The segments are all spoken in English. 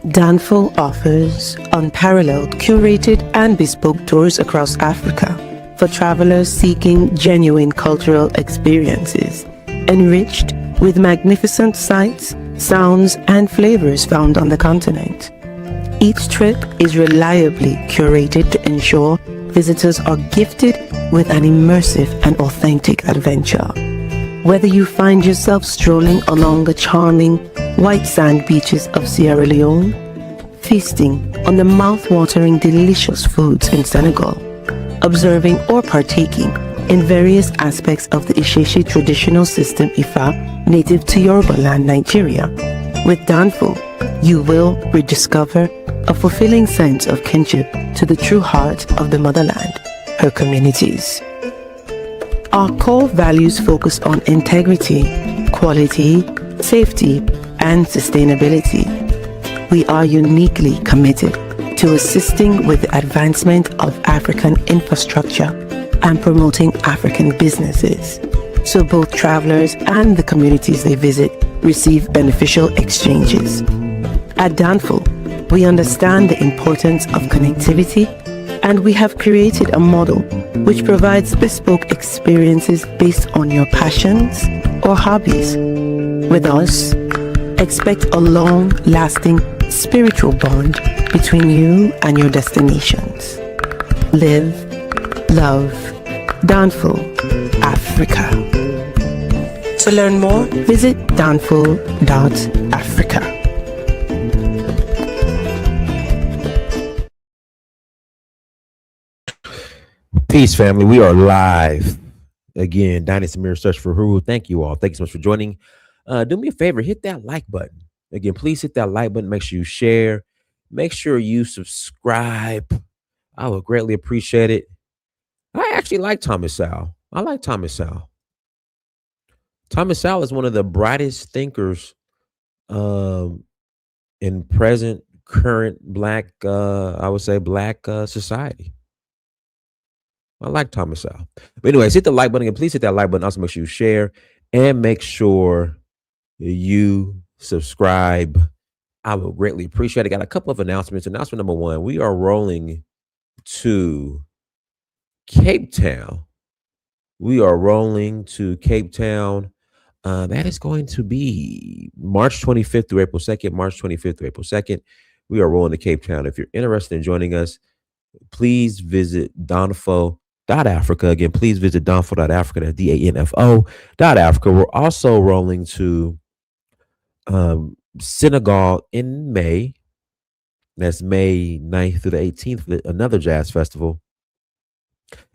Danfo offers unparalleled, curated, and bespoke tours across Africa for travelers seeking genuine cultural experiences, enriched with magnificent sights, sounds, and flavors found on the continent. Each trip is reliably curated to ensure visitors are gifted with an immersive and authentic adventure. Whether you find yourself strolling along the charming white sand beaches of Sierra Leone, feasting on the mouth-watering delicious foods in Senegal, observing or partaking in various aspects of the Isheshe traditional system Ifa native to Yoruba land, Nigeria, with Danfo, you will rediscover a fulfilling sense of kinship to the true heart of the motherland, her communities. Our core values focus on integrity, quality, safety, and sustainability. We are uniquely committed to assisting with the advancement of African infrastructure and promoting African businesses, so both travelers and the communities they visit receive beneficial exchanges. At Danfo, we understand the importance of connectivity, and we have created a model which provides bespoke experiences based on your passions or hobbies. With us, expect a long-lasting spiritual bond between you and your destinations. Live, love, Danfo, Africa. To learn more, visit danfo.africa. Peace, family. We are live again. Dynasty Mirror Search for Huru. Thank you all. Thank you so much for joining. Do me a favor, hit that like button. Again, please hit that like button. Make sure you share. Make sure you subscribe. I would greatly appreciate it. I actually like Thomas Sowell. I like Thomas Sowell. Thomas Sowell is one of the brightest thinkers in present, current black, I would say, black society. I like Thomas Sowell. But anyways, hit the like button and please hit that like button. Also, make sure you share and make sure you subscribe. I will greatly appreciate it. Got a couple of announcements. Announcement number one, we are rolling to Cape Town. We are rolling to Cape Town. That is going to be March 25th through April 2nd. March 25th through April 2nd. We are rolling to Cape Town. If you're interested in joining us, please visit Danfo.Africa. Again, please visit Danfo.Africa. That's DANFO.Africa. We're also rolling to Senegal in May. That's May 9th through the 18th for another jazz festival.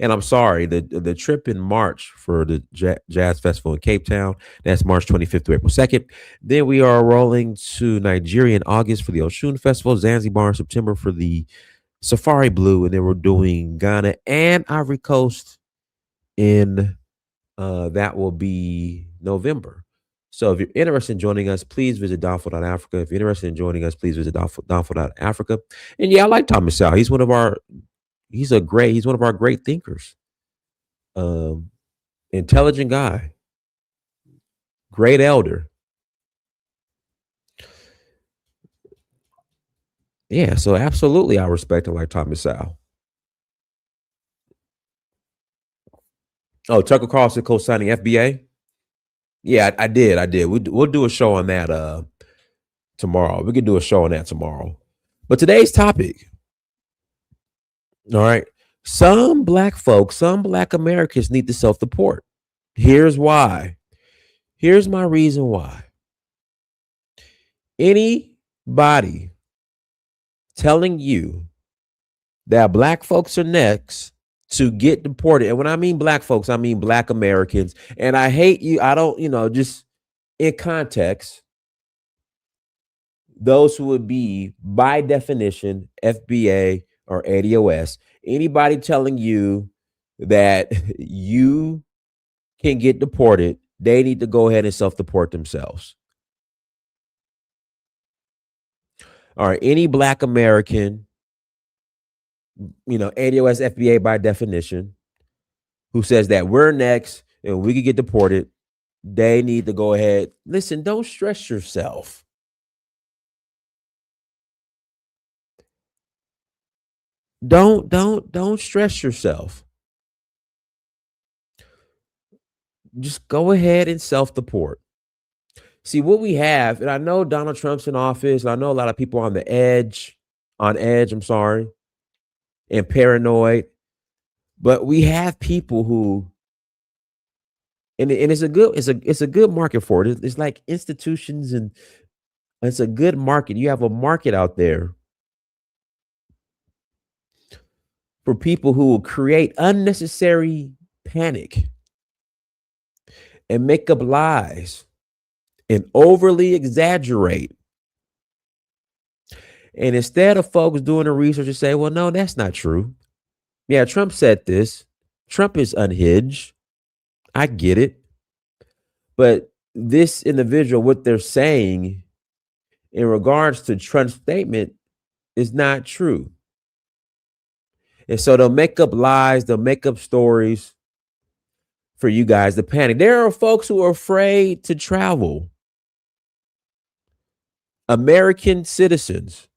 And I'm sorry, the trip in March for the Jazz Festival in Cape Town, that's March 25th to April 2nd. Then we are rolling to Nigeria in August for the Oshun Festival, Zanzibar in September for the Safari Blue, and then we're doing Ghana and Ivory Coast in that will be November. So if you're interested in joining us, please visit Danfo.Africa. If you're interested in joining us, please visit Danfo.Africa. And yeah, I like Thomas Sowell. He's one of our great thinkers. Intelligent guy, great elder. Yeah, so absolutely I respect him like Thomas Sowell. Oh, Tucker Carlson co-signing FBA. Yeah, I did. We'll do a show on that tomorrow. We can do a show on that tomorrow. But today's topic, all right, some black folks, some black Americans need to self-deport. Here's why. Here's my reason why. Anybody telling you that black folks are next to get deported, and when I mean black folks, I mean black Americans, and I hate you, I don't, just in context, those who would be, by definition, FBA or ADOS, anybody telling you that you can get deported, they need to go ahead and self-deport themselves. All right, any black American, ADOS, FBA by definition, who says that we're next and we could get deported, they need to go ahead. Listen, don't stress yourself. Don't stress yourself. Just go ahead and self-deport. See what we have, and I know Donald Trump's in office, and I know a lot of people on edge, I'm sorry, and paranoid, but we have people who, and it's a good market for it. It's like institutions, and it's a good market. You have a market out there for people who will create unnecessary panic and make up lies and overly exaggerate. And instead of folks doing the research and say, well, no, that's not true. Yeah, Trump said this. Trump is unhinged. I get it. But this individual, what they're saying in regards to Trump's statement is not true. And so they'll make up lies, they'll make up stories for you guys to panic. There are folks who are afraid to travel. American citizens.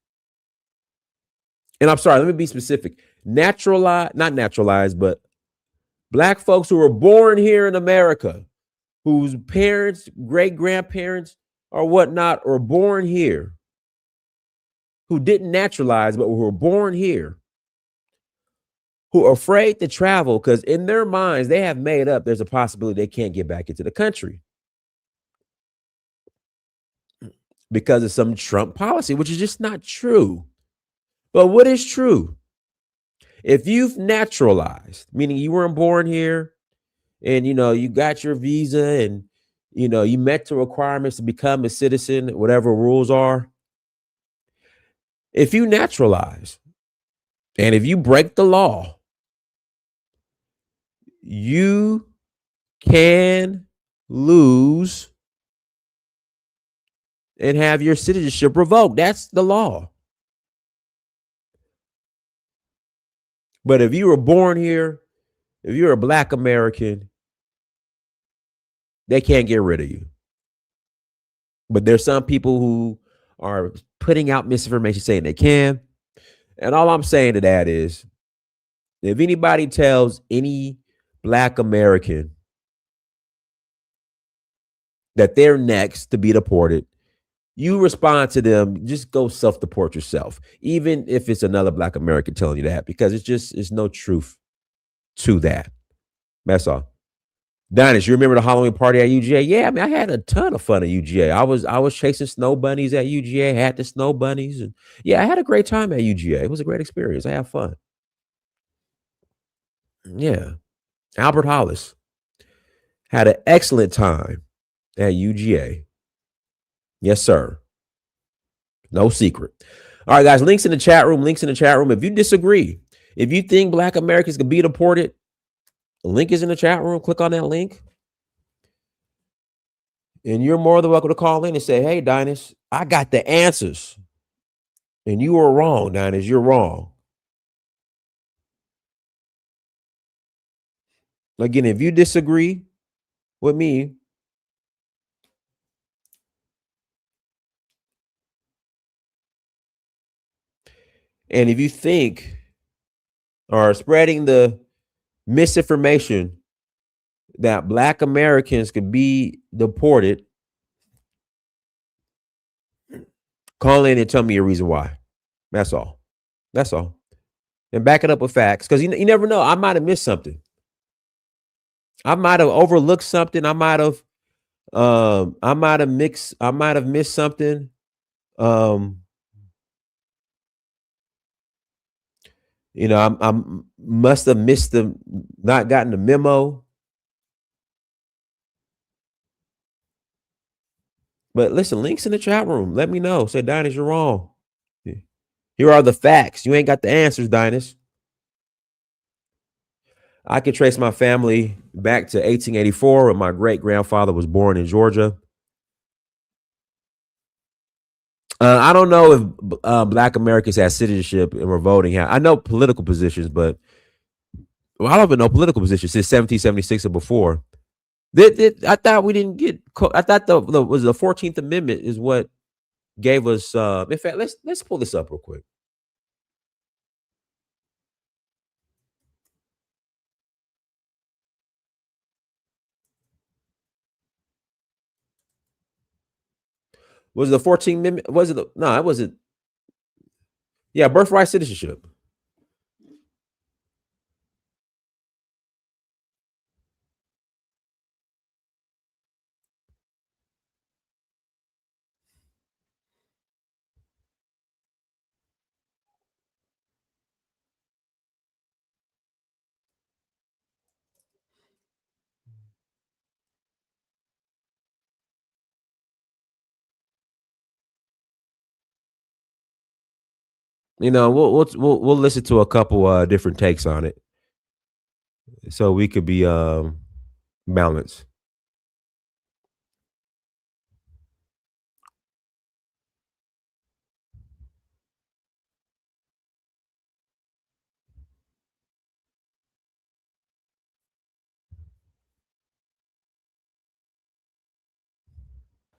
And I'm sorry, let me be specific. Not naturalized, but black folks who were born here in America, whose parents, great grandparents, or whatnot are born here, who didn't naturalize, but who were born here, who are afraid to travel because in their minds, they have made up there's a possibility they can't get back into the country because of some Trump policy, which is just not true. But what is true? If you've naturalized, meaning you weren't born here and you got your visa and you met the requirements to become a citizen, whatever rules are. If you naturalize and if you break the law, you can lose and have your citizenship revoked. That's the law. But if you were born here, if you're a black American, they can't get rid of you. But there's some people who are putting out misinformation saying they can. And all I'm saying to that is, if anybody tells any black American that they're next to be deported, you respond to them, just go self-deport yourself, even if it's another black American telling you that, because it's no truth to that. That's all. Dennis, you remember the Halloween party at UGA? Yeah, I mean, I had a ton of fun at UGA. I was chasing snow bunnies at UGA, had the snow bunnies, and yeah, I had a great time at UGA. It was a great experience. I had fun. Yeah. Albert Hollis had an excellent time at UGA. Yes, sir. No secret. All right, guys, links in the chat room. If you disagree, if you think black Americans can be deported, the link is in the chat room. Click on that link. And you're more than welcome to call in and say, hey, Dinus, I got the answers. And you were wrong, Dinus. You're wrong. Again, if you disagree with me, and if you think or spreading the misinformation that black Americans could be deported, call in and tell me your reason why. That's all. That's all. And back it up with facts, because you never know. I might have missed something. I might have overlooked something. I might have missed something. I must have not gotten the memo. But listen, links in the chat room. Let me know. Say, Dinus, you're wrong. Here are the facts. You ain't got the answers, Dinus. I could trace my family back to 1884 when my great grandfather was born in Georgia. I don't know if black Americans had citizenship and were voting. I know political positions, but I don't even know political positions since 1776 or before. I thought we didn't get. I thought the 14th Amendment is what gave us. In fact, let's pull this up real quick. Was it the 14th Amendment? Was it no, it wasn't. Yeah, birthright citizenship. We'll listen to a couple different takes on it, so we could be balanced.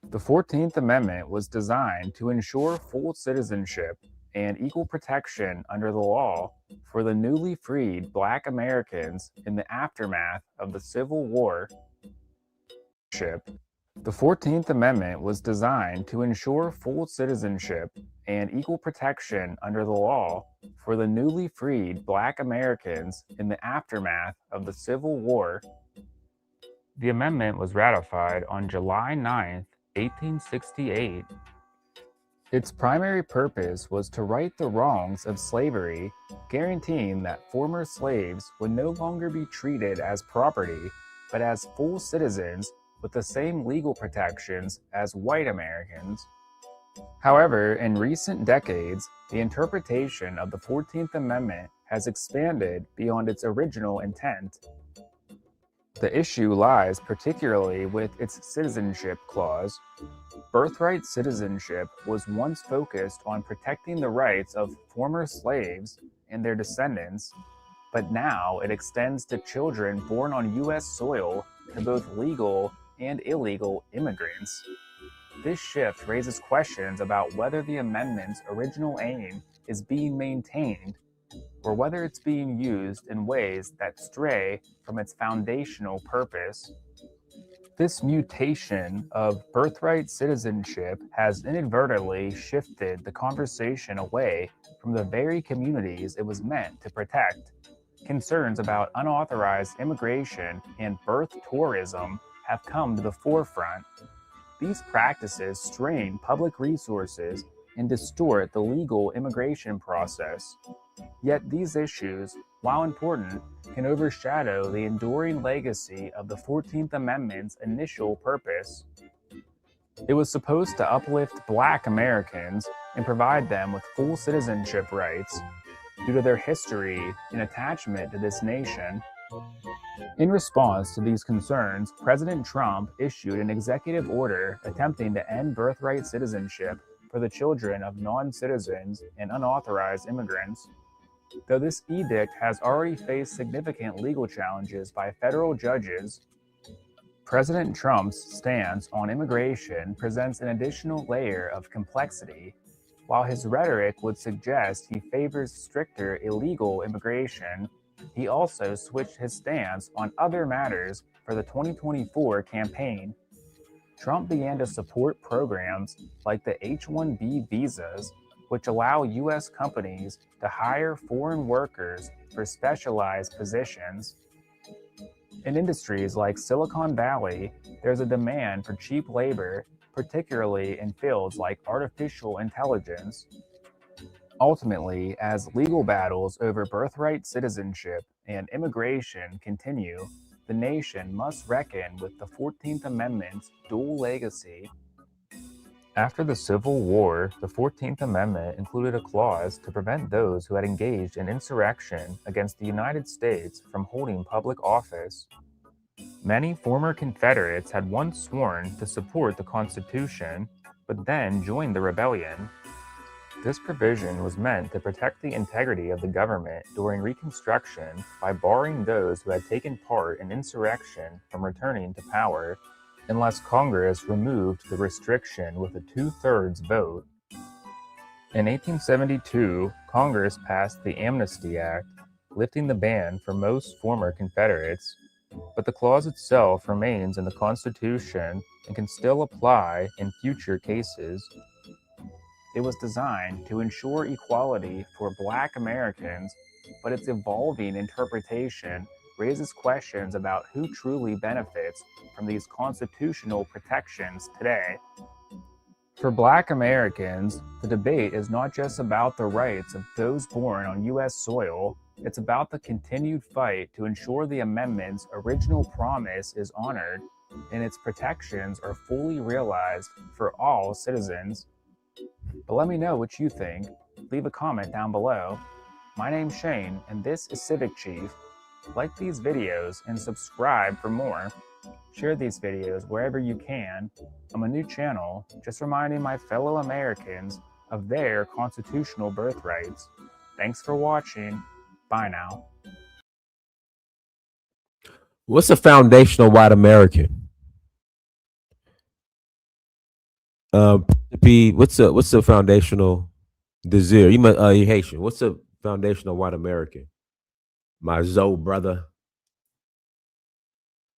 The 14th Amendment was designed to ensure full citizenship and equal protection under the law for the newly freed Black Americans in the aftermath of the Civil War. The 14th Amendment was designed to ensure full citizenship and equal protection under the law for the newly freed Black Americans in the aftermath of the Civil War. The amendment was ratified on July 9, 1868. Its primary purpose was to right the wrongs of slavery, guaranteeing that former slaves would no longer be treated as property, but as full citizens with the same legal protections as white Americans. However, in recent decades, the interpretation of the 14th Amendment has expanded beyond its original intent. The issue lies particularly with its citizenship clause. Birthright citizenship was once focused on protecting the rights of former slaves and their descendants, but now it extends to children born on U.S. soil to both legal and illegal immigrants. This shift raises questions about whether the amendment's original aim is being maintained or whether it's being used in ways that stray from its foundational purpose. This mutation of birthright citizenship has inadvertently shifted the conversation away from the very communities it was meant to protect. Concerns about unauthorized immigration and birth tourism have come to the forefront. These practices strain public resources and distort the legal immigration process. Yet these issues, while important, can overshadow the enduring legacy of the 14th Amendment's initial purpose. It was supposed to uplift Black Americans and provide them with full citizenship rights due to their history and attachment to this nation. In response to these concerns, President Trump issued an executive order attempting to end birthright citizenship for the children of non-citizens and unauthorized immigrants. Though this edict has already faced significant legal challenges by federal judges, President Trump's stance on immigration presents an additional layer of complexity. While his rhetoric would suggest he favors stricter illegal immigration, he also switched his stance on other matters for the 2024 campaign. Trump began to support programs like the H-1B visas, which allow U.S. companies to hire foreign workers for specialized positions. In industries like Silicon Valley, there's a demand for cheap labor, particularly in fields like artificial intelligence. Ultimately, as legal battles over birthright citizenship and immigration continue, the nation must reckon with the 14th Amendment's dual legacy. After the Civil War, the 14th Amendment included a clause to prevent those who had engaged in insurrection against the United States from holding public office. Many former Confederates had once sworn to support the Constitution, but then joined the rebellion. This provision was meant to protect the integrity of the government during Reconstruction by barring those who had taken part in insurrection from returning to power, unless Congress removed the restriction with a two-thirds vote. In 1872, Congress passed the Amnesty Act, lifting the ban for most former Confederates. but the clause itself remains in the Constitution and can still apply in future cases. It was designed to ensure equality for Black Americans, but its evolving interpretation raises questions about who truly benefits from these constitutional protections today. For Black Americans, the debate is not just about the rights of those born on U.S. soil, it's about the continued fight to ensure the amendment's original promise is honored and its protections are fully realized for all citizens. But let me know what you think. Leave a comment down below. My name's Shane, and this is Civic Chief. Like these videos and subscribe for more. Share these videos wherever you can. I'm a new channel, just reminding my fellow Americans of their constitutional birthrights. Thanks for watching. Bye now. What's a foundational white American? What's a foundational Desir? You Haitian. What's a foundational white American? My Zoe brother.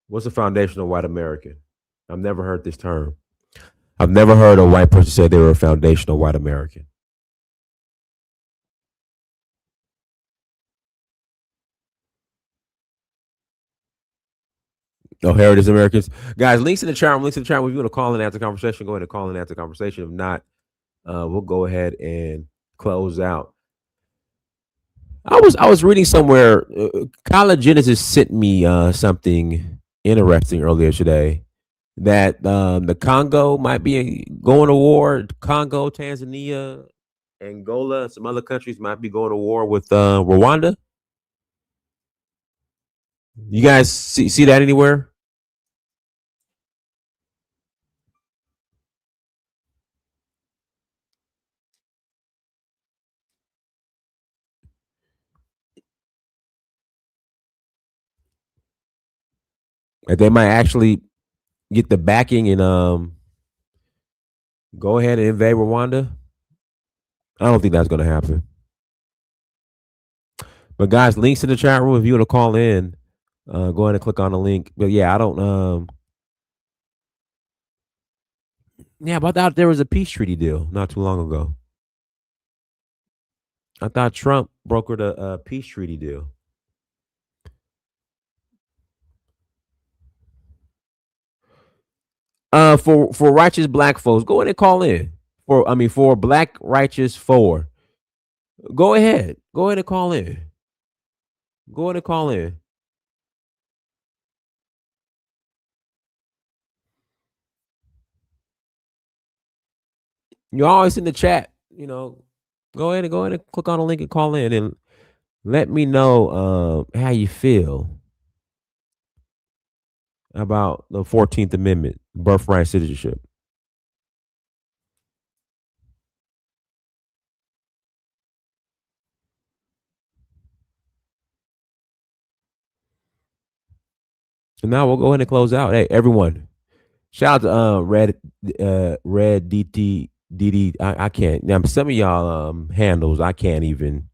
What's a foundational white American? I've never heard this term. I've never heard a white person say they were a foundational white American. Oh, Heritage Americans. Guys, links in the chat room. Links in the chat room. If you want to call in after the conversation, go ahead and call in after the conversation. If not, we'll go ahead and close out. I was reading somewhere. College Genesis sent me something interesting earlier today that the Congo might be going to war. Congo, Tanzania, Angola, some other countries might be going to war with Rwanda. You guys see that anywhere? That they might actually get the backing and go ahead and invade Rwanda? I don't think that's going to happen. But guys, links in the chat room if you want to call in. Go ahead and click on the link. But yeah, I don't. Yeah, but I thought there was a peace treaty deal not too long ago. I thought Trump brokered a peace treaty deal. For righteous black folks, go ahead and call in. For black righteous four. Go ahead. Go ahead and call in. Go ahead and call in. You're always in the chat. Go ahead and click on the link and call in and let me know how you feel about the 14th Amendment, birthright citizenship. So now we'll go ahead and close out. Hey, everyone, shout out to Red DD. I can't. Now some of y'all handles I can't even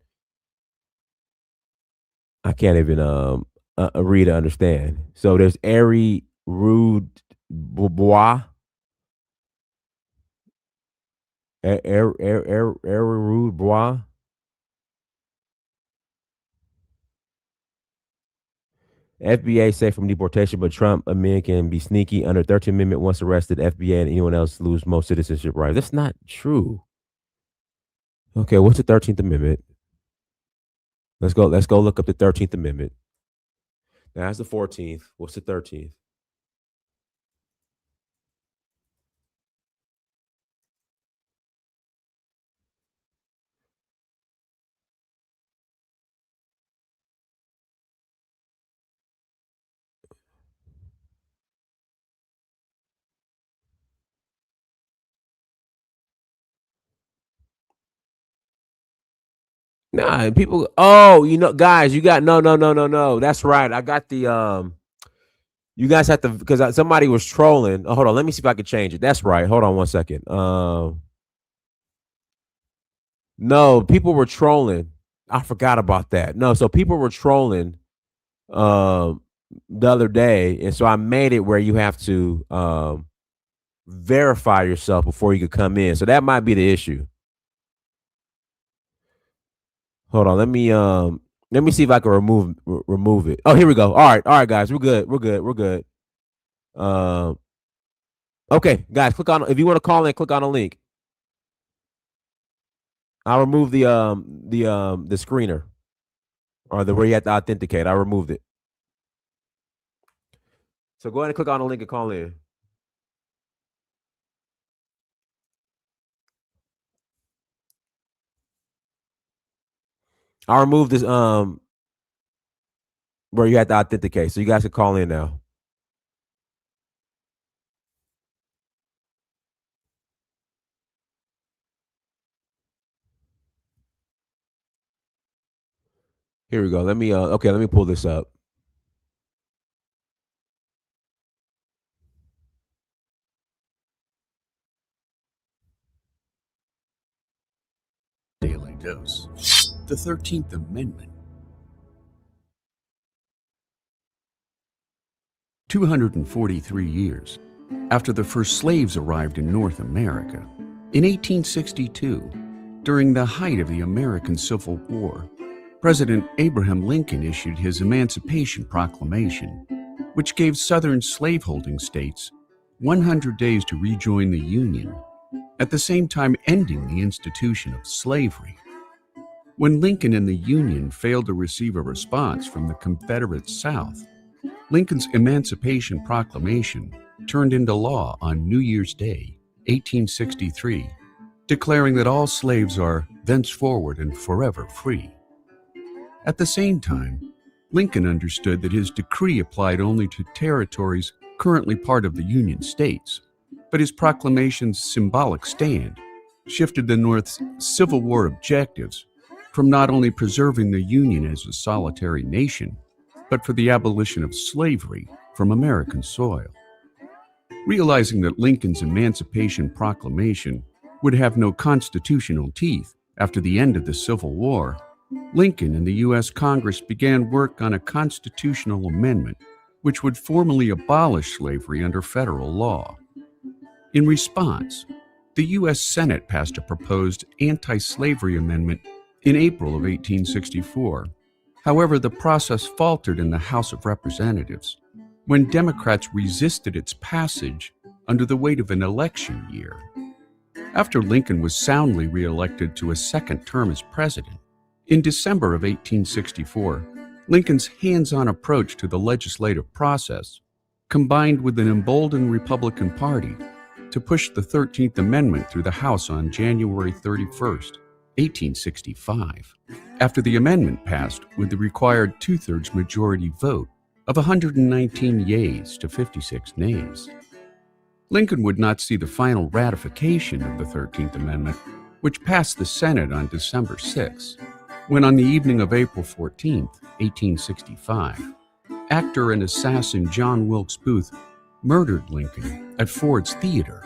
read or understand. So there's Airy Rude Bois. Airy Rude Bois. FBA safe from deportation, but Trump men can be sneaky. Under 13th Amendment, once arrested, FBA and anyone else lose most citizenship rights. That's not true. Okay, what's the 13th Amendment? Let's go look up the 13th Amendment. Now, that's the 14th. What's the 13th? Nah, people. Oh, guys, you got no. That's right. I got the. You guys have to because somebody was trolling. Oh, hold on, let me see if I can change it. That's right. Hold on one second. No, people were trolling. I forgot about that. No, so people were trolling. the other day, and so I made it where you have to verify yourself before you could come in. So that might be the issue. Hold on, let me see if I can remove it. Oh, here we go. All right, guys, we're good. Um, okay, guys, click on if you want to call in, click on a link. I'll remove the screener or the where you have to authenticate. I removed it. So go ahead and click on the link and call in. I'll remove this where you have to authenticate. So you guys can call in now. Here we go. Let me okay, let me pull this up. Daily Dose. The 13th Amendment. 243 years after the first slaves arrived in North America, in 1862, during the height of the American Civil War, President Abraham Lincoln issued his Emancipation Proclamation, which gave Southern slaveholding states 100 days to rejoin the Union, at the same time ending the institution of slavery. When Lincoln and the Union failed to receive a response from the Confederate South, Lincoln's Emancipation Proclamation turned into law on New Year's Day, 1863, declaring that all slaves are thenceforward and forever free. At the same time, Lincoln understood that his decree applied only to territories currently part of the Union states, but his proclamation's symbolic stand shifted the North's Civil War objectives from not only preserving the Union as a solitary nation, but for the abolition of slavery from American soil. Realizing that Lincoln's Emancipation Proclamation would have no constitutional teeth after the end of the Civil War, Lincoln and the U.S. Congress began work on a constitutional amendment which would formally abolish slavery under federal law. In response, the U.S. Senate passed a proposed anti-slavery amendment in April of 1864. However, the process faltered in the House of Representatives when Democrats resisted its passage under the weight of an election year. After Lincoln was soundly reelected to a second term as president, in December of 1864, Lincoln's hands-on approach to the legislative process, combined with an emboldened Republican Party, to push the 13th Amendment through the House on January 31st, 1865. After the amendment passed with the required two-thirds majority vote of 119 yeas to 56 nays. Lincoln would not see the final ratification of the 13th Amendment, which passed the Senate on December 6, when on the evening of April 14, 1865, actor and assassin John Wilkes Booth murdered Lincoln at Ford's Theater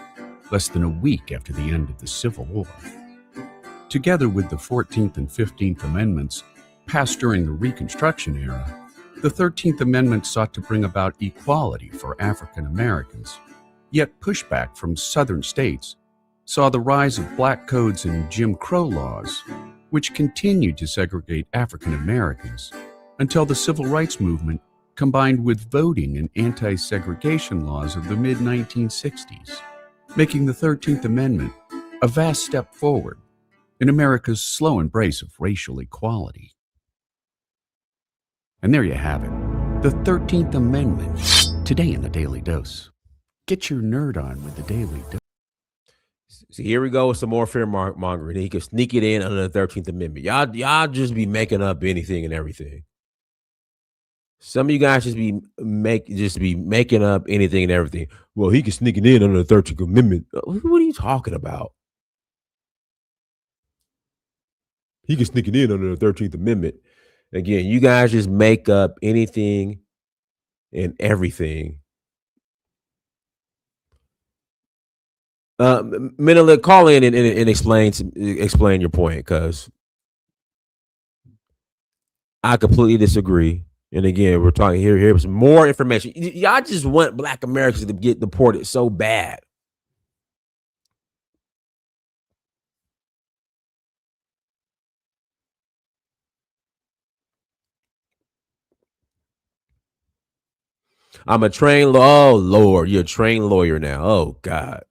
less than a week after the end of the Civil War. Together with the 14th and 15th Amendments passed during the Reconstruction era, the 13th Amendment sought to bring about equality for African Americans. Yet pushback from Southern states saw the rise of black codes and Jim Crow laws, which continued to segregate African Americans until the Civil Rights Movement combined with voting and anti-segregation laws of the mid-1960s, making the 13th Amendment a vast step forward in America's slow embrace of racial equality. And there you have it, the 13th Amendment, today in the Daily Dose. Get your nerd on with the Daily Dose. See, here we go with some more fear mongering. He could sneak it in under the 13th Amendment. Y'all just be making up anything and everything. Some of you guys just be making up anything and everything. Well, he can sneak it in under the 13th Amendment. What are you talking about? He can sneak it in under the 13th Amendment. Again, you guys just make up anything and everything. Menela, call in and explain your point, because I completely disagree. And again, we're talking here's more information. Y'all just want Black Americans to get deported so bad. I'm a trained oh Lord, you're a trained lawyer now. Oh God.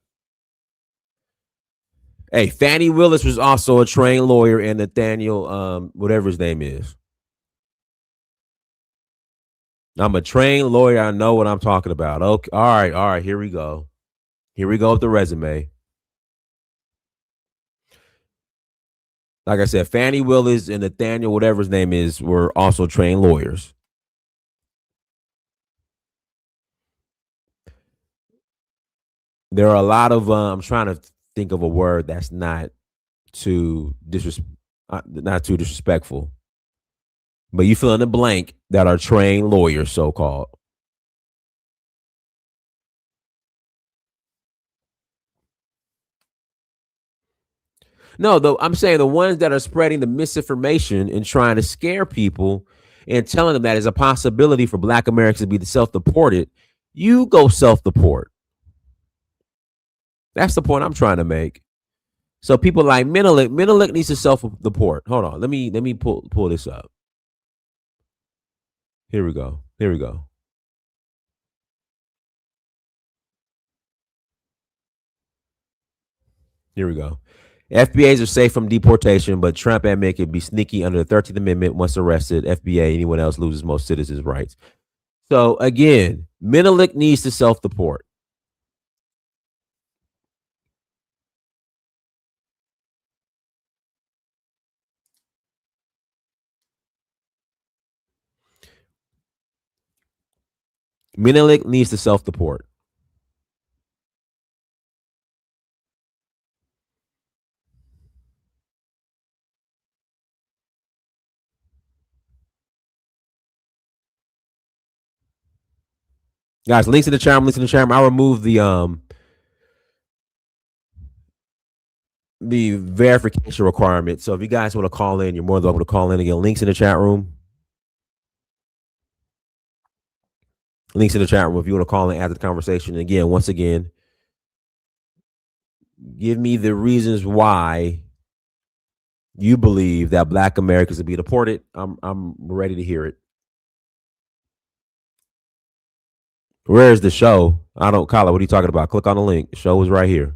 Hey, Fannie Willis was also a trained lawyer, and Nathaniel, whatever his name is. I'm a trained lawyer. I know what I'm talking about. Okay, all right. Here we go. Here we go with the resume. Like I said, Fannie Willis and Nathaniel, whatever his name is, were also trained lawyers. There are a lot of I'm trying to think of a word that's not too not too disrespectful. But you fill in the blank that are trained lawyers, so called. No, though I'm saying the ones that are spreading the misinformation and trying to scare people and telling them that is a possibility for Black Americans to be self-deported. You go self-deport. That's the point I'm trying to make. So people like Menelik needs to self-deport. Hold on, let me pull this up. Here we go. Here we go. Here we go. FBAs are safe from deportation, but Trump admit could be sneaky under the 13th Amendment. Once arrested, FBA, anyone else loses most citizens' rights. So again, Menelik needs to self-deport. Menelik needs to self-deport. Guys, links in the chat. Links in the chat. I'll remove the verification requirement. So if you guys want to call in, you're more than welcome to call in. Again, links in the chat room. Links in the chat room if you want to call in after the conversation. And again, once again, give me the reasons why you believe that Black Americans will be deported. I'm ready to hear it. Where is the show? I don't, Kyla, what are you talking about? Click on the link. The show is right here.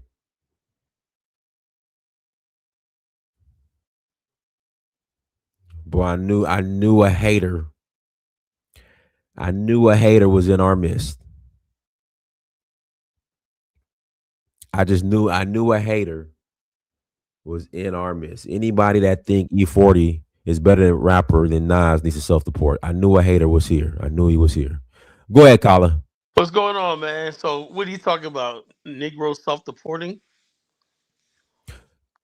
Boy, I knew a hater. I knew a hater was in our midst. I knew a hater was in our midst. Anybody that think E40 is better than rapper than Nas needs to self-deport. I knew a hater was here. I knew he was here. Go ahead, Kyla. What's going on, man? So, what are you talking about? Negro self-deporting?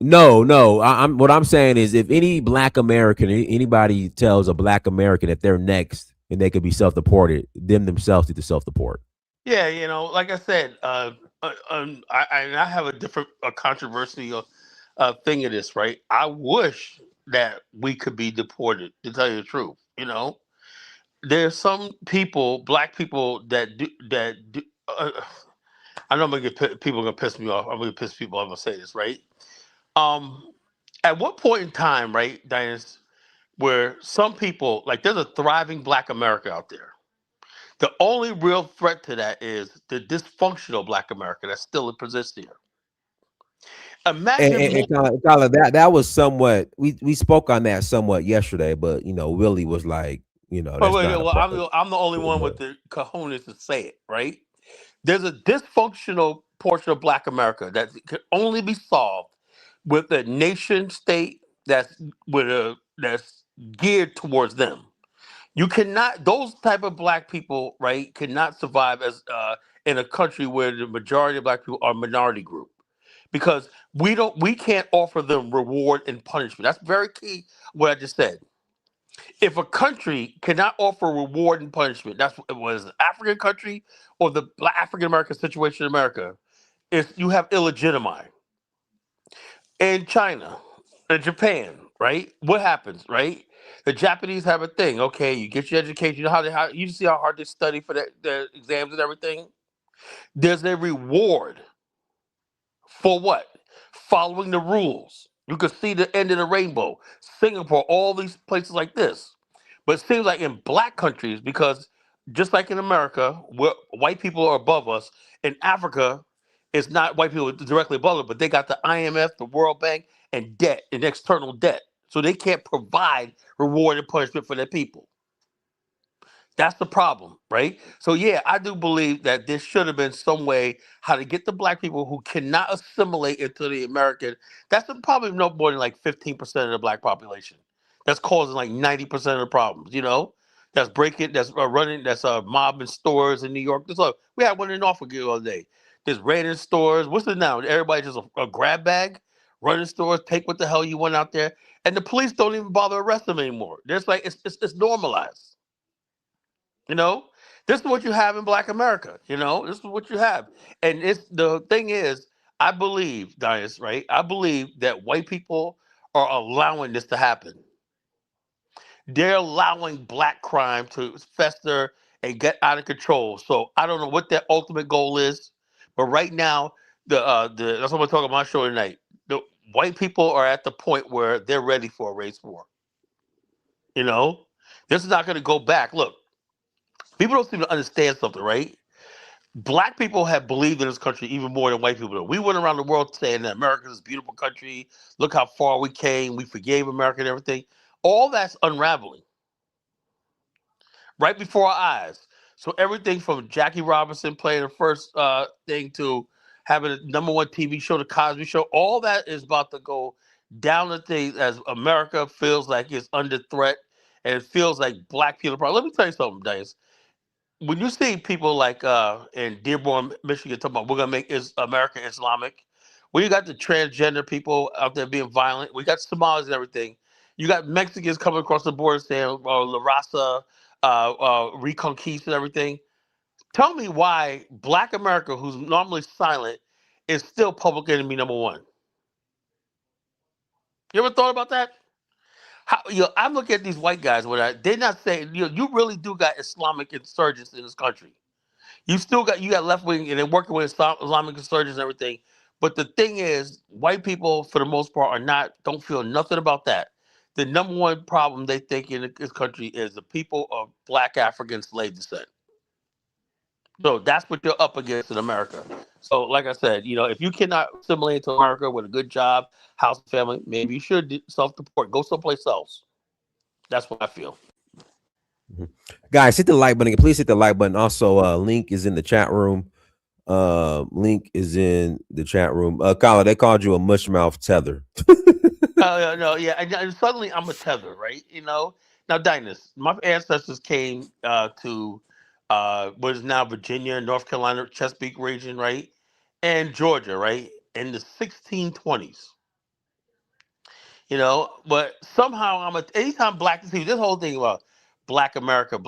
No. I'm what I'm saying is if any Black American, anybody tells a Black American that they're next and they could be self-deported, them themselves need to self-deport. Yeah, like I said, I have a different controversial thing of this, right? I wish that we could be deported. To tell you the truth, there's some people, Black people that do. I know I'm gonna people are gonna piss me off. I'm gonna piss people off. I'm gonna say this, right? Um, at what point in time, right, Diane, where some people like there's a thriving Black America out there. The only real threat to that is the dysfunctional Black America that still exists here. Imagine And Kyla, that was somewhat we spoke on that somewhat yesterday, but Willie was like, But that's wait, not a well, part I'm the only one with the cojones to say it, right? There's a dysfunctional portion of Black America that can only be solved with a nation state that's geared towards them. You cannot; those type of Black people, right, cannot survive as in a country where the majority of Black people are a minority group because we can't offer them reward and punishment. That's very key. What I just said. If a country cannot offer reward and punishment, that's what it was an African country or the Black African American situation in America. Is you have illegitimize in China, in Japan, right? What happens, right? The Japanese have a thing. Okay, you get your education. You know how you see how hard they study for the exams and everything. There's a reward for what? Following the rules. You can see the end of the rainbow. Singapore, all these places like this. But it seems like in black countries, because just like in America, where white people are above us, in Africa, it's not white people directly above them, but they got the IMF, the World Bank, and debt, and external debt. So they can't provide reward and punishment for their people. That's the problem, right? So yeah, I do believe that there should have been some way how to get the black people who cannot assimilate into the American. That's probably no more than like 15% of the black population. That's causing like 90% of the problems. That's breaking, that's running, that's mobbing stores in New York. We had one in Norfolk the other day. There's raiding stores. What's it now? Everybody just a grab bag, running stores, take what the hell you want out there, and the police don't even bother arresting them anymore. There's like it's normalized. You know, this is what you have in Black America. This is what you have, and it's the thing is, I believe, Dias, right? I believe that white people are allowing this to happen. They're allowing black crime to fester and get out of control. So I don't know what their ultimate goal is, but right now, the that's what I'm talking about my show tonight. The white people are at the point where they're ready for a race war. You know, this is not going to go back. Look, people don't seem to understand something, right? Black people have believed in this country even more than white people do. We went around the world saying that America is a beautiful country. Look how far we came. We forgave America and everything. All that's unraveling right before our eyes. So everything from Jackie Robinson playing the first thing to having a number 1 TV show, the Cosby Show, all that is about to go down the thing as America feels like it's under threat and it feels like black people. Let me tell you something, Dice. When you see people like in Dearborn, Michigan, talking about we're gonna make America Islamic, when you got the transgender people out there being violent, we got Somalis and everything. You got Mexicans coming across the border saying La Raza, Reconquista and everything. Tell me why Black America, who's normally silent, is still public enemy number 1. You ever thought about that? I'm looking at these white guys they're not saying you really do got Islamic insurgents in this country. You got left wing and they're working with Islamic insurgents and everything. But the thing is, white people for the most part don't feel nothing about that. The number 1 problem they think in this country is the people of Black African slave descent. So that's what you're up against in America. So, like I said, if you cannot assimilate to America with a good job, house, family, maybe you should self-deport. Go someplace else. That's what I feel. Mhm. Guys, hit the like button. Please hit the like button. Also, link is in the chat room. Link is in the chat room. Kyla, they called you a mushmouth tether. No, yeah, and suddenly I'm a tether, right? Now, Dinus, my ancestors came to what is now Virginia, North Carolina, Chesapeake region, right, and Georgia, right, in the 1620s. But somehow anytime black see this whole thing about Black America,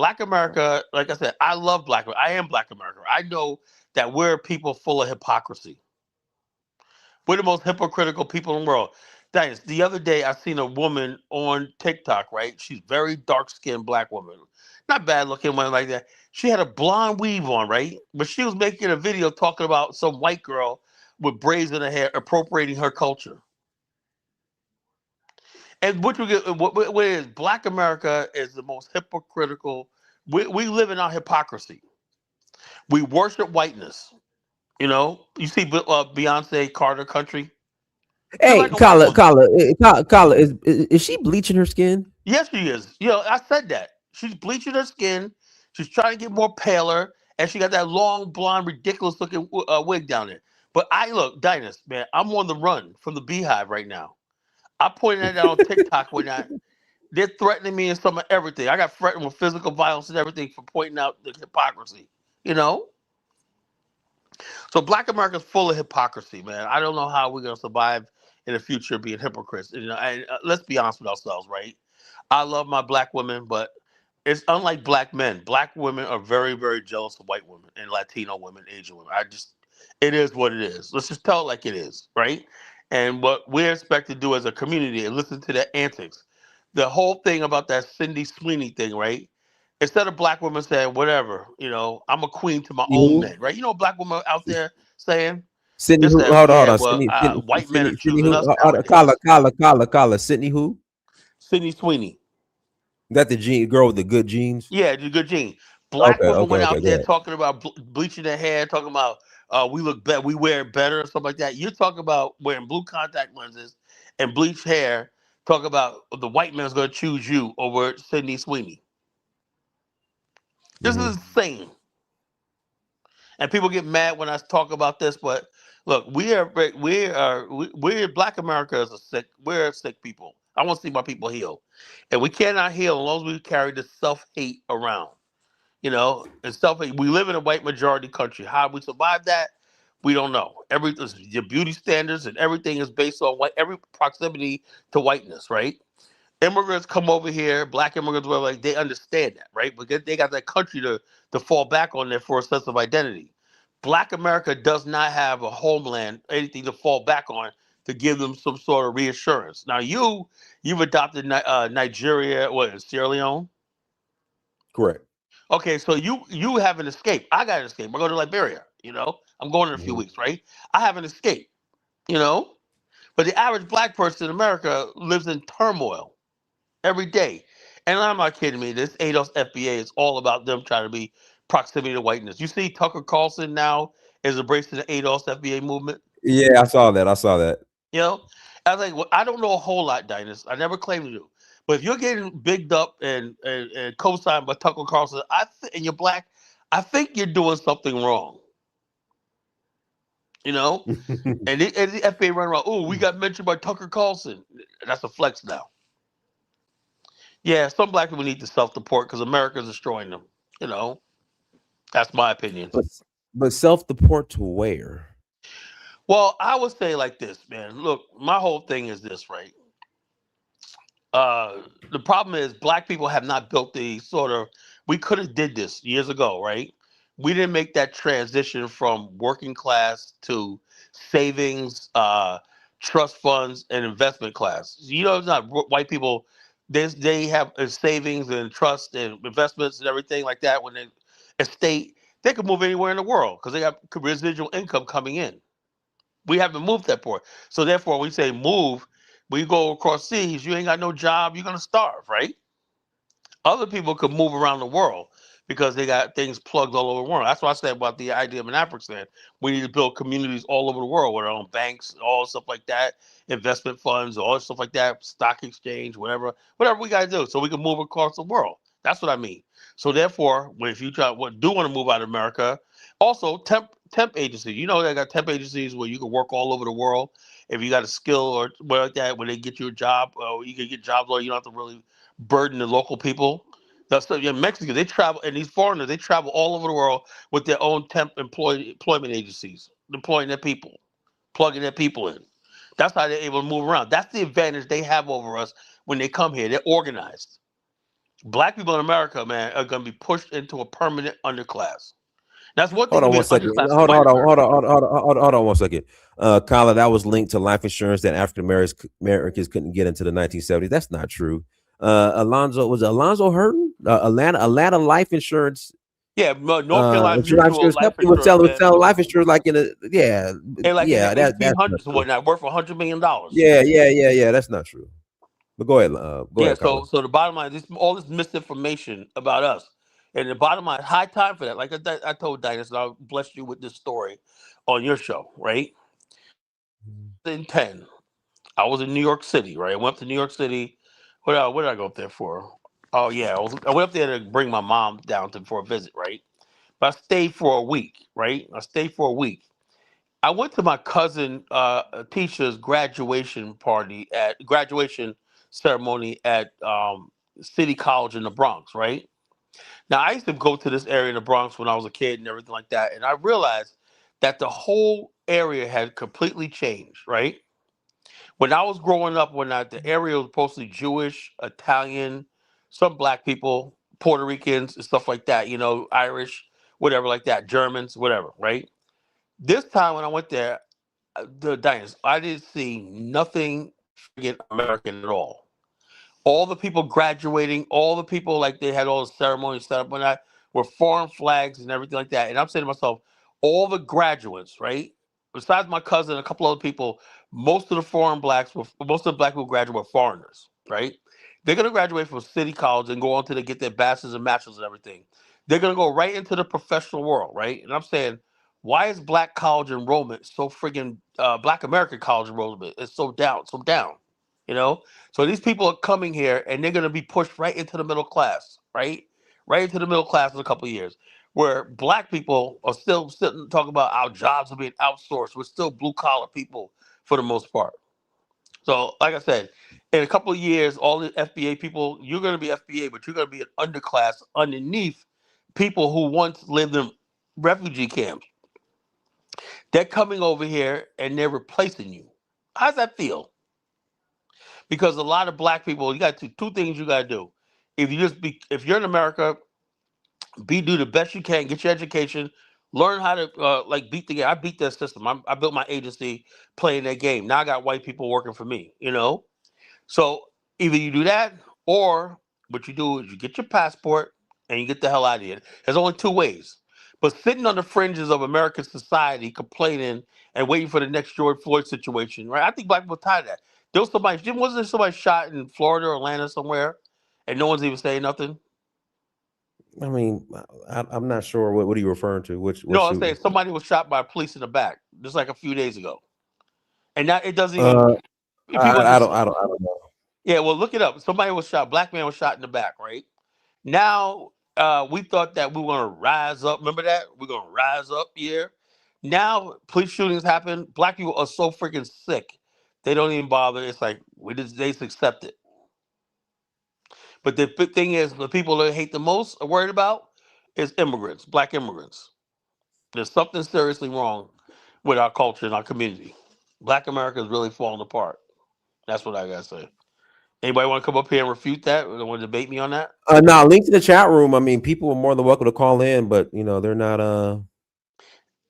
like I said, I love I am Black America. I know that we're people full of hypocrisy. We're the most hypocritical people in the world. Thanks. The other day, I seen a woman on TikTok, right? She's very dark skinned black woman. Not bad looking one like that. She had a blonde weave on, right? But she was making a video talking about some white girl with braids in her hair appropriating her culture. And what is Black America is the most hypocritical. We live in our hypocrisy. We worship whiteness. You see Beyonce Carter Country. She's Hey, like a white Kyla, woman. Kyla, is she bleaching her skin? Yes, she is. I said that. She's bleaching her skin. She's trying to get more paler, and she got that long, blonde, ridiculous looking wig down there. But look, Dinus, man, I'm on the run from the Beehive right now. I pointed that out on TikTok when they're threatening me and some of everything. I got threatened with physical violence and everything for pointing out the hypocrisy. You know. So Black America's full of hypocrisy, man. I don't know how we're gonna survive in the future being hypocrites. And let's be honest with ourselves, right? I love my black women, but it's unlike black men. Black women are very, very jealous of white women and Latino women, Asian women. It is what it is. Let's just tell it like it is, right? And what we're expected to do as a community is listen to their antics. the whole thing about that Cindy Sweeney thing, right? Instead of black women saying whatever, I'm a queen to my Sydney own who? men, right? Black women out there saying Sydney just who? that, Hold yeah, on. well, Sydney, Sydney, white men are Sydney choosing who? us Kala, nowadays. Kala, Kala, Kala. Sydney who? Sydney Sweeney. That the girl with the good genes? Yeah, the good gene. Black Okay, women okay, went okay. out Go there ahead. talking about bleaching their hair, talking about we look better, we wear it better, stuff like that. You're talking about wearing blue contact lenses and bleached hair. Talk about the white man's going to choose you over Sydney Sweeney. This Hmm. is insane, and people get mad when I talk about this. But look, we're Black America is we're a sick people. I want to see my people heal, and we cannot heal as long as we carry this self hate around. And stuff. We live in a white majority country. How we survive that, we don't know. Your beauty standards and everything is based on every proximity to whiteness, right? Immigrants come over here, black immigrants, whatever, like they understand that, right? Because they got that country to fall back on there for a sense of identity. Black America does not have a homeland, anything to fall back on to give them some sort of reassurance. Now you've adopted Nigeria, Sierra Leone. Correct. Okay, so you have an escape. I got an escape. I go to Liberia. I'm going in a few Hmm. weeks, right? I have an escape. You know, but the average black person in America lives in turmoil every day. And I'm not kidding me. This ADOS FBA is all about them trying to be proximity to whiteness. You see, Tucker Carlson now is embracing the ADOS FBA movement. Yeah, I saw that. I saw that. You know, I was like, well, I don't know a whole lot, Dinus. I never claimed to do. But if you're getting bigged up and co-signed by Tucker Carlson, and you're black, I think you're doing something wrong. You know, and the FBA run around. Oh, we got mentioned by Tucker Carlson. That's a flex now. Yeah, some black people need to self-deport because America's destroying them. You know, that's my opinion. but but self-deport to where? Well, I would say like this, man. Look, my whole thing is this, right? The problem is black people have not built the sort of we could have did this years ago, right? We didn't make that transition from working class to savings, trust funds, and investment class. It's not white people. They have savings and trust and investments and everything like that. When they estate, they could move anywhere in the world because they got residual income coming in. We haven't moved that part. So therefore, we say move. We go across seas. You ain't got no job. You're gonna starve, right? Other people could move around the world because they got things plugged all over the world. That's what I said about the idea of an African. We need to build communities all over the world with our own banks, all stuff like that, investment funds, all stuff like that, stock exchange, whatever we got to do, so we can move across the world. That's what I mean. So therefore, if you do want to move out of America, also temp agencies. They got temp agencies where you can work all over the world. If you got a skill or whatever like that, when they get you a job, you can get jobs where you don't have to really burden the local people. That's Mexico. They travel, and these foreigners they travel all over the world with their own employment agencies, employing their people, plugging their people in. That's how they're able to move around. That's the advantage they have over us when they come here. They're organized. Black people in America, man, are going to be pushed into a permanent underclass. That's one thing Hold to on be one an second. underclass in Hold on, white hold on, hold America. on, hold on one second. Kyla, that was linked to life insurance that African Americans couldn't get into the 1970s. That's not true. Alonzo Hurton? Atlanta Life Insurance. Yeah, North Carolina Life Mutual insurance Life company was Insurance, man. selling life insurance like in a Like in the that's not 1800s and true. whatnot, worth $100 million. Yeah. That's not true. But go Yeah, ahead, Kyla. so the bottom line, all this misinformation about us, and the bottom line, high time for that. Like I told Dinus, and I'll bless you with this story on your show, right? In 10, I was in New York City, right? I went up to New York City. What did I go up there for? Oh yeah, I went up there to bring my mom down for a visit, right? But I stayed for a week, right? I stayed for a week. I went to my cousin Tisha's graduation ceremony at City College in the Bronx, right? Now I used to go to this area in the Bronx when I was a kid and everything like that, and I realized that the whole area had completely changed, right? When I was growing up, the area was mostly Jewish, Italian, some black people, Puerto Ricans, and stuff like that, Irish, whatever like that, Germans, whatever, right? This time when I went there, the Diners, I didn't see nothing friggin' American at all. all the people graduating, all the people like they had all the ceremonies set up when I were foreign flags and everything like that. And I'm saying to myself, all the graduates, right? Besides my cousin and a couple other people, most of the black people graduate were foreigners, right? They're gonna graduate from city college and go on to get their bachelor's and master's and everything. They're gonna go right into the professional world, right? And I'm saying, why is black college enrollment so friggin' black American college enrollment is so down, you know? So these people are coming here and they're going to be pushed right into the middle class, right? Right into the middle class in a couple of years, where black people are still sitting talking about our jobs are being outsourced. We're still blue collar people for the most part. So, like I said, in a couple of years, all the FBA people, you're going to be FBA, but you're going to be an underclass underneath people who once lived in refugee camps. They're coming over here and they're replacing you. How's that feel? Because a lot of black people, you got two things you got to do. If you're in America, do the best you can, get your education, learn how to like beat the game. I beat that system. I built my agency playing that game. Now I got white people working for me. So either you do that, or what you do is you get your passport and you get the hell out of here. There's only two ways. But sitting on the fringes of American society, complaining and waiting for the next George Floyd situation, right? I think black people are tired of that. Wasn't there somebody shot in Florida or Atlanta somewhere, and no one's even saying nothing? I mean, I'm not sure what are you referring to? What No, I'm saying shooting? somebody was shot by police in the back, just like a few days ago, and now it doesn't even. Uh, People just I don't know. yeah. Well, look it up. Somebody was shot. Black man was shot in the back, right? Now, we thought that we were going to rise up. Remember that? We're going to rise up here. Now, police shootings happen. Black people are so freaking sick. They don't even bother. It's like, they just accept it. But the big thing is, the people that hate the most are worried about is immigrants, black immigrants. There's something seriously wrong with our culture and our community. Black America is really falling apart. That's what I got to say. Anybody want to come up here and refute that? Or want to debate me on that? Now link to the chat room. I mean, people are more than welcome to call in, but they're not.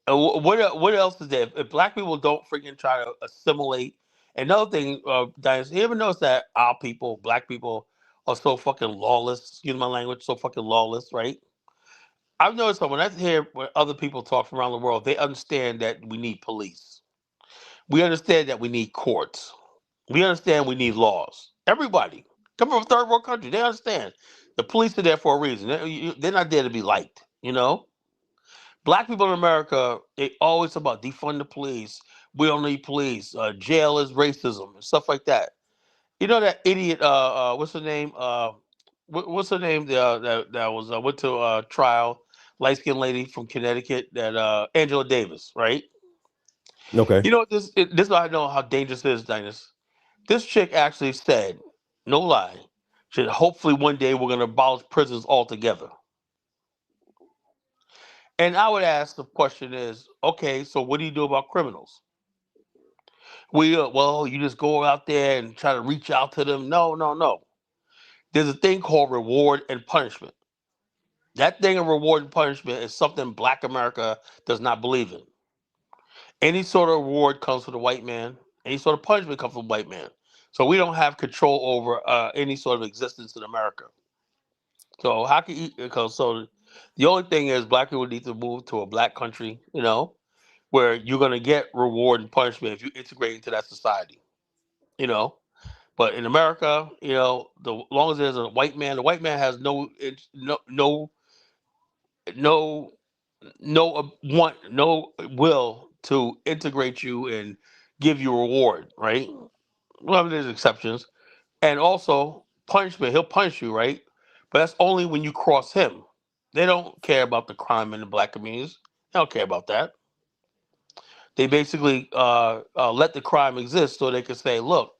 What else is there? If black people don't freaking try to assimilate, another thing, Diane, you ever notice that our people, black people, are so fucking lawless? Excuse my language, so fucking lawless, right? I've noticed that when I hear when other people talk from around the world, they understand that we need police. We understand that we need courts. We understand we need laws. Everybody, come from a third world country, they understand the police are there for a reason. They're not there to be liked, Black people in America, they always about defund the police. We don't need police. Jail is racism and stuff like that. You know that idiot? What's her name? What's her name? That was went to trial. Light skinned lady from Connecticut. That Angela Davis, right? Okay. You know this is how I know how dangerous it is, Dinus. This chick actually said, no lie, should hopefully one day we're gonna abolish prisons altogether. And I would ask the question is, okay, so what do you do about criminals? Well, you just go out there and try to reach out to them. No, no, no. There's a thing called reward and punishment. That thing of reward and punishment is something Black America does not believe in. Any sort of reward comes from the white man. Any sort of punishment comes from the white man. So we don't have control over any sort of existence in America. So how can you? Because so the only thing is, Black people need to move to a black country. Where you're gonna get reward and punishment if you integrate into that society. You know. But in America, the long as there's a white man, the white man has no no will to integrate you and give you a reward, right? Well, there's exceptions, and also punishment. He'll punish you, right? But that's only when you cross him. They don't care about the crime in the black communities. They don't care about that. They basically let the crime exist so they can say, look,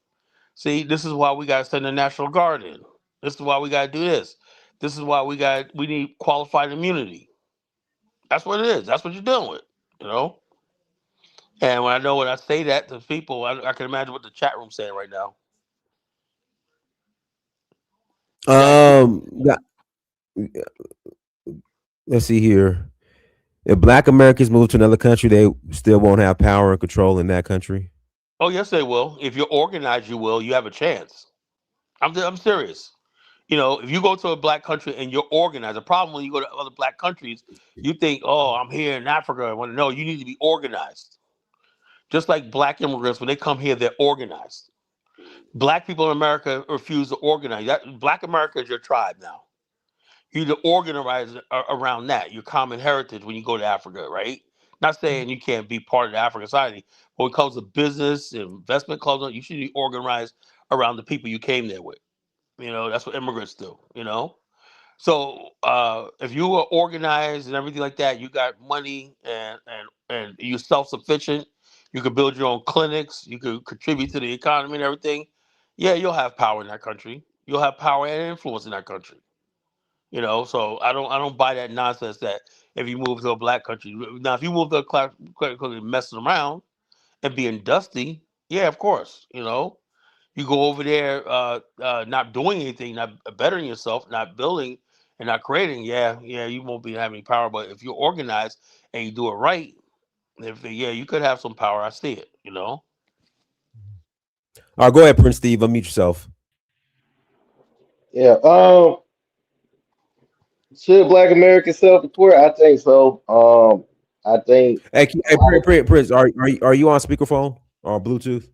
see, this is why we got to send the National Guard in. This is why we got to do this. This is why we need qualified immunity. That's what it is. That's what you're dealing with, you know. And when I say that to people, I can imagine what the chat room's saying right now. Yeah, let's see here. If Black Americans move to another country, they still won't have power and control in that country. Oh yes, they will. If you're organized, you will. You have a chance. I'm serious. You know, if you go to a black country and you're organized, the problem when you go to other black countries, you think, oh, I'm here in Africa. I want to know you need to be organized. Just like black immigrants, when they come here, they're organized. Black people in America refuse to organize. Black America is your tribe now. You need to organize around that, your common heritage when you go to Africa, right? Not saying you can't be part of the African society, but when it comes to business and investment clubs, you should be organized around the people you came there with. You know, that's what immigrants do, you know? So if you are organized and everything like that, you got money and you're self sufficient. You could build your own clinics. You could contribute to the economy and everything. Yeah, you'll have power in that country. You'll have power and influence in that country. You know, so I don't buy that nonsense that if you move to a black country. Now, if you move to a country messing around and being dusty, yeah, of course. You know, you go over there not doing anything, not bettering yourself, not building and not creating, yeah, you won't be having any power. But if you're organized and you do it right, if yeah, you could have some power. I see it, you know. All right, go ahead, Prince Steve. Unmute yourself. Yeah. Should Black Americans self-deport? I think so. I think Hey, a lot of Prince, are you on speakerphone or Bluetooth?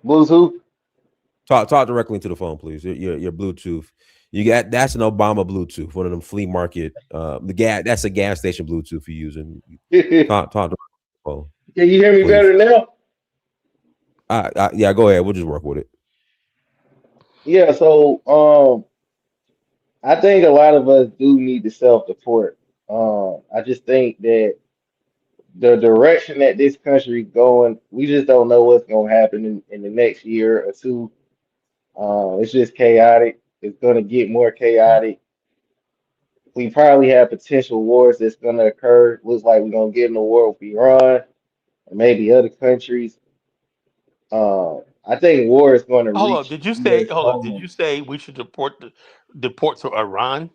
Bluetooth. Talk directly into the phone, please. Your Bluetooth. You got that's an Obama Bluetooth, one of them flea market. The gas that's a gas station Bluetooth you're using. Can Talk to the phone, you hear me please. better now? Yeah, go ahead. We'll just work with it. Yeah. So, I think a lot of us do need to self-deport. I just think that the direction that this country is going, we just don't know what's going to happen in the next year or two. It's just chaotic. It's going to get more chaotic. We probably have potential wars that's going to occur. Looks like we're going to get in a war with Iran and maybe other countries. I think war is going to Hold on, reach did you say? U.S. Hold on, did home. you say we should deport to Iran?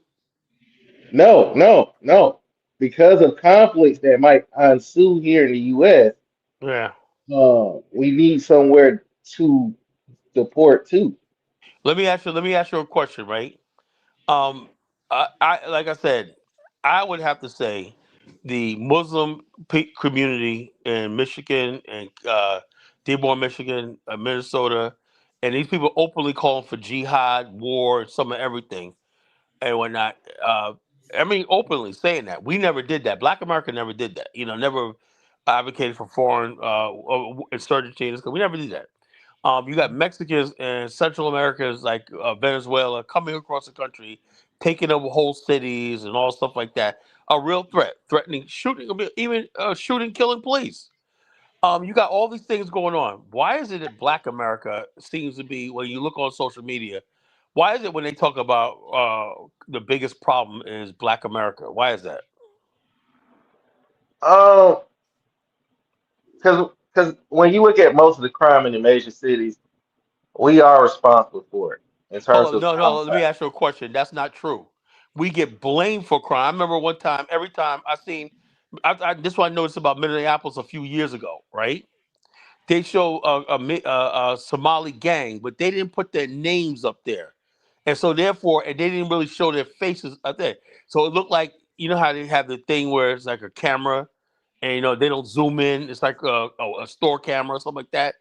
No, no, no. Because of conflicts that might ensue here in the U.S., Yeah. we need somewhere to deport to. Let me ask you a question, right? Um, I like I said, I would have to say the Muslim community in Michigan and Dearborn, Michigan, Minnesota, and these people openly calling for jihad, war, some of everything and whatnot. Uh, I mean, openly saying that we never did that. Black America never did that. You know, never advocated for foreign insurgency because we never did that. You got Mexicans and Central Americans like Venezuela coming across the country, taking over whole cities and all stuff like that. A real threat, threatening shooting, even shooting, killing police. You got all these things going on. Why is it that Black America seems to be when you look on social media? Why is it when they talk about the biggest problem is Black America? Why is that? Um, because when you look at most of the crime in the major cities, we are responsible for it in Hold terms on, of no, no. Let me homicide. ask you a question. That's not true. We get blamed for crime. I remember one time, every time I seen, this one I noticed about Minneapolis a few years ago, right? They show a Somali gang, but they didn't put their names up there, and so therefore, and they didn't really show their faces up there. So it looked like you know how they have the thing where it's like a camera, and you know they don't zoom in. It's like a store camera or something like that.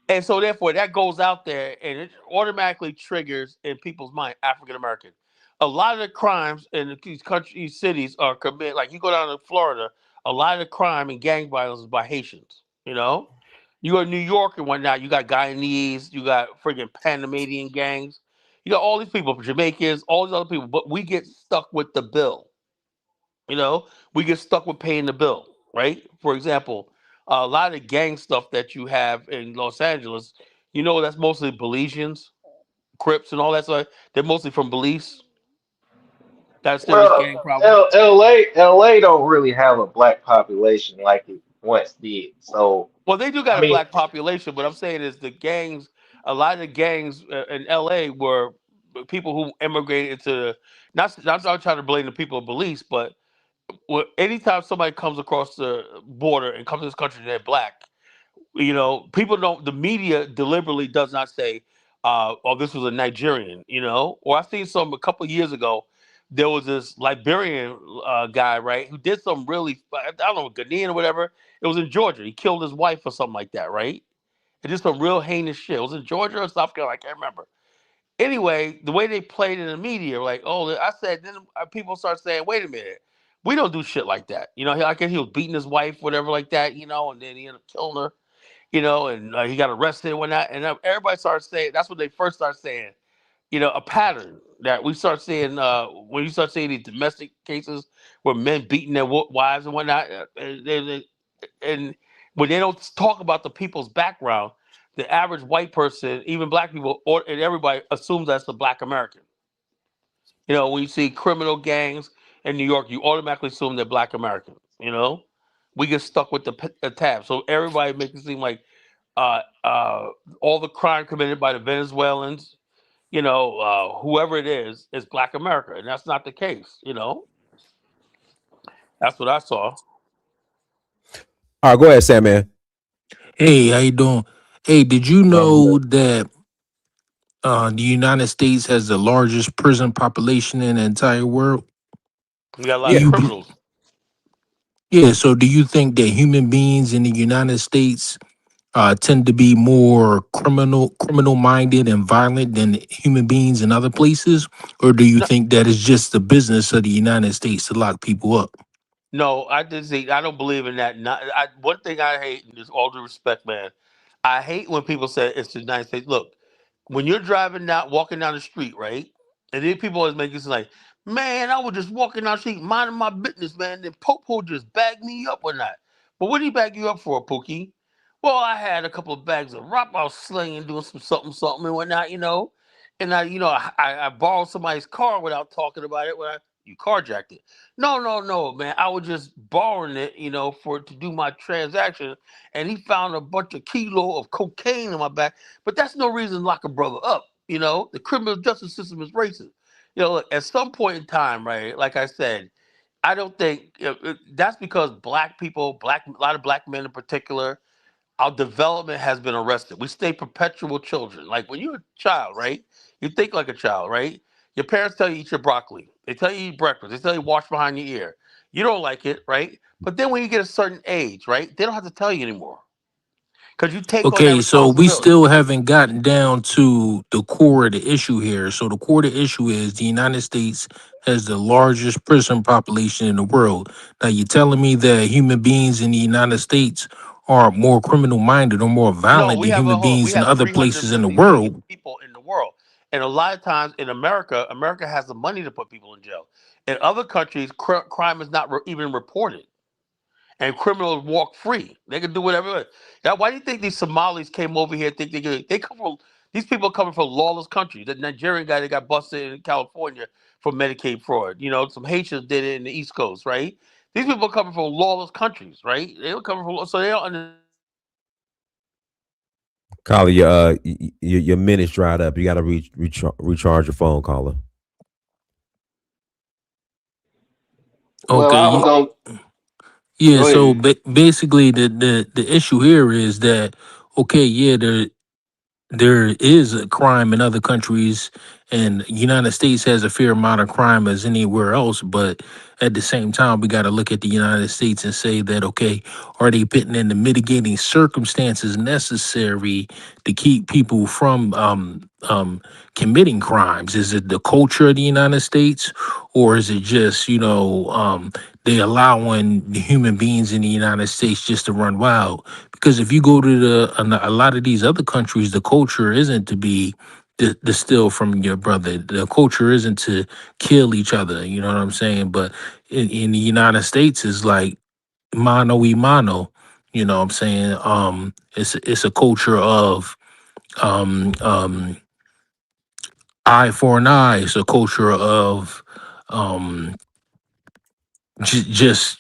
And so therefore that goes out there and it automatically triggers in people's mind African American. A lot of the crimes in these countries, cities are committed. Like you go down to Florida, a lot of the crime and gang violence is by Haitians. You know, you go to New York and whatnot. You got Guyanese, you got friggin' Panamanian gangs. You got all these people, Jamaicans, all these other people. But we get stuck with the bill. You know, we get stuck with paying the bill, right? For example, a lot of the gang stuff that you have in Los Angeles, you know, that's mostly Belizeans, Crips, and all that stuff. They're mostly from Belize. That serious gang Well, problem. LA don't really have a black population like it once did. So, Well, they do I got a mean, black population, but I'm saying is the gangs. A lot of the gangs in LA were people who immigrated into. Not trying to blame the people of Belize, but anytime somebody comes across the border and comes to this country and they're black, you know, people don't. The media deliberately does not say oh, this was a Nigerian, you know. Or I seen some a couple years ago. There was this Liberian guy, right, who did some really, I don't know, Ghanaian or whatever. It was in Georgia. He killed his wife or something like that, right? It did some real heinous shit. It was in Georgia or South Carolina. I can't remember. Anyway, the way they played it in the media, like, oh, I said, then people start saying, wait a minute, we don't do shit like that. You know, I guess he was beating his wife, whatever, like that, you know, and then he ended up killing her, you know, and he got arrested and whatnot. And everybody started saying, that's what they first started saying, you know, a pattern that we start seeing when you start seeing these domestic cases where men beating their wives and whatnot, and when they don't talk about the people's background, the average white person, even black people, and everybody assumes that's a black American. You know, when you see criminal gangs in New York, you automatically assume they're black American. You know, we get stuck with the tab, so everybody makes it seem like uh, uh, all the crime committed by the Venezuelans, you know, whoever it is black America, and that's not the case. You know, that's what I saw. All right, go ahead, Sam, man. Hey, how you doing? Hey, did you Um, know that the United States has the largest prison population in the entire world? We got a lot Do of yeah. you? criminals. Yeah. So, do you think that human beings in the United States tend to be more criminal minded and violent than human beings in other places, or do you No, think that it's just the business of the United States to lock people up? no, I just say I don't believe in that. Not, one thing I hate, and just all due respect, man, I hate when people say it's the United States. Look, when you're driving down, walking down the street, right, and then people always make it seem like, man, I was just walking down the street, minding my business, man. Then Popo just bagged me up or not. But what did he bag you up for, Pookie? Well, I had a couple of bags of rock I was slinging, doing some something, something and whatnot, you know. And I borrowed somebody's car without talking about it when you carjacked it. No, no, no, man. I was just borrowing it, you know, for to do my transaction. And he found a bunch of kilo of cocaine in my back. But that's no reason to lock a brother up. You know, the criminal justice system is racist. You know, look, at some point in time, right? Like I said, I don't think that's because black people, a lot of black men in particular, our development has been arrested. We stay perpetual children. Like when you're a child, right? You think like a child, right? Your parents tell you eat your broccoli. They tell you eat breakfast. They tell you wash behind your ear. You don't like it, right? But then when you get a certain age, right? They don't have to tell you anymore because you take on that Okay, so we responsibility. still haven't gotten down to the core of the issue here. So the core of the issue is the United States has the largest prison population in the world. Now you're telling me that human beings in the United States are more criminal minded or more No, violent we than have human we beings in have other 300 places in the million world. people in the world, and a lot of times in America, America has the money to put people in jail. In other countries, crime is not even reported. And criminals walk free. They can do whatever. Now, why do you think these Somalis came over here? Think they come from these people coming from lawless countries. The Nigerian guy that got busted in California for Medicaid fraud. You know, some Haitians did it in the East Coast, right? These people coming from lawless countries, right? They were coming from so they don't understand that Caller, your minutes dried up. You got to recharge your phone, caller. Well, Okay, I was going. yeah. Go So ahead. basically, the issue here is that okay, yeah, there is a crime in other countries, and United States has a fair amount of crime as anywhere else, but at the same time we got to look at the United States and say that okay, are they putting in the mitigating circumstances necessary to keep people from committing crimes? Is it the culture of the United States, or is it just they allowing the human beings in the United States just to run wild? Because if you go to a lot of these other countries, the culture isn't to be distill from your brother. The culture isn't to kill each other. You know what I'm saying? But in the United States, it's like mano y mano. You know what I'm saying? It's a culture of um, um, eye for an eye. It's a culture of um, just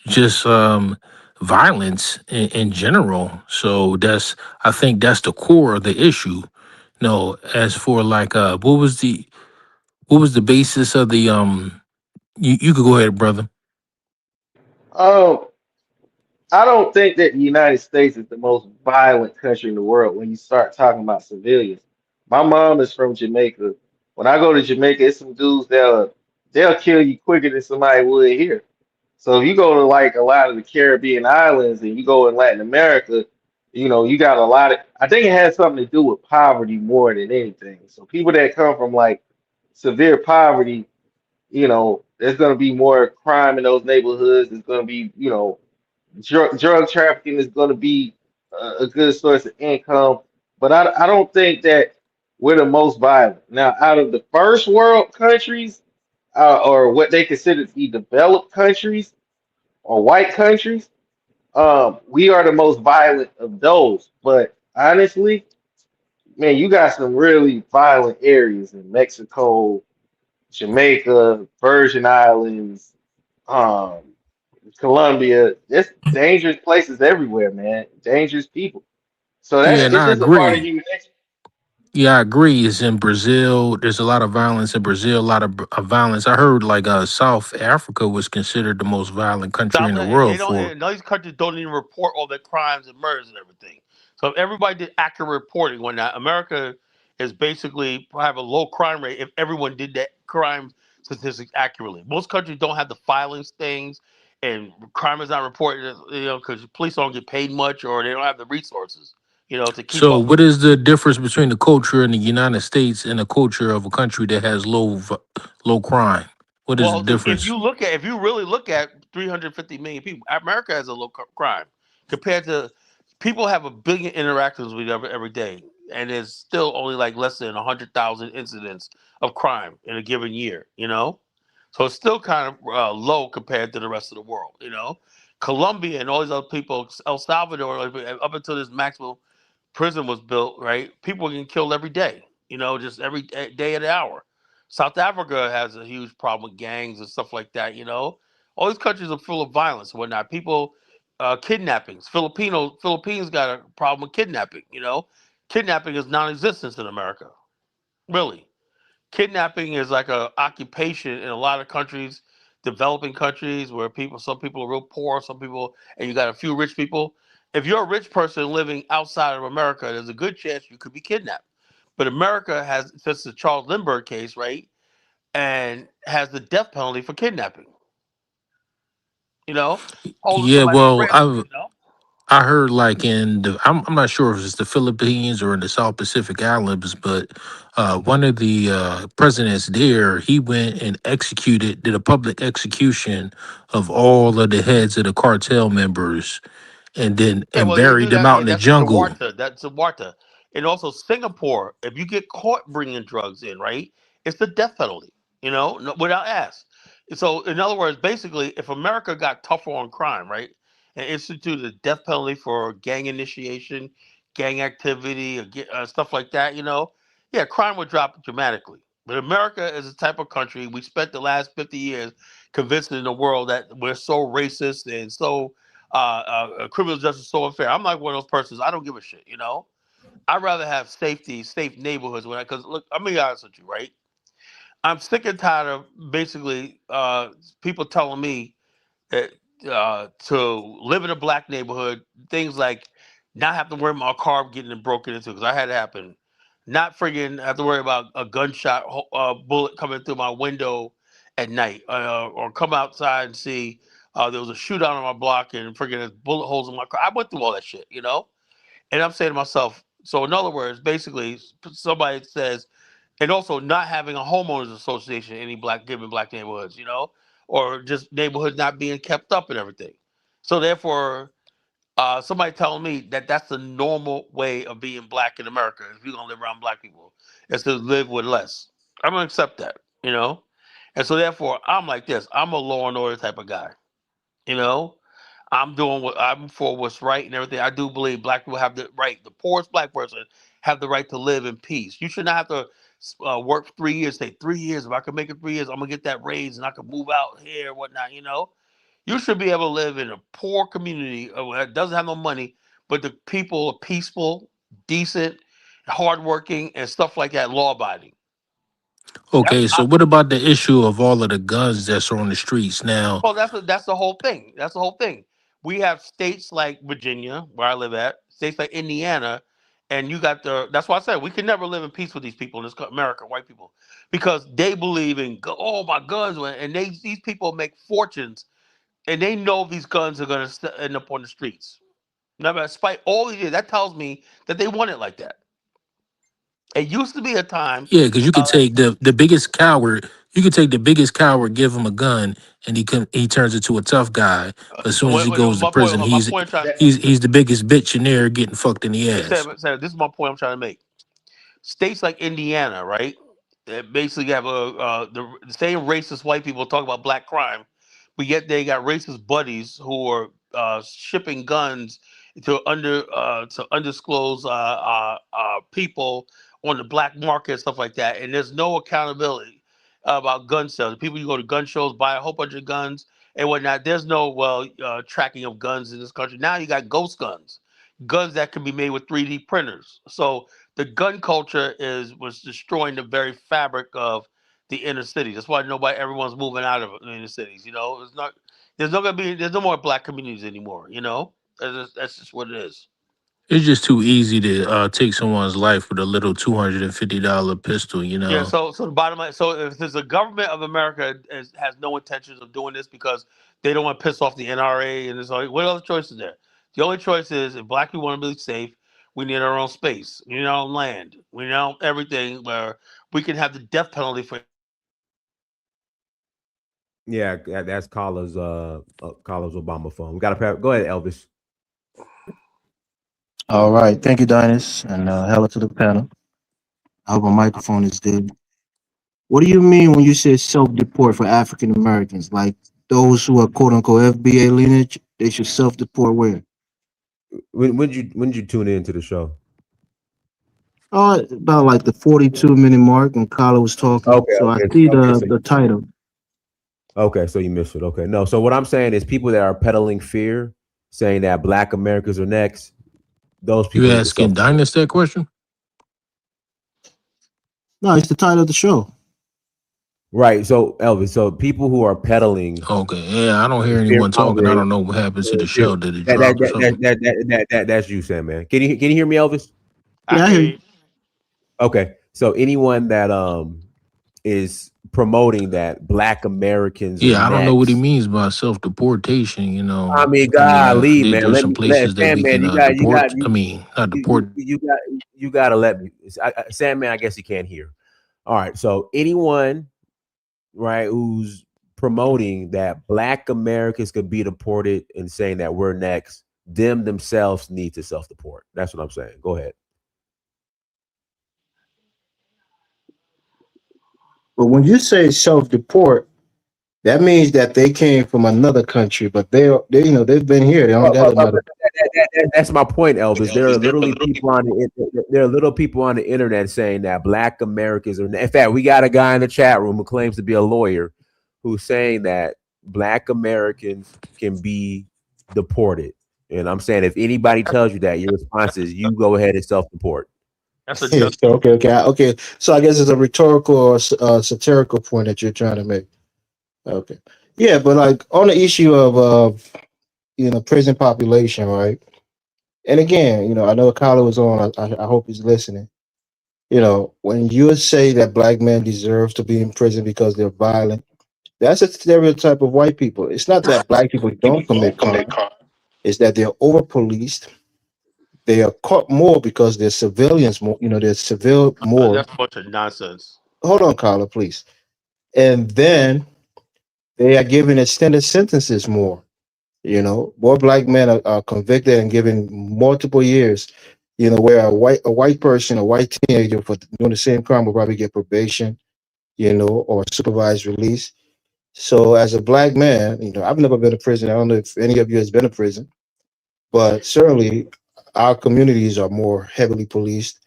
violence in general. So I think that's the core of the issue. No, as for like what was the basis of the you could go ahead, brother. Um, I don't think that the United States is the most violent country in the world when you start talking about civilians. My mom is from Jamaica. When I go to Jamaica, it's some dudes they'll kill you quicker than somebody would here. So if you go to like a lot of the Caribbean islands and you go in Latin America, you got a lot of. I think it has something to do with poverty more than anything. So people that come from like severe poverty, there's going to be more crime in those neighborhoods. There's going to be, drug trafficking is going to be a good source of income. But I don't think that we're the most violent. Now, out of the first world countries, or what they consider to be developed countries or white countries, we are the most violent of those. But honestly, man, you got some really violent areas in Mexico, Jamaica, Virgin Islands, um, Colombia. There's dangerous places everywhere, man. Dangerous people. So Yeah, and it's I just a part of agree. human nature. Yeah, I agree. It's in Brazil. There's a lot of violence in Brazil. A lot of violence. I heard like South Africa was considered the most violent country South in the they world don't. for. And these countries don't even report all their crimes and murders and everything. So if everybody did accurate reporting, when that America is basically have a low crime rate, if everyone did that crime statistics accurately, most countries don't have the filings things, and crime is not reported. Because police don't get paid much, or they don't have the resources, to keep So, up. what is the difference between the culture in the United States and the culture of a country that has low crime? What is the Well, difference? if you really look at 350 million people, America has a low crime compared to people have a billion interactions with every day, and there's still only like less than 100,000 incidents of crime in a given year. So it's still kind of low compared to the rest of the world. Colombia and all these other people, El Salvador, up until this maximum prison was built, right? People are getting killed every day, just every day of the hour. South Africa has a huge problem with gangs and stuff like that. All these countries are full of violence and whatnot. People, kidnappings. Philippines got a problem with kidnapping. Kidnapping is non existent in America, really. Kidnapping is like a occupation in a lot of countries, developing countries where some people are real poor, some people, and you got a few rich people. If you're a rich person living outside of America, there's a good chance you could be kidnapped. But America has, since the Charles Lindbergh case, right, and has the death penalty for kidnapping. You know, holding Yeah, somebody for well, ransom. You know, I heard like in I'm not sure if it's the Philippines or in the South Pacific Islands, but one of the presidents there, he went and did a public execution of all of the heads of the cartel members, and then yeah, and well, they buried do them that. out Yeah, in the that's jungle. Jawarta. That's Jawarta. And also Singapore. If you get caught bringing drugs in, right, it's the death penalty. Without ask. So, in other words, basically, if America got tougher on crime, right, and instituted a death penalty for gang initiation, gang activity, or stuff like that, yeah, crime would drop dramatically. But America is the type of country we spent the last 50 years convincing the world that we're so racist and so criminal justice is so unfair. I'm like one of those persons. I don't give a shit. I'd rather have safe neighborhoods. Because look, I'm gonna be honest with you, right? I'm sick and tired of basically people telling me that to live in a black neighborhood, things like not have to worry about my car getting broken into because I had it happen. Not friggin' have to worry about a gunshot bullet coming through my window at night, or come outside and see there was a shootout on my block and friggin' there's bullet holes in my car. I went through all that shit. And I'm saying to myself, so in other words, basically, somebody says, and also not having a homeowners association in any given black neighborhoods, or just neighborhoods not being kept up and everything. So therefore, somebody telling me that that's the normal way of being black in America. If you're gonna live around black people, is to live with less. I'm gonna accept that. And so therefore, I'm like this. I'm a law and order type of guy. You know, I'm doing what I'm for what's right and everything. I do believe black people have the right. The poorest black person have the right to live in peace. You should not have to work 3 years. Say 3 years. If I can make it 3 years, I'm gonna get that raise and I can move out here, whatnot. You should be able to live in a poor community that doesn't have no money, but the people are peaceful, decent, hardworking, and stuff like that, law abiding. That's Okay, so what about the issue of all of the guns that's on the streets now? Well, that's the whole thing. That's the whole thing. We have states like Virginia, where I live at, states like Indiana, And you got the that's why I said we can never live in peace with these people in this America, white people, because they believe in oh my guns, and these people make fortunes, and they know these guns are going to end up on the streets. Now, despite all these years, that tells me that they want it like that. It used to be a time. Yeah, because you could Uh, take the biggest coward. You could take the biggest coward, give him a gun, and he turns into a tough guy. But as soon as he goes to prison, my point I'm trying. he's the biggest bitch in there, getting fucked in the ass. This is my point I'm trying to make. States like Indiana, right? That basically have the same racist white people talk about black crime, but yet they got racist buddies who are shipping guns to undisclosed people on the black market and stuff like that, and there's no accountability about gun sales. People, you go to gun shows, buy a whole bunch of guns and whatnot. There's no tracking of guns in this country. Now you got ghost guns, guns that can be made with 3D printers. So the gun culture was destroying the very fabric of the inner city. That's why everyone's moving out of the inner cities. You know, it's not there's no more black communities anymore. You know, that's just what it is. It's just too easy to take someone's life with a little $250 pistol. Yeah. So the bottom line. So if there's a government of America has no intentions of doing this because they don't want to piss off the NRA and it's like, what other choice is there? The only choice is if black people want to be safe, we need our own space, we need our own land, we need our own everything where we can have the death penalty for. Yeah, that's Carla's Obama phone. We got to go ahead, Elvis. All right. Thank you, Dinus, and hello to the panel. I hope my microphone is good. What do you mean when you say self-deport for African Americans? Like those who are quote unquote FBA lineage, they should self-deport where? When did you tune into the show? About like the 42-minute mark when Carla was talking. Okay, So I okay, see okay. the title. Okay, so you missed it. Okay, no. So what I'm saying is people that are peddling fear, saying that Black Americans are next. Those You people need to asking self. Dinus that question? No, it's the title of the show. Right. So Elvis. So people who are peddling Okay, yeah, I don't hear fear anyone talking. I mongering. don't know what happened to the Fear, show. Did it that, that, drop or that, that, something? that, that, that, that, that's you, Sam, man. Can you hear me, Elvis? I Yeah, I can hear hear you. you. Okay. So anyone that is promoting that Black Americans are Yeah, I don't know what he next. means by self deportation. I mean, I mean, golly, man. there's Let some me let places that Sam, we man. can deport. I mean, not deport. You got to let me. Sam, man. I guess he can't hear. All right. So anyone, right, who's promoting that Black Americans could be deported and saying that we're next, them themselves need to self-deport. That's what I'm saying. Go ahead. But when you say self-deport, that means that they came from another country, but they they've been here. They don't got another. That's my point, Elvis. There are literally people on there are little people on the internet saying that Black Americans are. In fact, we got a guy in the chat room who claims to be a lawyer, who's saying that Black Americans can be deported. And I'm saying, if anybody tells you that, your response is you go ahead and self-deport. That's a Yeah, judge. okay. So I guess it's a rhetorical or satirical point that you're trying to make. Okay. Yeah, but like on the issue of prison population, right? And again, I know Kyler was on. I hope he's listening. When you say that black men deserve to be in prison because they're violent, that's a stereotype of white people. It's not that black people don't commit crime. It's that they're over policed. They are caught more because they're civilians more. They're civil more. That's a bunch of nonsense. Hold on, Kyler, please. And then they are given extended sentences more. More black men are convicted and given multiple years. Where a white person, a white teenager for doing the same crime will probably get probation, or supervised release. So as a black man, I've never been to prison. I don't know if any of you has been to prison, but certainly our communities are more heavily policed.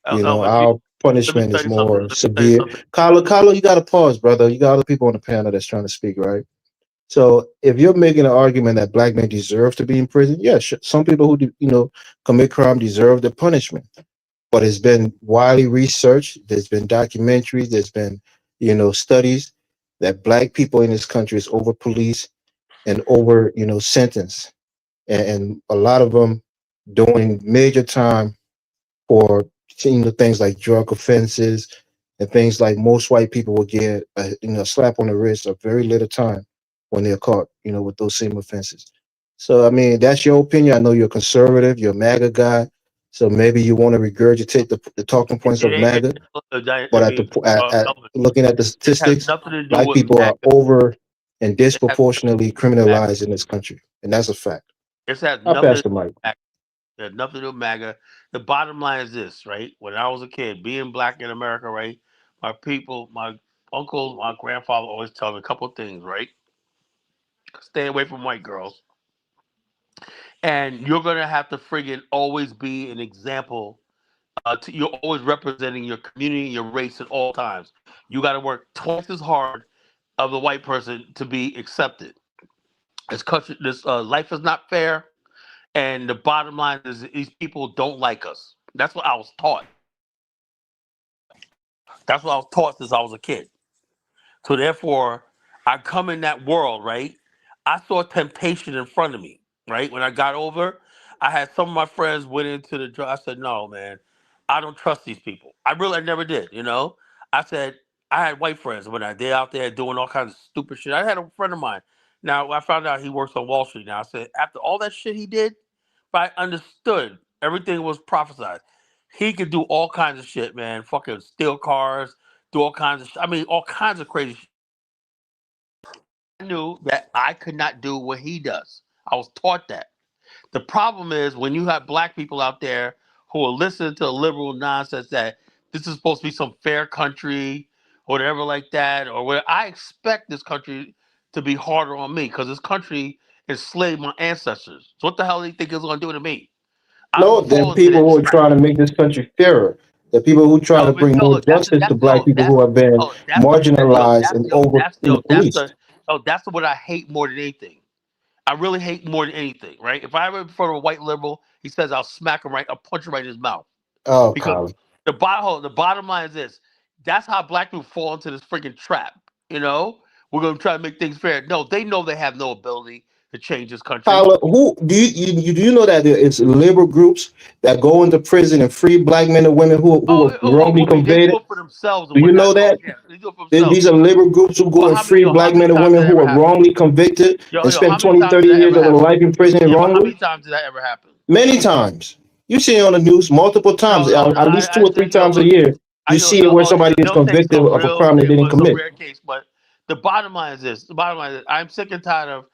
Elvis, Our let me punishment tell is you something. more Let me tell you severe. something. Carlo, you got to pause, brother. You got other people on the panel that's trying to speak, right? So if you're making an argument that black men deserve to be in prison, yeah, sure. Some people who commit crime deserve the punishment. But it's been widely researched. There's been documentaries. There's been studies that black people in this country is over policed and over sentenced, and a lot of them doing major time for things like drug offenses and things like most white people will get a slap on the wrist a very little time when they're caught, with those same offenses. So I mean, that's your opinion. I know you're conservative, you're a MAGA guy, so maybe you want to regurgitate the talking points It of ain't. MAGA. I But mean, Elvis, looking at the this has statistics, nothing to do black with people are MAGA. over and It has nothing disproportionately to do with MAGA. criminalized in this country, and that's a fact. This has I'll nothing pass to the do mic. with MAGA. It has nothing to do with MAGA. The bottom line is this, right? When I was a kid, being black in America, right? My people, my uncle, my grandfather always tell me a couple of things, right? Stay away from white girls. And you're gonna have to friggin' always be an example. You're always representing your community, your race at all times. You got to work twice as hard of the white person to be accepted. This life is not fair, and the bottom line is these people don't like us. That's what I was taught. That's what I was taught since I was a kid. So therefore, I come in that world, right? I saw temptation in front of me, right? When I got over, I had some of my friends went into the drug. I said, no, man, I don't trust these people. I never did. I said, I had white friends when they out there doing all kinds of stupid shit. I had a friend of mine. Now I found out he works on Wall Street now. I said, after all that shit he did, if I understood everything was prophesied. He could do all kinds of shit, man. Fucking steal cars, do all kinds of I mean, all kinds of crazy shit. I knew that I could not do what he does. I was taught that. The problem is when you have black people out there who will listen to liberal nonsense that this is supposed to be some fair country or whatever like that, or where I expect this country to be harder on me because this country enslaved my ancestors. So what the hell do you think it's going to do to me? I No, don't there fall are into people that who are trap. trying to make this country fairer. The people who try No, to but bring yo, more look, justice to black people who have been that's the yo, marginalized that's and yo, over that's yo, that's policed. the oh, that's what I hate more than anything. I really hate more than anything, right? If I ever in front of a white liberal, he says I'll smack him right, I'll punch him right in his mouth. Oh, Because Colin. the bottom line is this. That's how black people fall into this freaking trap. You know? We're gonna try to make things fair. No, they know they have no ability to change this country. Tyler, who do you know that it's liberal groups that go into prison and free black men and women who were wrongly I mean, they do convicted? it for themselves and Do you whatnot. know Oh that? yeah, they do it for themselves. These are liberal groups who go Well, and free how black many men and times women did that who ever were happen? wrongly convicted and How spent many 20, times did 30 that years ever of their happen? life in prison Yeah, but how wrongly? many times did that ever happen? Many times. You see it on the news multiple times, No. at least two I or three said, yo, times a look, year. I You know, see it where somebody is they'll take convicted some of a real, crime they didn't well, some commit. rare case, but the bottom line is this: the bottom line is I'm sick and tired of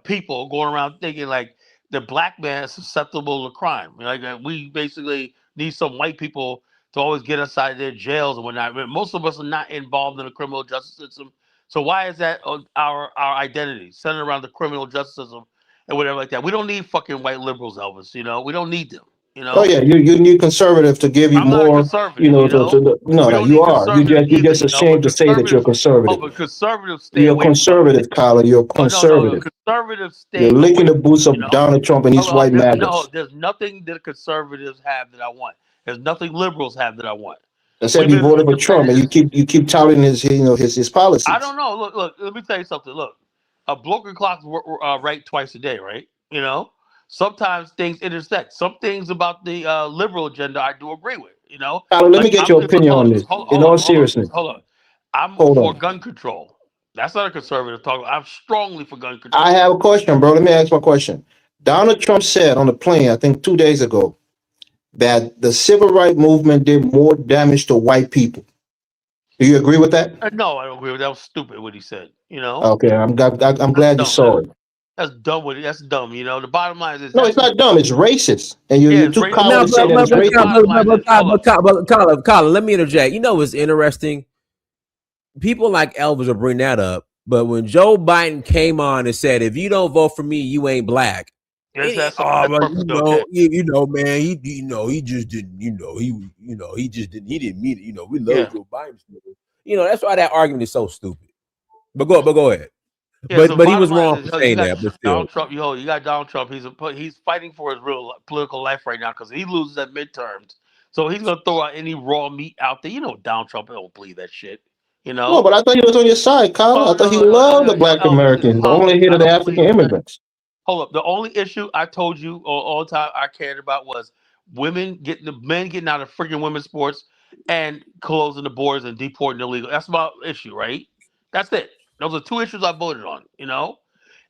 people going around thinking like the black man is susceptible to crime. Like we basically need some white people to always get us out of their jails and whatnot. I mean, most of us are not involved in the criminal justice system, so why is that our identity centered around the criminal justice system and whatever like that? We don't need fucking white liberals, Elvis. We don't need them. You Oh know. yeah, you need conservative to give you I'm not a more. conservative, you know. No, We no, don't you need are. conservatives You're either, just ashamed but to say that you're conservative. conservatives stay You're away from us. conservative, Kyler. You're Oh no, conservative. conservatives You're stay licking away the from boots us, you of know. Donald Trump and these white No, maggots. there's nothing that conservatives have that I want. There's nothing liberals have that I want. Instead, We've you been voted for freaking Trump and presidents. you keep touting his I policies. don't know. Look. Let me tell you something. Look, a broken clock's right twice a day, right? Sometimes things intersect. Some things about the liberal agenda I do agree with. Kyler, let me Like get your opinion on this. In all seriousness, hold on. I'm hold for on. gun control. That's not a conservative talk. I'm strongly for gun I control. have a question, bro. Let me ask my question. Donald Trump said on the plane, I think 2 days ago, that the civil rights movement did more damage to white people. Do you agree with that? No, I don't agree with that. That was stupid what he said. Okay, I'm That's glad you dumb. saw it. That's dumb. That's dumb. The bottom line is No, that's it's what. not dumb. It's racist, and Yeah, you're it's too racist. coward Now, to say but that but it's but, The Colin, racist. bottom line is this. Hold up. Colin, let me interject. You know what's interesting? People like Elvis will bring that up, but when Joe Biden came on and said, "If you don't vote for me, you ain't black," That's but perfectly okay. man, he just didn't, he just didn't, he didn't mean it. We love Yeah. Joe Biden. That's why that argument is so stupid. But go ahead. Yeah, so But he bottom was line wrong is, for you saying got that. But still, Donald Trump. You got Donald Trump. He's fighting for his real political life right now because he loses at midterms. So he's gonna throw out any raw meat out there. Donald Trump don't believe that shit. You No, know. but I thought he was on your side, Kyle. I Oh thought no, he loved the yo, black Elvis, this is Americans, the only politics. hit I of the don't African believe. immigrants. Hold up. The only issue I told you all the time I cared about was men getting out of freaking women's sports and closing the borders and deporting illegal. That's my issue, right? That's it. Those are two issues I voted on.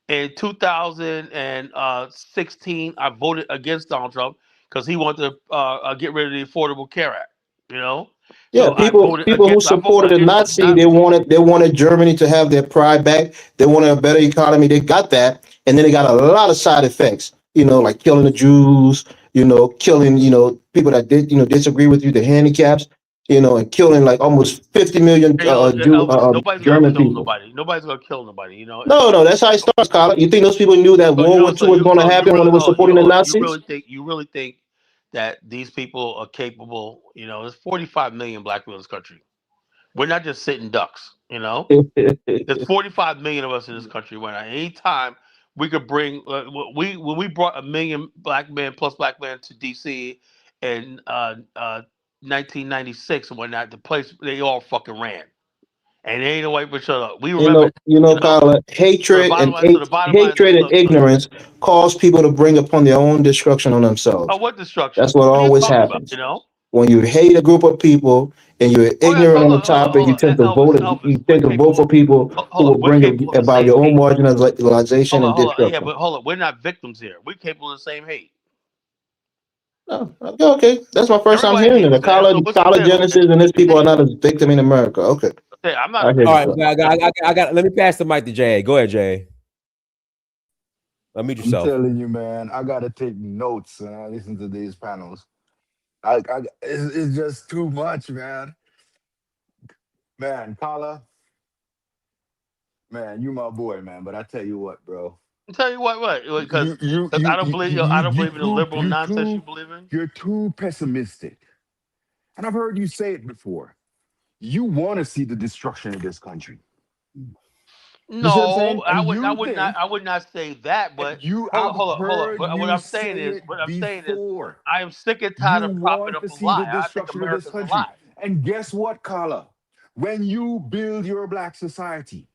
In 2016, I voted against Donald Trump because he wanted to get rid of the Affordable Care Act. Yeah, So I voted people who against. I voted supported the against Nazi, not. they wanted Germany to have their pride back. They wanted a better economy. They got that, and then they got a lot of side effects. Like killing the Jews. Killing people that did disagree with you, the handicaps. And killing like almost 50 million Hey, yo, Elvis, nobody's gonna German kill people. nobody. Nobody's gonna kill nobody. No, that's how it starts, Colin. You think those people knew that So World War II was going to you happen when really they were supporting the you Nazis? really think that these people are capable? There's 45 million black people in this country. We're not just sitting ducks. There's 45 million of us in this country. When at any time we could bring, when we brought a million black men to DC in 1996 and whatnot, the place they all fucking ran, and they ain't no way but shut up. We remember that. Colin, So the bottom line is hatred this. and Look. ignorance cause people to bring upon their own destruction on themselves. Oh, what destruction? That's what What are you always talking about? happens. When you hate a group of people and you're Oh yeah, ignorant on the topic, hold you on, tend to Elvis, vote. Elvis. You We're tend to vote for capable. people who Hold will on, we're bring capable of the about same your own hate. marginalization and Yeah, destruction. but hold on, we're not victims here. We're capable of the same hate. Oh, okay, that's my first time Everybody hearing it. hates. The college, What's college this? Genesis and these people are not a victim in America. Okay, I'm not I a hear All you. right, I got. Let me pass the mic to Jay. Go ahead, Jay. Unmute I'm yourself. telling you, man, I gotta take notes and I listen to these panels. It's just too much, man. Man, Kala, man, you my boy, man. But I tell you what, bro. I'll tell you what, because You you I you don't you believe I you don't you believe in the too liberal you nonsense you too believe in. you're too pessimistic. And I've heard you say it before. You want to see the destruction of this country. You see what I'm No, saying? And you I think would not say that. and But you hold I've on, hold on. heard What you I'm saying say is, it before. I am sick and tired You of propping want up to a see the lie. I think destruction of this America's a country. lie. And guess what, Kala? When you build your black society,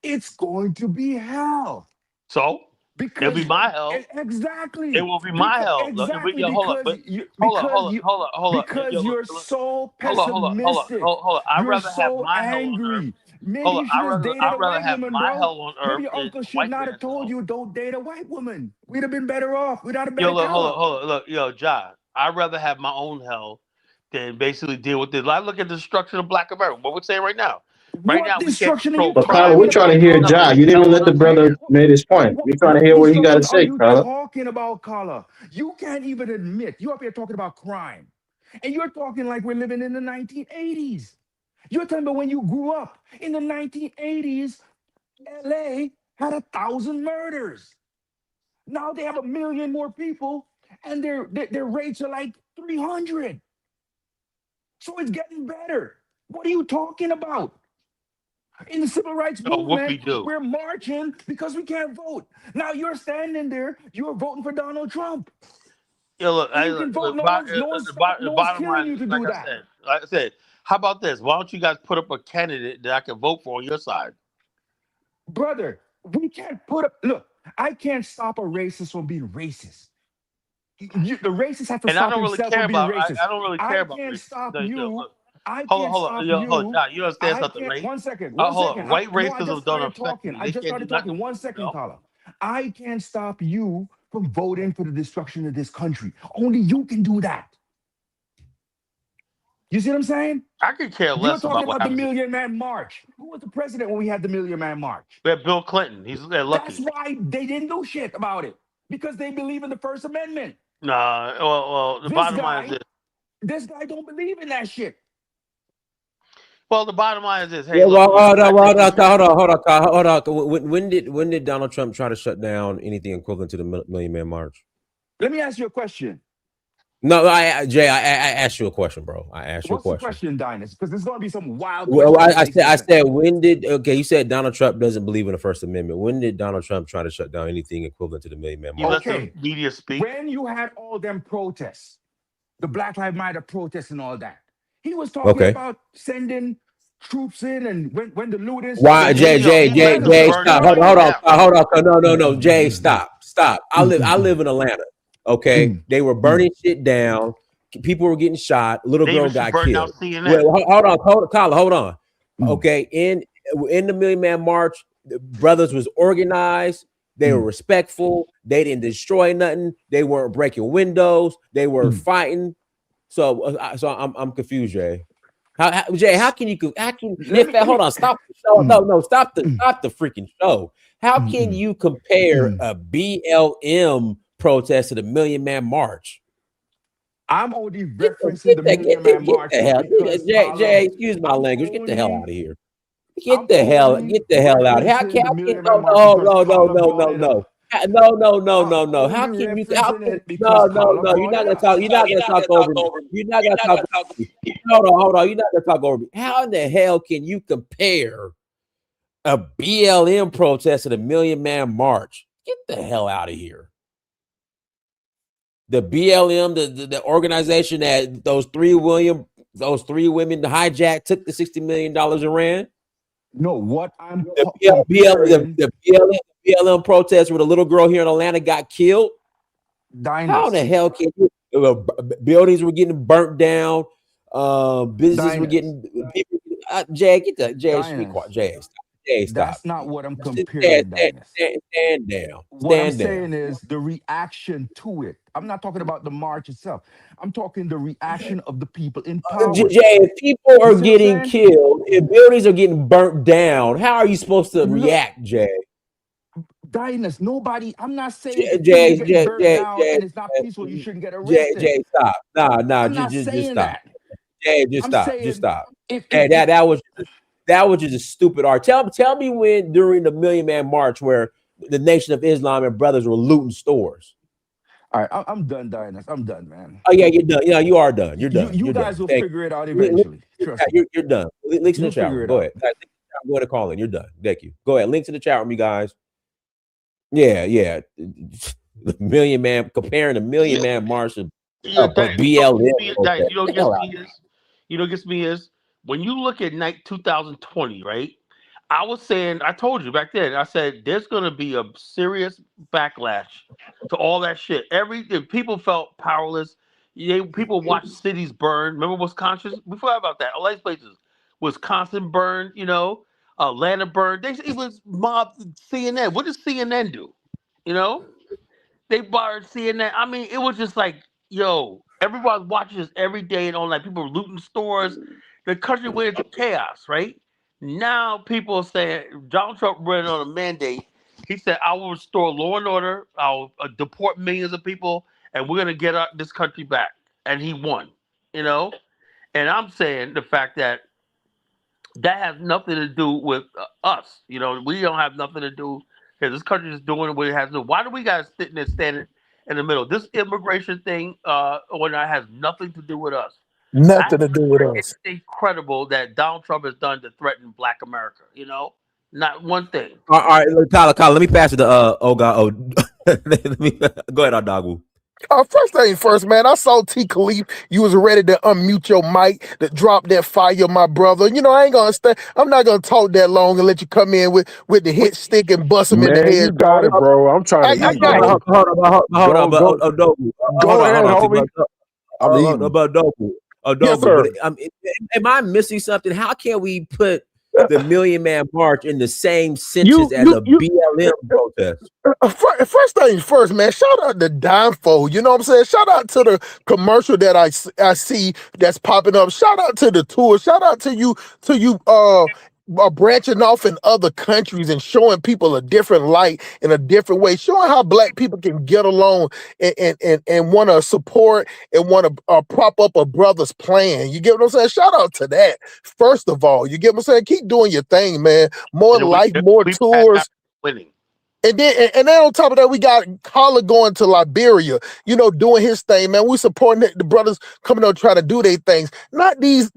it's going to be hell. So it'll be Because my hell. It exactly, will be my hell. Look, exactly yo, hold up, but hold up. because you're so pessimistic. Hold on. I'd You're rather have so my hell on earth. angry. Maybe Hold you on, should have dated a I'd rather white have woman, my bro. hell on Maybe earth your than uncle a should white not have man's told hell. you don't date a white woman. We'd have been better off. We'd have a Yo, better look, Kala. look, yo, John. I'd rather have my own hell than basically deal with this. I look at the destruction of Black America. What we're saying right now. Right What now, we can't destruction are control you But Colin, crime. we're talking We trying to can't about, do hear Kala? nothing. John. You There's didn't even hell let on the earth right brother now. made his point. We're trying to hear What what he got to destructions are say, you Colin. talking about, Kala? You can't even admit you up here talking about crime. And you're talking like we're living in the 1980s. You're talking about when you grew up in the 1980s, LA had 1,000 murders. Now they have 1 million more people, and their rates are like 300. So it's getting better. What are you talking about? In the civil rights Oh, movement, whoopie do. we're marching because we can't vote. Now you're standing there, you're voting for Donald Trump. Yo, look, And you can vote. No the one's bottom killing line you is, to do that. like I said, how about this? Why don't you guys put up a candidate that I can vote for on your side? Brother, we can't put up look, I can't stop a racist from being racist. The racist has to And I stop don't really himself care from being about. racist. I don't really care I about can't racism. stop No, you. look, I can't hold on, stop hold on, you. John. You understand I something, can't. right? One second. One Hold second. on. White No, I just racism don't started affect talking. me. I They just can't do started talking. nothing. One second, No, Carla. I can't stop you from voting for the destruction of this country. Only you can do that. You see what I'm saying? I could care You're less talking about what about the happens. Million Man March. Who was the president when we had the Million Man March? We have Bill Clinton. They're That's lucky. why they didn't do shit about it because they believe in the First Amendment. Nah, well, the This bottom line is guy, this. this guy don't believe in that shit. Well, the bottom line is this. Hey, Yeah, look, well, hold I on, think hold we on, should. hold on. When did Donald Trump try to shut down anything equivalent to the Million Man March? Let me ask you a question. No, Jay, I asked you a question, bro. I asked you a What's the question. question, Dinus? Because there's going to be some wild Well, questions that I listen. said, when did? Okay, you said Donald Trump doesn't believe in the First Amendment. When did Donald Trump try to shut down anything equivalent to the Million Man You March? let the Okay, media speak. when you had all them protests, the Black Lives Matter protests and all that, he was talking Okay. about sending troops in, and when the looters, Why, Jay, let him Jay, finish. stop. No, no, Hold no. on. No, Jay, stop. I live in Atlanta. Okay, they were burning shit down. People were getting shot. Little They girl even got burnt out killed. CNN. Well, hold on. Okay, in the Million Man March, the brothers was organized. They were respectful. They didn't destroy nothing. They weren't breaking windows. They were fighting. So, I'm confused, Jay. Jay, how can you? In fact, hold on, stop the show. No, stop the freaking show. How can you compare a BLM protest to the Million Man March? I'm only Get referencing the Million Man get March the hell, because Jay, excuse my I'm language. Get the hell only out of here. I'm only Get the hell out. How referencing can the Million Man no March because Carla brought it up. I'm no. How only can you how referencing can it because Carla you're brought not it gonna up. talk, over me. You're not gonna talk over me. Hold on, you're not gonna talk over me. How in the hell can you compare a BLM protest to the Million Man March? Get the hell out of here. The BLM, the organization that those three women hijacked, took the $60 million and ran. No, what I'm The comparing, BLM protest where the little girl here in Atlanta got killed. How in the Dinus, hell can you? Buildings were getting burnt down. Businesses were Dinus, getting people. Jay, get the Jay. Be Dinus. quiet. Jay, stop. Jay, stop. That's not what I'm Stand, comparing, stand, Dinus. stand down. What I'm Stand down. saying is the reaction to it. I'm not talking about the march itself. I'm talking the reaction of the people in power. Jay, if people You are see what I'm getting saying? killed, if buildings are getting burnt down, how are you supposed to Look, react, Jay? Dinus, nobody, I'm not saying if things are getting burnt down and it's not peaceful, you shouldn't get arrested. Jay, stop. Nah, I'm not just saying stop. that. Jay, just I'm stop. Just saying stop. if Hey, that was just a stupid art. Tell me when during the Million Man March where the Nation of Islam and brothers were looting stores. all right, I'm done, Dinus. I'm done, man. Oh yeah, you're done. Yeah, you are done. You're done. You You're done. guys will Thank figure it out you. eventually. Trust me. You're done. Links in the You'll chat figure room. it Go out. ahead. I'm going to call in. You're done. Thank you. Go ahead. Links in the chat room, you guys. Yeah. The Million Man, comparing the Million Man March to but BLM. You know, gets me is when you look at night 2020, right? I told you back then, I said there's gonna be a serious backlash to all that shit. People felt powerless. People watched cities burn. Remember Wisconsin? We forgot about that. All these places, Wisconsin burned. Atlanta burned. It was mob CNN. What does CNN do? You know, they borrowed CNN. I mean, it was just like, yo, everybody's watching this every day and all that. People were looting stores. The country went into chaos, right? Now people are saying Donald Trump running on a mandate. He said, I will restore law and order. I'll deport millions of people, and we're going to get this country back. And he won, you know? And I'm saying the fact that has nothing to do with us. You know, we don't have nothing to do because this country is doing what it has to do. Why do we got to sit there standing in the middle? This immigration thing, when that has nothing to do with us. Nothing to do with us. It's incredible that Donald Trump has done to threaten Black America. You know, not one thing. All right, Tyler, let me pass it to let me go ahead, Dogwu. First thing first, man, I saw T. Khalif. You was ready to unmute your mic to drop that fire, my brother. You know, I ain't gonna stay. I'm not gonna talk that long and let you come in with the hit stick and bust him in the Man, you head, got shorty. it, bro. I'm trying to I eat, got bro. you. Hold on, but Go Dogwu. go ahead, homie. I'm eating. About Dogwu. Yes, But sir. am I missing something? How can we put the Million Man March in the same You sentence as a BLM protest? First things first, man. Shout out to Dimefo. You know what I'm saying? Shout out to the commercial that I see that's popping up. Shout out to the tour. Shout out to you branching off in other countries and showing people a different light in a different way, showing how Black people can get along and want to support and want to prop up a brother's plan. You get what I'm saying? Shout out to that. First of all, you get what I'm saying? Keep doing your thing, man. More life, more tours. Winning. And then on top of that, we got Carla going to Liberia, you know, doing his thing, man. We supporting the brothers coming out trying to do their things. Not these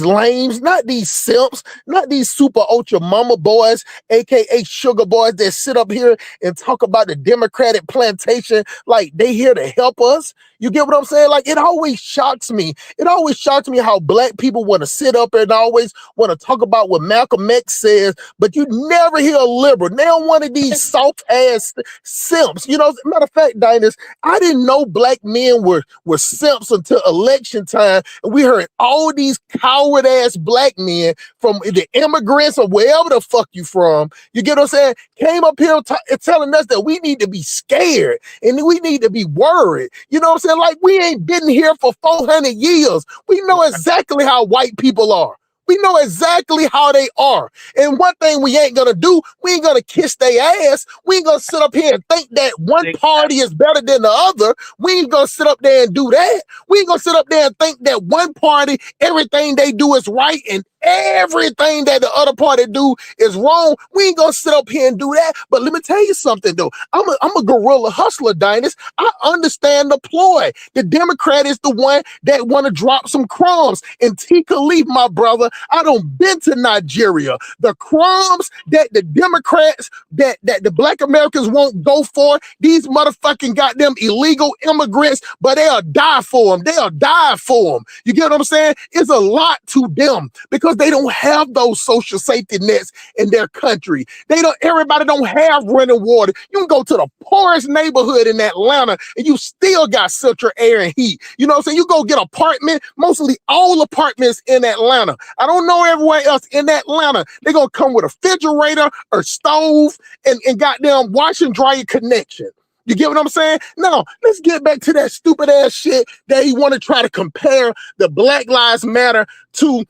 lames, not these simps, not these super ultra mama boys, aka sugar boys that sit up here and talk about the Democratic plantation like they here to help us. You get what I'm saying? Like, it always shocks me. It always shocks me how Black people want to sit up and always want to talk about what Malcolm X says, but you never hear a liberal. Now one of these soft soft-ass simps. You know, matter of fact, Dinus, I didn't know black men were simps until election time. And we heard all these coward-ass black men from the immigrants or wherever the fuck you from, you get what I'm saying, came up here telling us that we need to be scared and we need to be worried. You know what I'm saying? Like, we ain't been here for 400 years. We know exactly how white people are. We know exactly how they are. And one thing we ain't gonna do, we ain't gonna kiss their ass. We ain't gonna sit up here and think that one party is better than the other. We ain't gonna sit up there and do that. We ain't gonna sit up there and think that one party, everything they do is right and everything that the other party do is wrong. We ain't gonna sit up here and do that. But let me tell you something though. I'm a guerrilla hustler, Dinus. I understand the ploy. The Democrat is the one that want to drop some crumbs. And T. Khalif, my brother, I done been to Nigeria. The crumbs that the Democrats, that the black Americans won't go for, these motherfucking goddamn illegal immigrants, but they'll die for them. They'll die for them. You get what I'm saying? It's a lot to them because they don't have those social safety nets in their country. Everybody don't have running water. You can go to the poorest neighborhood in Atlanta and you still got central air and heat. You know what I'm saying? You go get an apartment, mostly all apartments in Atlanta. I don't know everywhere else in Atlanta. They're going to come with a refrigerator or stove and goddamn wash and dryer connection. You get what I'm saying? Now, let's get back to that stupid ass shit that he want to try to compare the Black Lives Matter to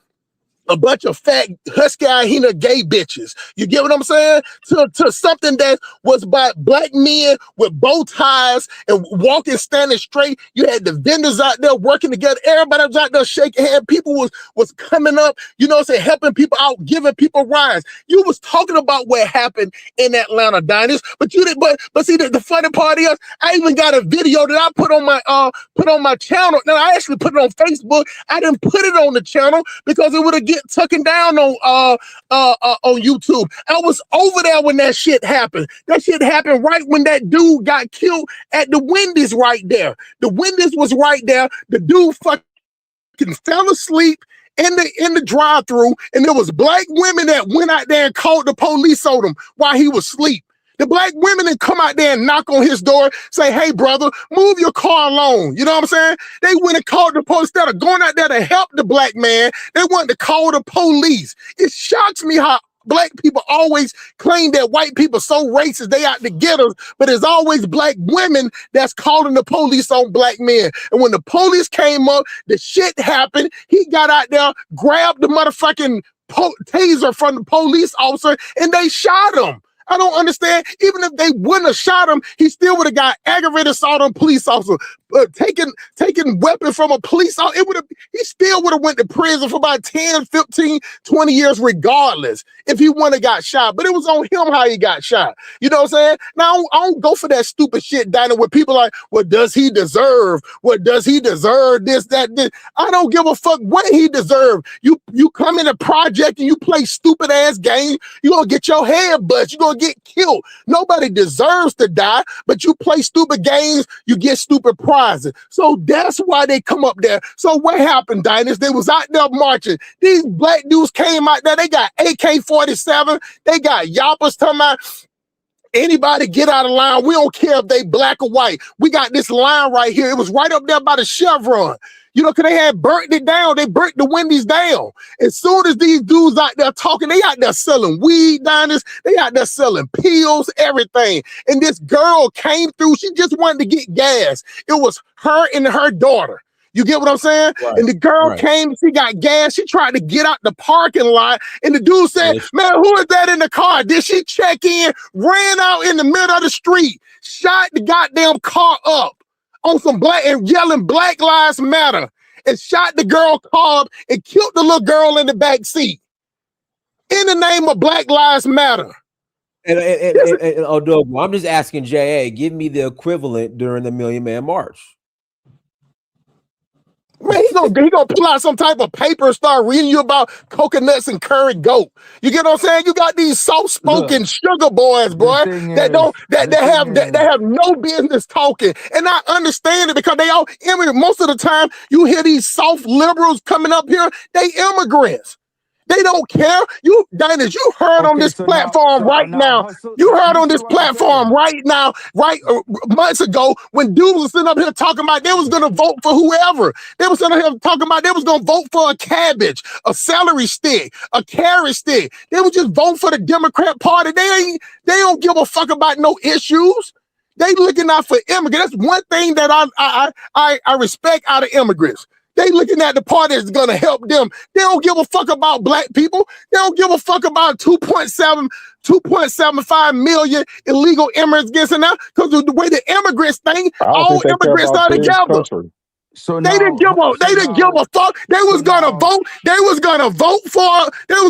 a bunch of fat husky hyena gay bitches. You get what I'm saying? To something that was by black men with bow ties and walking, standing straight. You had the vendors out there working together. Everybody was out there shaking hands. People was coming up, you know what I'm saying, helping people out, giving people rides. You was talking about what happened in Atlanta, Diners, but you didn't. But see, the funny part is, I even got a video that I put on my channel. Now I actually put it on Facebook. I didn't put it on the channel because it would have get taken down on YouTube. I was over there when that shit happened. That shit happened right when that dude got killed at the Wendy's right there. The Wendy's was right there. The dude fucking fell asleep in the drive-thru, and there was black women that went out there and called the police on him while he was asleep. The black women that come out there and knock on his door, say, hey, brother, move your car along. You know what I'm saying? They went and called the police. Instead of going out there to help the black man, they wanted to call the police. It shocks me how black people always claim that white people so racist, they out to get us, but there's always black women that's calling the police on black men. And when the police came up, the shit happened. He got out there, grabbed the motherfucking taser from the police officer, and they shot him. I don't understand. Even if they wouldn't have shot him, he still would have got aggravated assault on police officer. Taking weapon from a police officer, he still would have went to prison for about 10, 15, 20 years regardless if he wouldn't have got shot. But it was on him how he got shot. You know what I'm saying? Now, I don't go for that stupid shit, Dinah, where people are like, what does he deserve? What does he deserve? This, that, this. I don't give a fuck what he deserve. You come in a project and you play stupid ass games, you're going to get your head bust. You're going to get killed. Nobody deserves to die, but you play stupid games, you get stupid prizes. So that's why they come up there. So what happened, Diners? They was out there marching. These black dudes came out there. They got AK-47. They got yoppers talking about anybody get out of line. We don't care if they black or white. We got this line right here. It was right up there by the Chevron. You know, because they had burnt it down. They burnt the Wendy's down. As soon as these dudes out there talking, they out there selling weed, Diners. They out there selling pills, everything. And this girl came through. She just wanted to get gas. It was her and her daughter. You get what I'm saying? Right. And the girl came, she got gas. She tried to get out the parking lot. And the dude said, man, who is that in the car? Did she check in? Ran out in the middle of the street, shot the goddamn car up on some black and yelling Black Lives Matter, and shot the girl car up and killed the little girl in the back seat in the name of Black Lives Matter. And I'm just asking J.A., give me the equivalent during the Million Man March. Man, he gonna pull out some type of paper and start reading you about coconuts and curry goat. You get what I'm saying? You got these soft-spoken sugar boys, boy, that have no business talking. And I understand it because they all most of the time you hear these soft liberals coming up here, they immigrants. They don't care. You, Diners, you heard on Okay, this so now, platform right now. Hustle, You heard on listen this to what I'm platform saying. right now, months ago, when dudes was sitting up here talking about they was gonna vote for whoever. They was sitting up here talking about they was gonna vote for a cabbage, a celery stick, a carrot stick. They would just vote for the Democrat Party. They don't give a fuck about no issues. They looking out for immigrants. That's one thing that I respect out of immigrants. They looking at the party that's gonna help them. They don't give a fuck about black people. They don't give a fuck about 2.75 million illegal immigrants getting out. Because of the way the immigrants think, I don't all think they care immigrants about are this together. country. So They didn't now, give a fuck. They was gonna vote. They was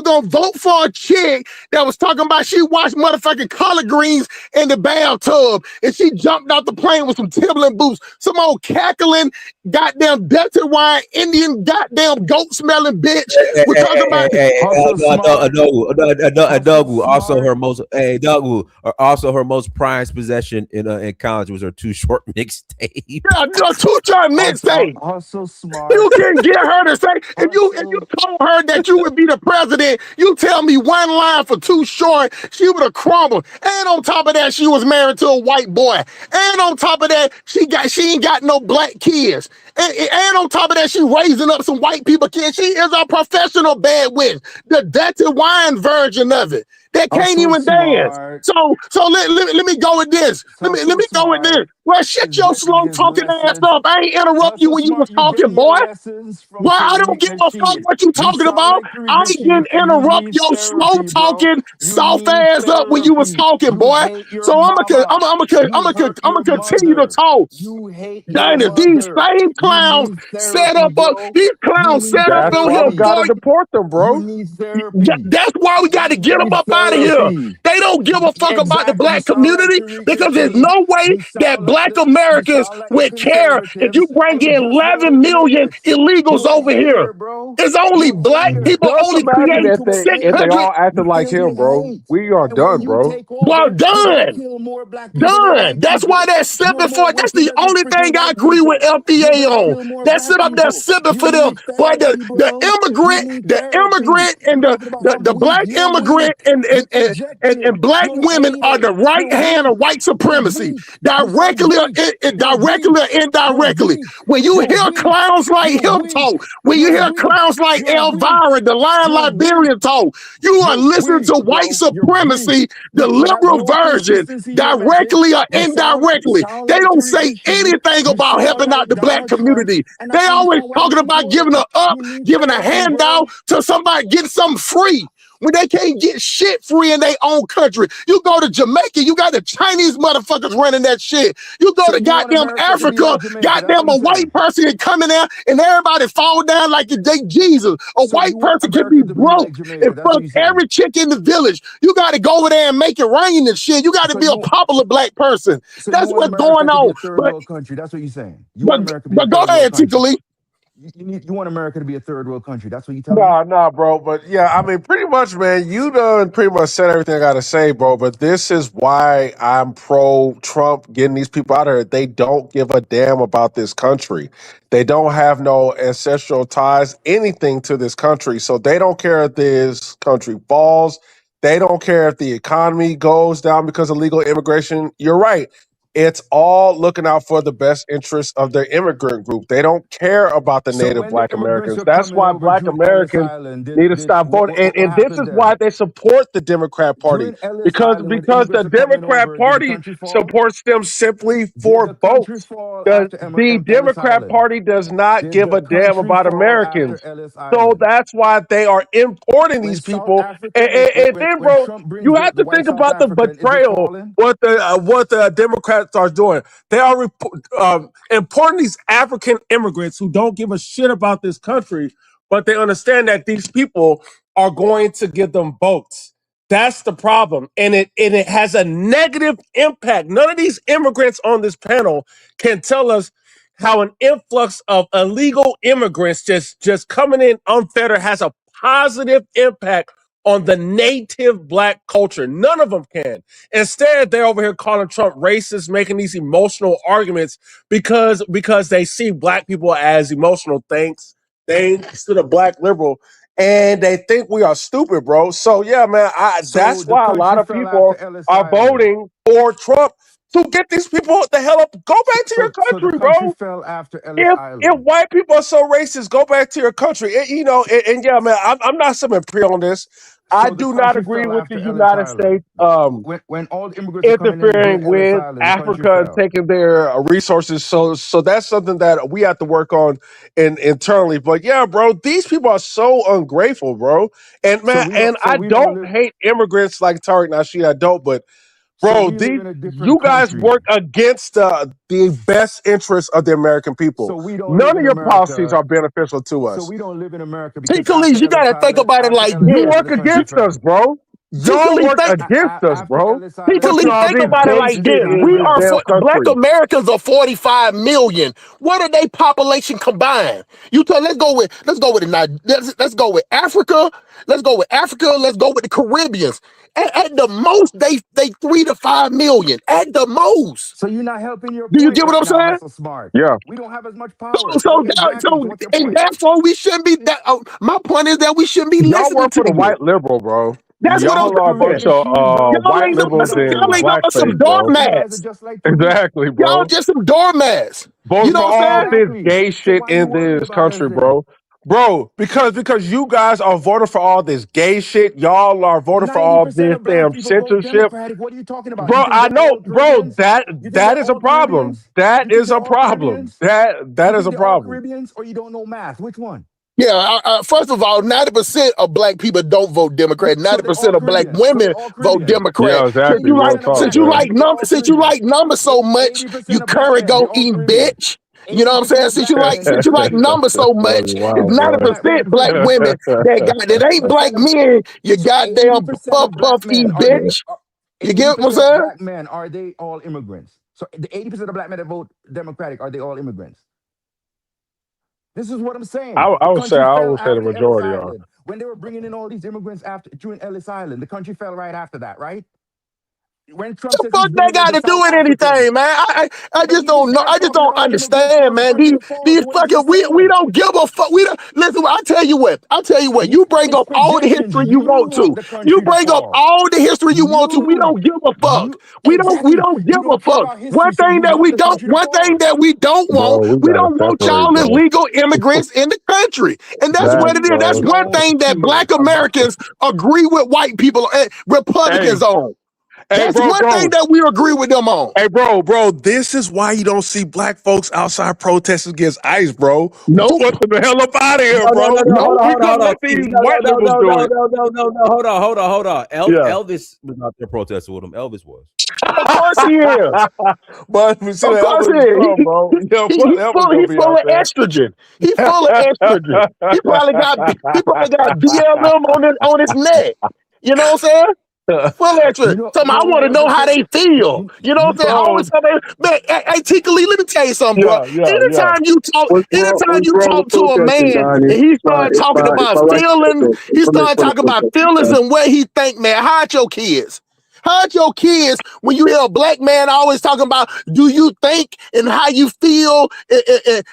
gonna vote for a chick that was talking about she washed motherfucking collard greens in the bathtub and she jumped out the plane with some Timberland boots. Some old cackling, goddamn Delta wine, Indian goddamn goat smelling bitch. We're talking about Hustle smart. Dogu. Also Smart. her most Dogu. Also her most prized possession in college was her Too Short mixtape. Two short mixtape. Hustle smart. You can get her to say, if you told her that you would be the president, you tell me one line for Too Short, she would have crumbled. And on top of that, she was married to a white boy. And on top of that, she ain't got no black kids. And on top of that, she raising up some white people kids. She is a professional bad witch, the dirty wine version of it. That can't Hustle even dance. smart. So let me go with this. Let me go with this. Well, shut your slow talking ass up. I ain't interrupt you Hustle when you was smart. You talking, getting boy. your lessons from Well, I don't Tariq give a fuck Nasheed. what you You talking sound about. like Tariq I Nasheed, didn't and you interrupt need your slow therapy, bro. talking, You soft need ass up when you was therapy. talking, You boy. hate your So I'm mama. You hurt gonna your continue to mother. talk. You hate your Diners, these mother. same You clowns need set therapy, up bro. these You clowns need set up That's on why here we therapy. gotta for deport them, You bro. need therapy. that's why we got to You get them need up out of here. therapy. They don't give a fuck about the Exactly. You black sound like community Tariq because there's Nasheed. no way You that sound like black the Americans would care if you conservatives, bring and you in just want to 11 million admit illegals you're a over here. hater, bro. It's only You're a black hater. people Just only imagine create People who if they hate, 600. all acted like him, really bro. hate. We are And when done, you bro. take Well, over, you're gonna done. kill more black people than Done. white That's why people. they're You're sipping more for. That's wicked the than the only thing freaking I white agree with people. You're FBA gonna on. kill more That black sit up there people. sipping You for them. need But therapy, bro. You need the therapy. immigrant, and You're talking about I'm the weak. black You're immigrant weak. and, You're and, and, projecting. and black You're a women are hater. the right You're hand of weak. white You're supremacy, weak. You're so directly weak. You're directly weak. or You're indirectly. weak. When you You're hear weak. clowns like You're him weak. talk, when you You're hear weak. clowns like You're weak. Elvira, the lion You're weak. Liberian talk, you are You're listening weak, to white bro. You're weak. supremacy, the You have liberal no version, consistency, your message. directly or You indirectly. sound They like don't Tariq say Nasheed. anything You about sound helping out like the black Donald Trump. community. And I They always understand why you talking about support giving him. a up, You need giving a therapy, handout bro. to somebody getting something free. When they can't get shit free in their own country. You go to Jamaica, you got the Chinese motherfuckers running that shit. You go So to you want goddamn America to be Africa, like Jamaica. That's what goddamn you're a saying. white person is coming out and everybody fall down like they Jesus. A So white you want person can be America to be like broke and Jamaica. That's what fuck you're saying. every chick in the village. You got to go over there and make it rain and shit. You got to So be a you popular black person. so you That's want what's going America to be on. a third world country. That's what you're saying. You want But America to be a go third world ahead, country. Tickle. You want America to be a third world country. That's what you're telling me? Nah, bro. But yeah, I mean, pretty much, man, you done pretty much said everything I gotta say, bro. But this is why I'm pro Trump getting these people out of here. They don't give a damn about this country. They don't have no ancestral ties, anything to this country. So they don't care if this country falls. They don't care if the economy goes down because of legal immigration. You're right. It's all looking out for the best interests of their immigrant group. They don't care about the So native when the black immigrants Americans. are That's coming why over black during Ellis Americans Island, need to stop voting. what And this happened is why then? they support the Democrat Party. During Ellis Because Island, when because the immigrants are coming Democrat over, did the Party country fall? supports them simply Did for the country votes. fall The after the Ellis Democrat Island? Party does not Did give the a damn country about fall after Americans. Ellis So Island? that's why they are importing When these South people. Africa, And then, when bro, Trump brings you have the to think white South about the African, is it betrayal. falling? What the Democrats are doing. They are importing these African immigrants who don't give a shit about this country, but they understand that these people are going to give them votes. That's the problem, and it has a negative impact. None of these immigrants on this panel can tell us how an influx of illegal immigrants just coming in unfettered has a positive impact on the native black culture. None of them can. Instead, they're over here calling Trump racist, making these emotional arguments because they see black people as emotional. Thanks to the black liberal. and they think we are stupid, bro. So yeah, man, So that's the why a lot country of fell after people Ellis are Island. voting for Trump to get these people the hell up. Go back to your So the country, country bro. fell after Ellis If Island. white people are so racist, go back to your country. And yeah, man, I'm not some pre on this. I So the do not country agree fell with the after Ellis United Island. States When all the immigrants are coming in interfering doing Ellis with Island, the country Africa and fell. taking their resources. So that's something that we have to work on internally. But yeah, bro, these people are so ungrateful, bro. And So man, we and don't. So I we don't don't live. hate immigrants like Tariq Nasheed. I don't, but So bro, we live in a you different guys country. work against the best interests of the American people. So we don't live None of in your policies America. are beneficial to So us. we don't live in America T. because Khalid, you gotta think about it After like Ellis You this. Island, work the country against us, fell. bro. T. Y'all Khalid, work think against us, After bro. Ellis T. Island, the Pushing Khalid, all country think this about it fell. gay like This shit this. is not in We this are damn events. Black country. Americans are 45 million. What are they population combined? Let's go with let's go with Africa. Let's go with Africa. Let's go with the Caribbeans. At the most, they 3 to 5 million. At the most. So you're not helping your Do you point get what right I'm now, saying? Mr. Smart. Yeah. We don't have as much power. So, So exactly. So what's your and point? therefore we shouldn't be. My point is that we shouldn't be Y'all listening work to for the you. white liberal, bro. That's what I'm Y'all are a The bunch saying. of issues, bro. Y'all white ain't Listen, liberals listen. Hold y'all in on. ain't nothing but some blackface, You bro. you guys are doormats. just like Tariq. Exactly, Y'all bro. just some doormats. You Vote know for what I'm all saying? this Exactly. gay So shit why are you in worried this about us country, then? bro. Bro, because you guys are voting for all this gay shit. Y'all are voting for all 90% this of black damn people vote censorship. Democratic. What are you talking about? You Bro, think I they're know, all bro, Caribbeans? You think that they're is a all problem. Caribbeans? That You think is they're a all problem. Caribbeans? That You is think a they're all problem. Caribbeans or you don't know math? Which one? Yeah, first of all, 90% of black people don't vote Democrat. So they're all 90% of black Caribbean. So they're women all vote Caribbean. Yeah, Democrat. exactly. Real talk, Black men, man. they're all Since you Caribbean. like numbers so much, 80% you of black curry men, they're go all eating Caribbean. bitch. You know what I'm saying? 80% of black men, they're Since you like Caribbean. numbers so That's much, it's wild, 80% of bro. black men are 90% black Caribbean. women that ain't black 80% of men. You goddamn 80% puff of black puff men eat are they bitch. You get what I'm 80% saying? black men are they all immigrants? So the 80% of black men that vote Democratic are they all immigrants? This is what I'm saying. The country I fell would say the after Ellis majority are. Island when they were bringing in all these immigrants after during Ellis Island. The country fell right after that, right? When Trump The says he's fuck they bringing in got the to do South with Africans, anything, man? I but just he don't know. started I just talking don't about immigrants understand, first. The man. country will fall. These So what is he fucking we saying? don't give a fuck. We don't listen. I tell you what. I tell you what. He, You bring it's up all the projections. history you You want want to. the You country to bring up fall. all the history you want to. We You, don't give a fuck. you We exactly. don't give You a don't care fuck. about history, so you want the country to One thing fall. that we don't want. Bro, we We gotta don't want separate, y'all as bro. legal immigrants in the country, and that's what Facts, it is. We That's bro. one don't thing that care Black about. Americans agree with white people and Hey, Republicans on. hey, That's bro, one thing bro. that we agree with them on. Hey, bro, this is why you don't see black folks outside protesting against ICE, bro. We Nope. want them the hell up out of here, bro. No. Hold on, We hold on, couldn't hold on. let Stevie, these no, no, white no, liberals no, do no, it. no, no, no, no. Hold on. Yeah. Elvis was out there protesting with him. Elvis was. Of course he is. But we see Of the course he Elvis is. come, bro. Yeah, fuck Elvis gonna He's be full out of there. estrogen. He's full of estrogen. He probably got BLM on his neck. You know what I'm saying? Full of estrogen. You know. Tell me, You I know want what to was know the how they crazy? feel. You know what I'm saying? Bro, Always something. Man, hey, T. Khalid, let me tell you something, bro. yeah. Anytime you talk with to a protesting, man Don? and he start talking It's about my right to feelings, protest. It's he my right start talking about protest, feelings Don. and what he think, man. Hide your kids. Hide your kids when you hear a black man always talking about do you think and how you feel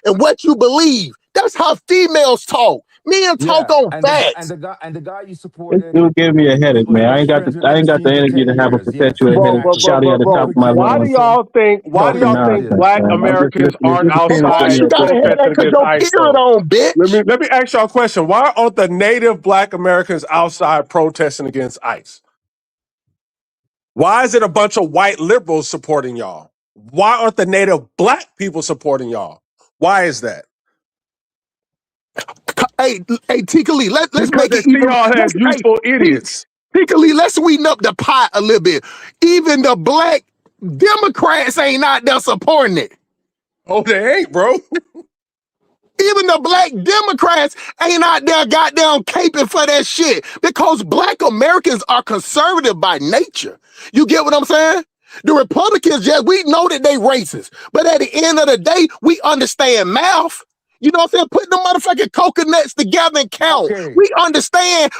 and what you believe. That's how females talk. Men talk Yeah, on and facts. the guy you It supported will give me a headache, was man. best friends with I ain't got the Epstein for energy 10 to have a years. Yes, perpetual Bro, headache bro, bro, shouting bro, at the he bro. top of could my care Why do lungs. less. y'all think So Talking let me say nonsense, this. black man. I'm just Americans listening, aren't just Of paying course outside you attention got a to protesting headache because against your ICE period though? on, bitch. Let me ask y'all a question. Why aren't the native black Americans outside protesting against ICE? Why is it a bunch of white liberals supporting y'all? Why aren't the native black people supporting y'all? Why is that? Hey, Tika Lee, let's Because make they it see even. y'all as Hey, useful idiots. Tika Lee, let's sweeten up the pot a little bit. Even the black Democrats ain't out there supporting it. Oh, they ain't, bro. Even the black Democrats ain't out there goddamn caping for that shit because black Americans are conservative by nature. You get what I'm saying? The Republicans, we know that they racist, but at the end of the day, we understand math. You know what I'm saying? Put the motherfucking coconuts together and count. Okay. We understand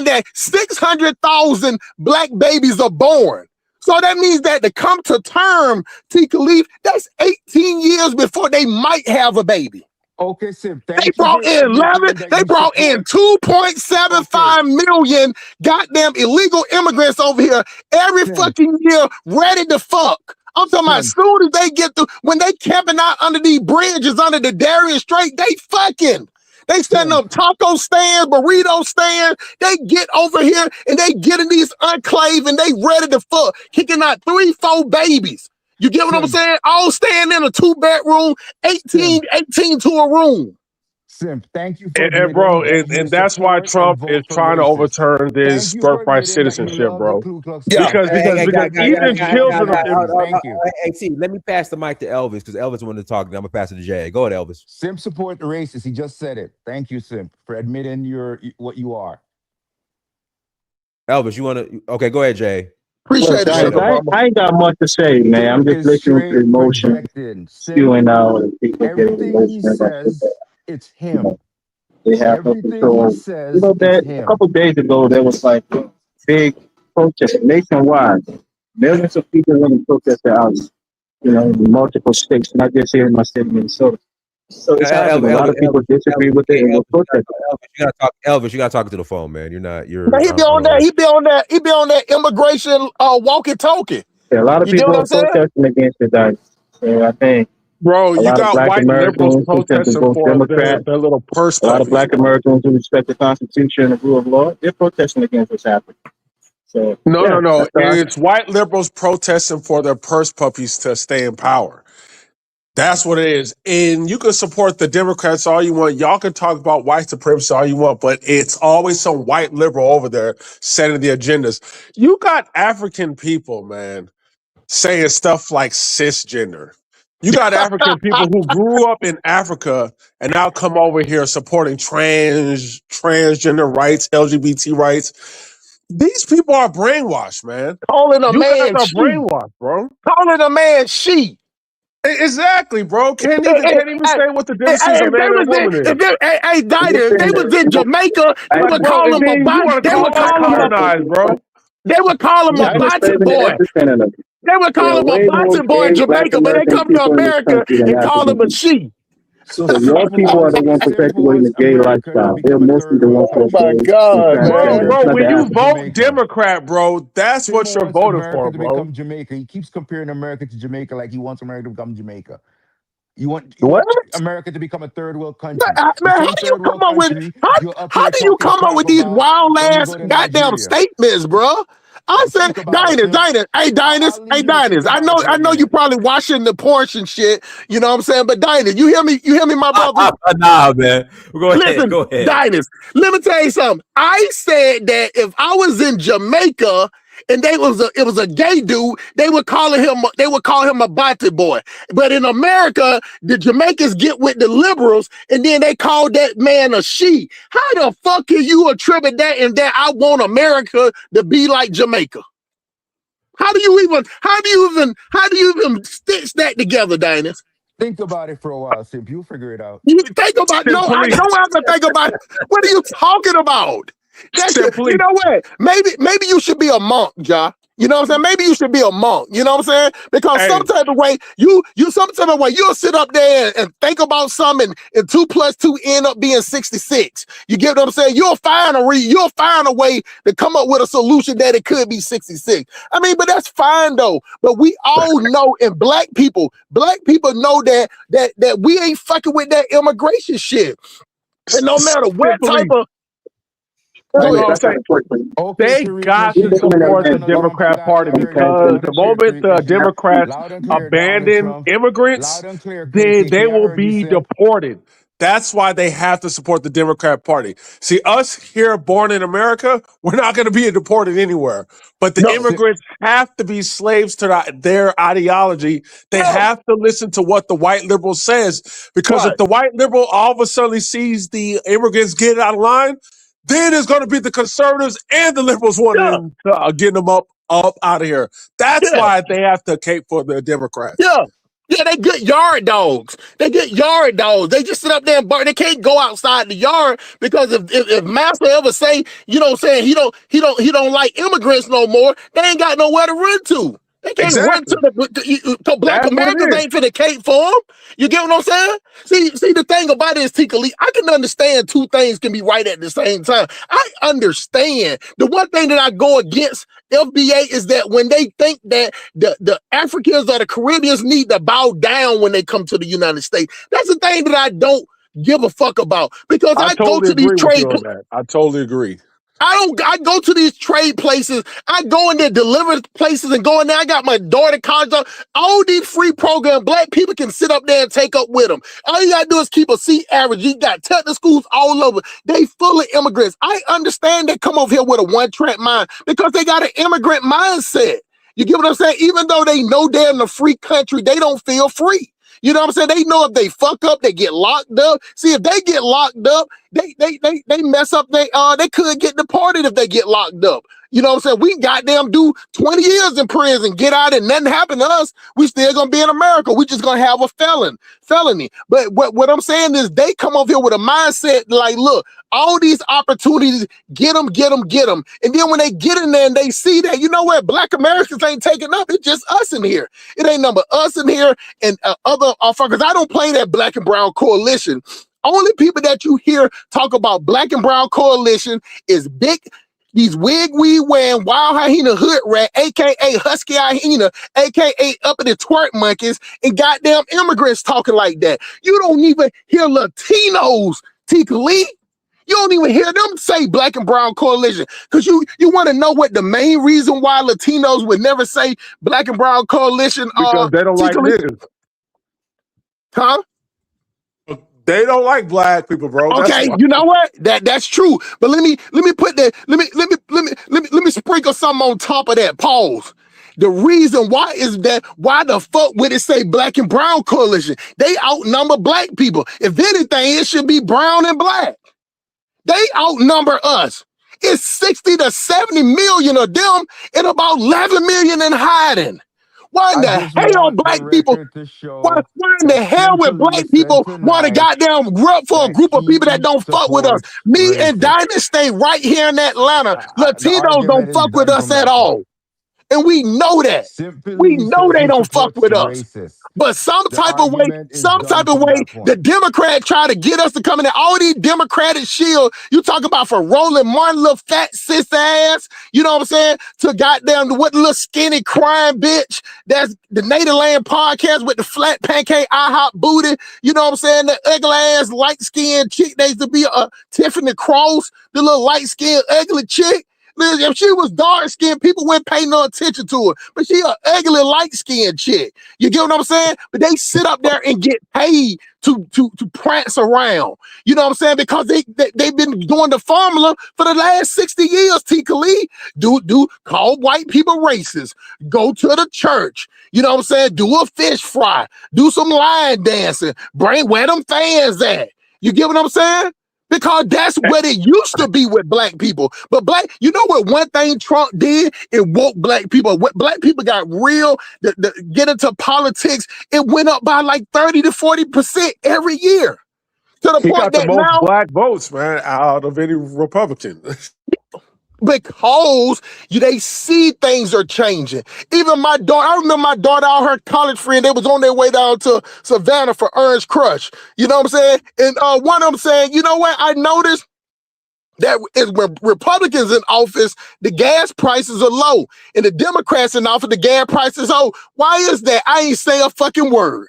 that 600,000 black babies are born. So that means that to come to term, T. Khalif, that's 18 years before they might have a baby. Okay, Simp. They Thank you brought for in 11, admitting that they you brought in support. 2.75 million goddamn illegal immigrants over here every Simp. fucking year, ready to fuck. I'm talking about as Simp. soon as they get through, when they camping out under these bridges under the Darien Strait, they fucking. They setting Simp. up taco stands, burrito stands. They get over here and they get in these enclave and they ready to fuck, kicking out 3-4 babies. You get what I'm Simp. saying? All staying in a 2-bedroom, 18 Simp. to a room. Simp. Thank you for And admitting bro, that you and that's why support and Trump is vote for trying to racists. overturn Thank this you for birthright admitting that you citizenship, love the bro. Ku Klux Yeah. Klan. Hey, hey, Because guy, even Thank you for children admitting of that, Simp. Thank you. hey, see, let me pass the mic to Elvis because Elvis wanted to talk. And I'm gonna pass it to Jay. Go ahead, Elvis. Simp support the racists. He just said it. Thank you, Simp, for admitting what you are. Elvis, you want to? Okay, go ahead, Jay. Well, Appreciate it, Go ahead, guys, sugar Elvis. mama. I ain't got much to say, man. I'm Simp just is listening to straight emotion projecting. Simp, spewing out and people getting everything he emotional about shit that, says, it's you know, him. they have no Everything he control. You says, know it's that a him. couple days ago there was like a big protest nationwide. Millions of people went and protested out, in multiple states, not just here in my state, Minnesota. So it's happening. A lot of people disagree with it Hey, and Elvis, will protest. you gotta talk. Elvis, you gotta talk to the phone, man. You're not. Now, You're. he be I on don't that. know. He be on that. He be on that immigration walkie-talkie. Yeah, a lot of You get people what are I'm saying? protesting against it, guys. So I think bro, a you lot of got Black white liberals Americans who tend to protesting vote for Democrat, their little purse a lot of puppies, Black bro. Americans who respect the Constitution and the rule of law, they're protesting against what's happening. So No, no, yeah, no. that's all. It's white liberals protesting for their purse puppies to stay in power. That's what it is. And you can support the Democrats all you want. Y'all can talk about white supremacy all you want, but it's always some white liberal over there setting the agendas. You got African people, man, saying stuff like cisgender. You got African people who grew up in Africa and now come over here supporting transgender rights, LGBT rights. These people are brainwashed, man. Calling a You guys man are she. brainwashed, bro. Calling a man she. Exactly, bro. Can't Hey, even hey, can't even hey, say what the hey, difference is hey, a if they man and a was in, woman if is. they, hey, I'm just Diner, if they saying was that in Jamaica, they Like, would bro, call and him a then you want to they call would us call him a colonized, bro. they would call him a y'all just bocce favoring the boy. epicenter of it. They would There call are him a way more bocce boy in gay Black Jamaica, but they American come to people in this America country than and call African him a people. she. So So your people are the ones Simp perpetuating the wants gay America to lifestyle. They're become a mostly third the world ones who Oh are my country. gay and God, Simp wants Bro, transgender. man. It's bro, not America the when to you become African. vote Jamaica. Democrat, bro, that's Tim what you're wants voting for, America to bro. become Jamaica. He keeps comparing America to Jamaica like he wants America to become Jamaica. You What? want America to become a third world country. The Man, how same do you third come world up with country how, you're up how here do you talking come up crap with these about wild when you ass go to goddamn Nigeria. statements, bro? I said, Think about it, Simp. Diners, I'll hey, leave you to think Diners. I about it know, for I a know you minute. probably watching the Porsche and shit. You know what I'm saying? But Diners, you hear me, my brother? Nah, man. Go ahead. Listen, Go ahead. Diners, let me tell you something. I said that if I was in Jamaica and it was a gay dude, they would call him a bate boy. But in America, the Jamaicans get with the liberals and then they call that man a she. How the fuck can you attribute that and that I want America to be like Jamaica? How do you even stitch that together, Diners? Think about it for a while, Simp. You'll figure it out. You think about no, I Simply, don't have to think about it. What are you talking about? You simply, know what? Maybe you should be a monk, Ja. You know what I'm saying? Maybe you should be a monk. You know what I'm saying? Because hey, some type of way, some type of way, you'll sit up there and think about something, and 2 plus 2 end up being 66. You get what I'm saying? You'll find a way to come up with a solution that it could be 66. I mean, but that's fine though. But we all know, and black people know that we ain't fucking with that immigration shit. And no matter what type simply, of I go you know guess what ahead. I'm that's not saying? important. Okay, They charisma, got You're to shake up becoming a your support the turn man. on Trump Democrat dial. Party I heard you because loud the and clear, moment the Chrissy. Democrats Loud and clear, Donald abandon Trump. immigrants, Loud and clear, then Chrissy. they I will heard you, be Simp. deported. That's why they have to support the Democrat Party. See, us here born in America, we're not going to be deported anywhere. But the No, Simp. immigrants have to be slaves to their ideology. They yeah, have to listen to what the white liberal says. Because if right. the white liberal all of a sudden sees the immigrants get out of line, then it's going to be the conservatives and the liberals Yeah, wanting to get them up out of here. That's yeah, why they have to cape for the Democrats. yeah. Yeah, they good yard dogs. They good yard dogs. They just sit up there and bark. They can't go outside the yard because if Master ever say, you know what I'm saying, he don't like immigrants no more, they ain't got nowhere to run to. They can't run Exactly. to Black That's what it Americans is. ain't finna cape for them. You get what I'm saying? See, the thing about it is, Tika Lee, I can understand two things can be right at the same time. I understand. The one thing that I go against FBA is that when they think that the Africans or the Caribbeans need to bow down when they come to the United States, that's the thing that I don't give a fuck about. Because I I go totally to these agree with you on that. I totally agree. I go to these trade places. I go in there, deliver places, and go in there. I got my daughter college. All these free programs, black people can sit up there and take up with them. All you gotta do is keep a seat average. You got technical schools all over. They full of immigrants. I understand they come over here with a one-track mind because they got an immigrant mindset. You get what I'm saying? Even though they know they're in a free country, they don't feel free. You know what I'm saying? They know if they fuck up, they get locked up. See, if they get locked up, they mess up. They could get deported if they get locked up. You know what I'm saying? We goddamn do 20 years in prison, get out and nothing happen to us. We still gonna be in America. We just gonna have a felony. But what I'm saying is they come over here with a mindset like, look, all these opportunities, get them, get them, get them. And then when they get in there and they see that, you know what, Black Americans ain't taking up. It's just us in here. It ain't number us in here and other fuckers. I don't play that black and brown coalition. Only people that you hear talk about black and brown coalition is these wig weed wearing wild hyena hood rat, aka husky hyena, aka up in the twerk monkeys, and goddamn immigrants talking like that. You don't even hear Latinos, Tika Lee. You don't even hear them say black and brown coalition. Because you want to know what the main reason why Latinos would never say black and brown coalition Because they don't like Tika Lee? niggas. Huh? They don't like black people, bro. That's Okay, why. you know what? That's true. But let me put that, let me sprinkle something on top of that. Pause. The reason why is that why the fuck would it say black and brown coalition? They outnumber black people. If anything, it should be brown and black. They outnumber us. It's 60 to 70 million of them and about 11 million in hiding. Why in I the just hell want the black people? record to Why show in that the hell would Simply black people said want to tonight goddamn rub for a that group of people that he don't fuck with us? supports Me and racists. Dinah stay right here in Atlanta. The Latinos don't argument is fuck with done us from at that point. all. And we know that. We Simply know says they he don't fuck supports with us. racists. But The argument is some done type of from way, that the point. Democrat try to get us to come in there. All these Democratic shield, you talk about for Roland Martin, little fat sis ass, you know what I'm saying? To goddamn what little skinny crying bitch. That's the Native Land podcast with the flat pancake IHOP booty. You know what I'm saying? The ugly ass light skinned chick that used to be a Tiffany Cross, the little light skinned ugly chick. Listen, if she was dark skinned, people wouldn't pay no attention to her. But she a ugly light skinned chick. You get what I'm saying? But they sit up there and get paid to prance around. You know what I'm saying? Because they've been doing the formula for the last 60 years, T. Khalid. Call white people racist. Go to the church. You know what I'm saying? Do a fish fry. Do some line dancing. Bring where them fans at. You get what I'm saying? Because that's what it used to be with black people. But you know what one thing Trump did? It woke black people. What black people got real, get into politics, it went up by like 30 to 40% every year. To the He point got the that most now, black votes, man, out of any Republican. because they see things are changing. Even my daughter, I remember my daughter, all her college friend, they was on their way down to Savannah for Ernst Crush. You know what I'm saying? And one of them saying, you know what, I noticed that is when Republicans in office, the gas prices are low. And the Democrats in office, the gas prices are low. Why is that? I ain't say a fucking word.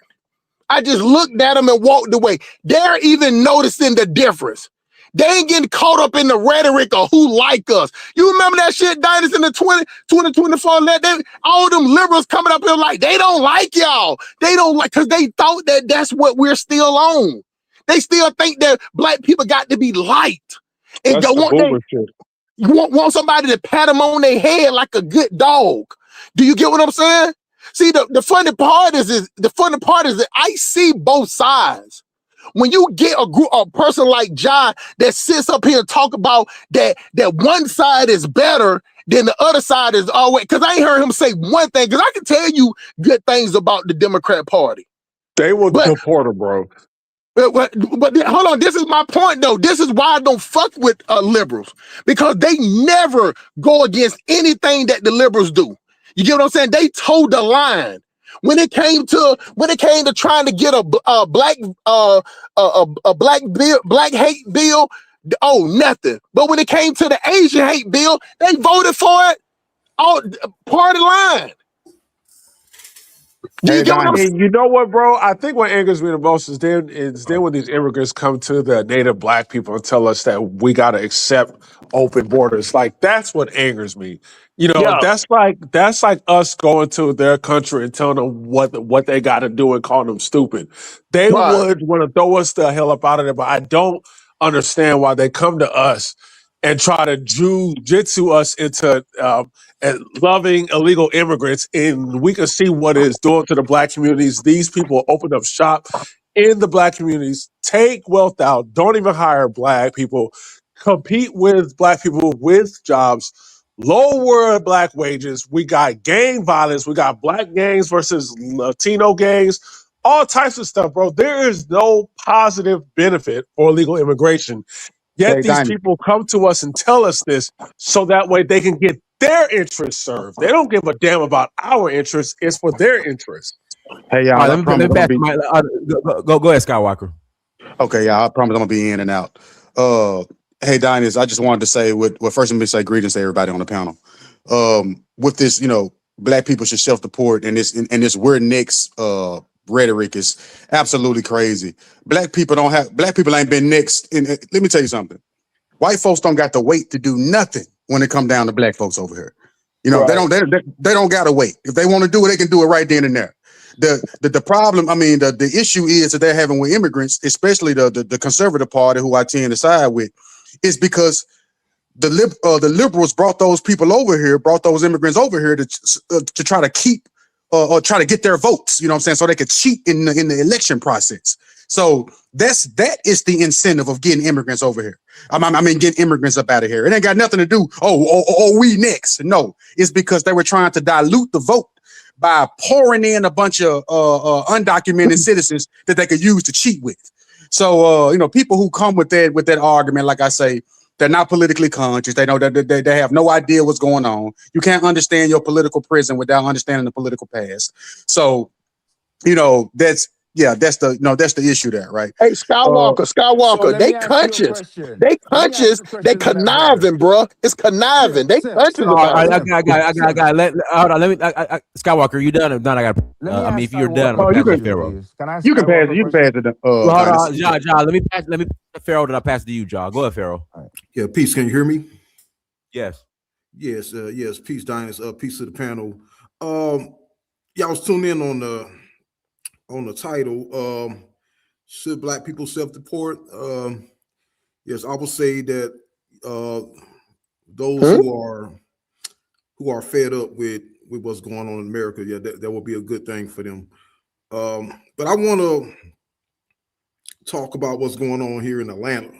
I just looked at them and walked away. They're even noticing the difference. They ain't getting caught up in the rhetoric of who like us. You remember that shit, Diners, in the 2024? All them liberals coming up here like, they don't like y'all. They don't like, because they thought that that's what we're still on. They still think that black people got to be liked. And That's the boomer shit. you want somebody to pat them on their head like a good dog. Do you get what I'm saying? See, the funny part is that I see both sides. When you get a person like John that sits up here and talk about that one side is better than the other side is always, because I ain't heard him say one thing, because I can tell you good things about the Democrat Party. They will But deport him, bro. hold on, this is my point though. This is why I don't fuck with liberals, because they never go against anything that the liberals do. You get what I'm saying? They towed the line. When it came to trying to get a black black hate bill, oh, nothing. But when it came to the Asian hate bill, they voted for it all party line. Do you Hey, get what I'm saying? and you know what, bro? I think what angers me the most is then when these immigrants come to the native black people and tell us that we got to accept open borders. Like, that's what angers me. You know, Yeah, that's like us going to their country and telling them what they got to do and calling them stupid. They right. would want to throw us the hell up out of there, but I don't understand why they come to us and try to jujitsu us into and loving illegal immigrants, and we can see what it's doing to the black communities. These people open up shop in the black communities, take wealth out, don't even hire black people, compete with black people with jobs, lower black wages. We got gang violence. We got black gangs versus Latino gangs, all types of stuff, bro. There is no positive benefit for illegal immigration. Yet Hey, these Diney. people come to us and tell us this so that way they can get their interests served. They don't give a damn about our interests. It's for their interests. Hey, All right, y'all. I let promise me I'm gonna pass be my go ahead, Skywalker. okay. Yeah, I promise I'm gonna be in and out. Hey, Diners. I just wanted to say, first let me say greetings to everybody on the panel. With this, black people should self-deport, and this we're next rhetoric is absolutely crazy. Black people ain't been next. And let me tell you something. White folks don't got to wait to do nothing when it come down to black folks over here. They Right. don't gotta wait. If they want to do it, they can do it right then and there. The problem, the issue is that they're having with immigrants, especially the conservative party who I tend to side with, is because the liberals brought those immigrants over here to try to keep or try to get their votes. You know what I'm saying? So they could cheat in the election process. So that is the incentive of getting immigrants over here. Getting immigrants up out of here. It ain't got nothing to do. We next. No, it's because they were trying to dilute the vote by pouring in a bunch of undocumented citizens that they could use to cheat with. So people who come with that argument, like I say, they're not politically conscious. They know that they have no idea what's going on. You can't understand your political prison without understanding the political past. So, that's the issue there, right? Hey, Uh, So Skywalker, let they me ask you a conscious. question. They Let me ask conscious. you a They question to that brother. conniving, bro. It's conniving. They conscious All about right, it. Sim, I got. Hold on, let me. Skywalker, you done? If not, I got. let me ask If you're done, I'm Skywalker gonna a oh, pass it to question, Pharaoh. please. Can I ask you can pass Skywalker it. a You can pass question? it. Well, hold Dynasty. on, John. Let me pass to Pharaoh. Then I'll pass it to you, John. Go ahead, Pharaoh. All right. Yeah, peace. Can you hear me? Yes. Yes, yes. Peace, Dinus. Peace to the panel. Yeah, I was tuned in on the title. Should black people self-deport? Yes, I will say that those Hmm? who are fed up with what's going on in America, yeah, that will be a good thing for them. But I want to talk about what's going on here in Atlanta,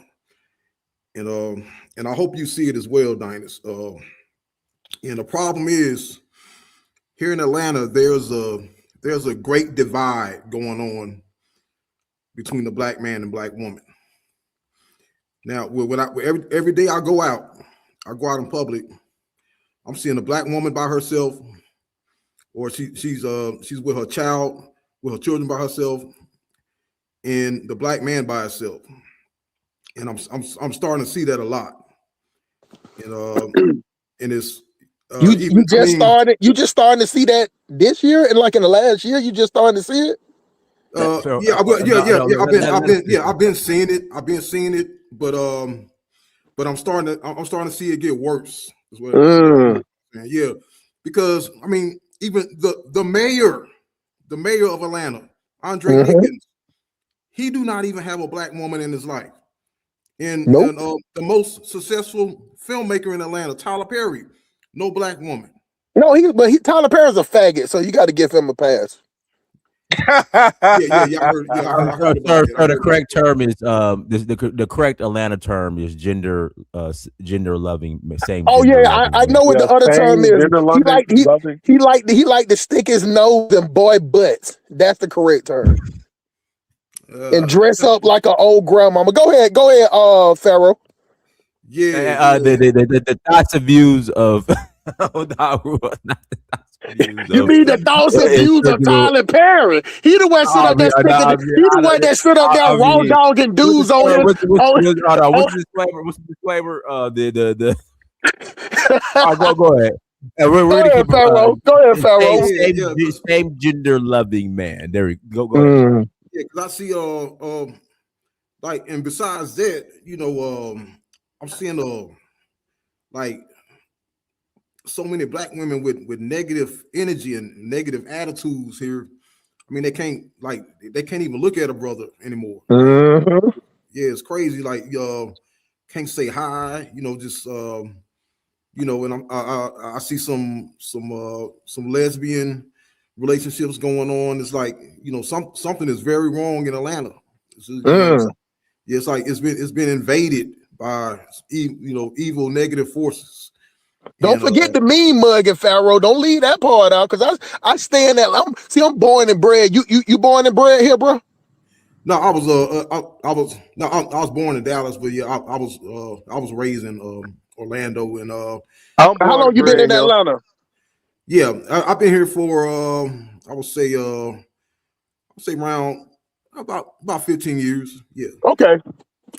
and I hope you see it as well, Dinus. And the problem is here in Atlanta, there's a great divide going on between the black man and black woman. Now, every day I go out in public, I'm seeing a black woman by herself, or she's with her child, with her children by herself, and the black man by himself. And I'm starting to see that a lot. And it's You even you just starting to see that this year and like in the last year, you just starting to see it. Pharaoh, I've been seeing it. But I'm starting to see it get worse. Is what I'm saying. Yeah, because even the mayor of Atlanta, Andre Mhm. Dickens, he do not even have a black woman in his life. And Nope. the most successful filmmaker in Atlanta, Tyler Perry, no black woman. No, Tyler Perry's a faggot, so you got to give him a pass. Yeah, I heard about that. The correct term is the correct Atlanta term is gender loving, same. Oh gender yeah, loving I know what Yeah, the other term same is. gender loving. He liked to stick his nose in boy butts. That's the correct term. And dress up like an old grandmama. Go ahead, Pharaoh. The thoughts and views of You So, mean the thoughts and it's views good of to- Tyler Perry? He the one sit I up mean, there sticking. He the one that stood up there I raw mean, dogging dudes on his on. hold on, on what's the disclaimer? What's the disclaimer? The All right, go ahead. And we're Go gonna ahead, keep Pharaoh. Go ahead, same Pharaoh. Yeah, yeah, cause same gender loving man. There we go ahead. Mm. yeah, 'cause I see like, and besides that, I'm seeing like so many black women with negative energy and negative attitudes here. I mean, they can't even look at a brother anymore. Like, Mhm. yeah, it's crazy. Like, can't say hi. Just and I see some lesbian relationships going on. It's like something is very wrong in Atlanta. Mm. It's like it's been invaded by evil negative forces. Don't And forget the mean mug and Pharaoh. Don't leave that part out, because I stand there. I'm born and bred. You born and bred here, bro? no, I was born in Dallas, but yeah, I was raised in Orlando, and I'm How born long and you been in bred here. Atlanta? yeah, I've been here for I would say around about 15 years. Yeah, Okay.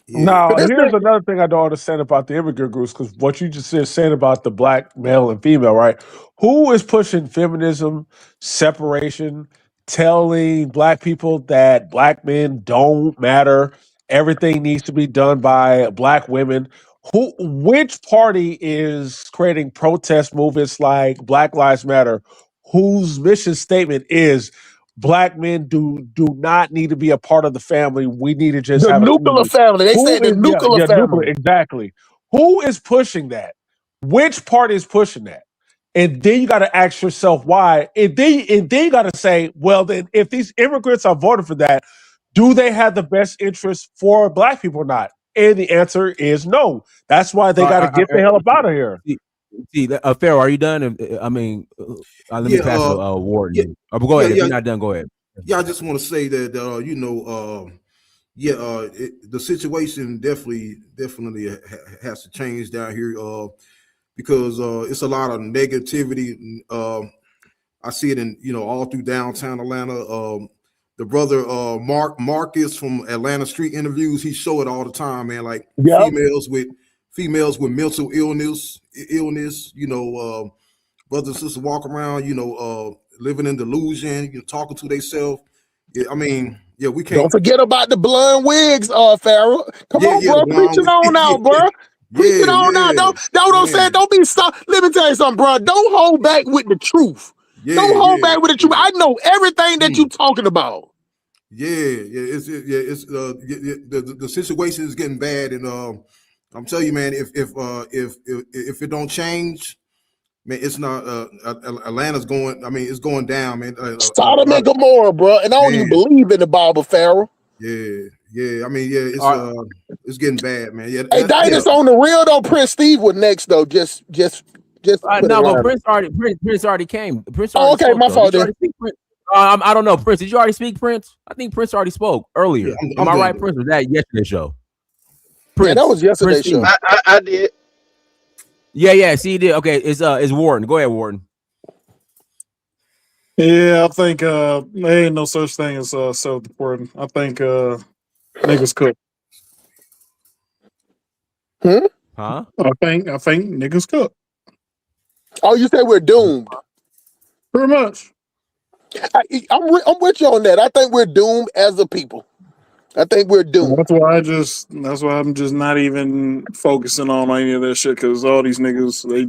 yeah. But Now, this here's thing, another thing I don't understand about the immigrant groups, because what you just said saying about the black male and female, right? Who is pushing feminism, separation, telling black people that black men don't matter, everything needs to be done by black women? Which party is creating protest movements like Black Lives Matter, whose mission statement is black men do not need to be a part of the family. We need to just the have a nuclear community. family. They Who said the is nuclear nuclear family. exactly? Who is pushing that? Which party is pushing that? And then you got to ask yourself why. And then you got to say, well, then if these immigrants are voting for that, do they have the best interest for black people or not? And the answer is no. That's why they got to get the hell up out of here. Pharaoh, are you done? I mean, let me Yeah, pass it to yeah, Warden. Go yeah, ahead. If yeah, you're not done, go ahead. yeah. I just want to say that the situation definitely has to change down here because it's a lot of negativity. I see it in all through downtown Atlanta. The brother Marcus from Atlanta Street Interviews, he show it all the time, man. Like Yep. females with mental illness. Brothers and sisters walk around, living in delusion, talking to themselves. Yeah, I mean, yeah, we Don't can't. forget about the blonde wigs, Pharaoh. Come Yeah, on, yeah, the bro. Preach blonde. it on out, Yeah, bro. Preach it yeah, on out. yeah, Don't say it. man. Don't be stop. Let me tell you something, bro. Don't hold back with the truth. Yeah, Don't hold yeah, back with the truth. yeah. I know everything that you Mm. talking about. The situation is getting bad, and I'm telling you, man, if it don't change, man, it's not. Atlanta's going. I mean, it's going down, man. Sodom and Gomorrah, bro. And I don't even Man, believe in the Bible, Pharaoh. yeah. I mean, yeah, All right. it's getting bad, man. Yeah, Hey, yeah, Dynas, on the real though, Prince Steve was next though. Just put it No, but around. Prince already came. Prince Oh, already okay, spoke my though. fault Did you then. already speak, Prince? I don't know, Prince. Did you already speak, Prince? I think Prince already spoke yeah. earlier. Am I'm I done, right, though. Prince? Was that yesterday's show? Yeah, that Prince, was Prince yesterday's Steve. show. I did. Yeah. See, he did. Okay, it's Warden. Go ahead, Warden. Yeah, I think there ain't no such thing as self-deporting. I think niggas cook. Hmm? Huh? I think niggas cook. Oh, you say we're doomed. Pretty much. I'm with you on that. I think we're doomed as a people. I think we're doomed. That's why I'm just not even focusing on any of that shit, because all these niggas, they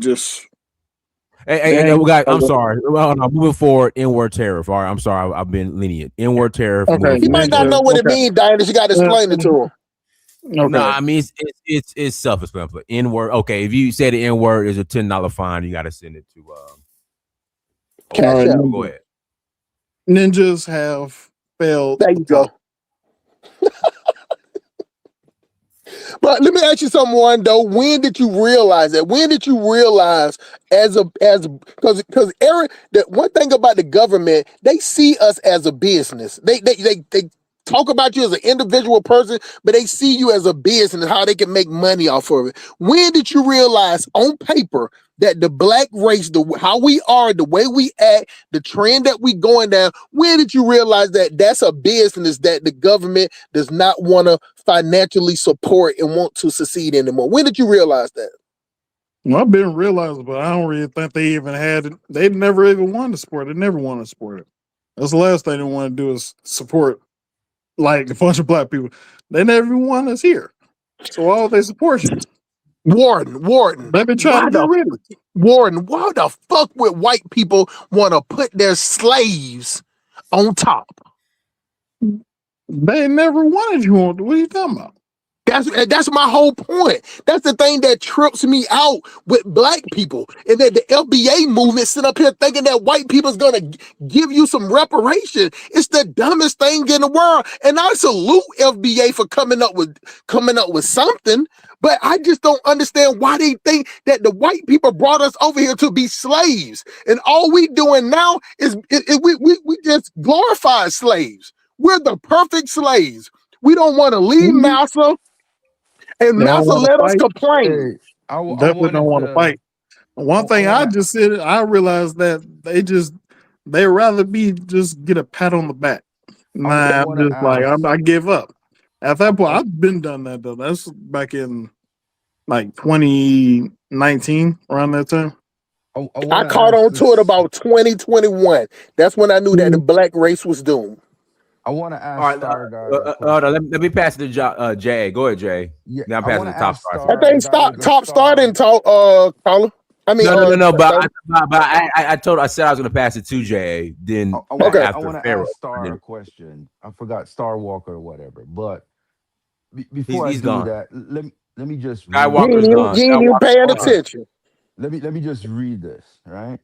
Hey, ain't guys, I'm sorry. Well, no, moving forward, inward tariff. All right, I'm sorry. I've been lenient. Inward tariff. okay, Moving He might forward. Go not ahead. know what it okay. means, Dynas. You got to explain it to him. No, Okay. I mean it's self-explanatory. N-word. Okay, if you say the N-word, is a $10 fine. You got to send it to. All Cash right. out. Go ahead. Ninjas have failed There the you top. go. But let me ask you something, one though. When did you realize that? When did you realize because Eric, the one thing about the government, they see us as a business. They talk about you as an individual person, but they see you as a business and how they can make money off of it. When did you realize on paper that the black race, how we are, the way we act, the trend that we going down, when did you realize that that's a business that the government does not want to financially support and want to succeed anymore? When did you realize that? Well, I've been realizing, but I don't really think they even had it. They never even wanted to support it. They never wanted to support it. That's the last thing they want to do is support like a bunch of black people. They never even want us here. So why would they support you? Warden, They've been trying to get rid of it. Warden, why the fuck would white people want to put their slaves on top? They never wanted you on. What are you talking about? That's my whole point. That's the thing that trips me out with black people, and that the FBA movement sit up here thinking that white people's gonna give you some reparation. It's the dumbest thing in the world, and I salute FBA for coming up with something. But I just don't understand why they think that the white people brought us over here to be slaves, and all we doing now is we just glorify slaves. We're the perfect slaves. We don't want to leave massa. And They don't Massa want to let us fight. complain. Hey, I Definitely don't wanted want to to. fight. One thing I I want to. just said, I realized that they rather be just get a pat on the back. I Nah, I'm want to just like ask. I give up. At that point, I, I've been done that though. That's back in like 2019, around that time. I I want to caught ask on to it this. about 2021. That's when I knew that the black race was doomed. I want to All ask right, Star Guy a hold on. question. Let me pass it to Jay. Go ahead, Jay. Yeah, Now I'm I passing want it to to Top ask Star. I Star think Guy because Top Star Star. didn't talk, caller. I mean, No. Taylor. But I said I was going to pass it to Jay. Then Okay. I after want to Pharaoh, ask and Star a then question. I forgot Star Walker or whatever. But before I he's do gone. that, let me just read Skywalker's You gone. this. ain't even Skywalker's paying gone. attention. Let me just read this, right?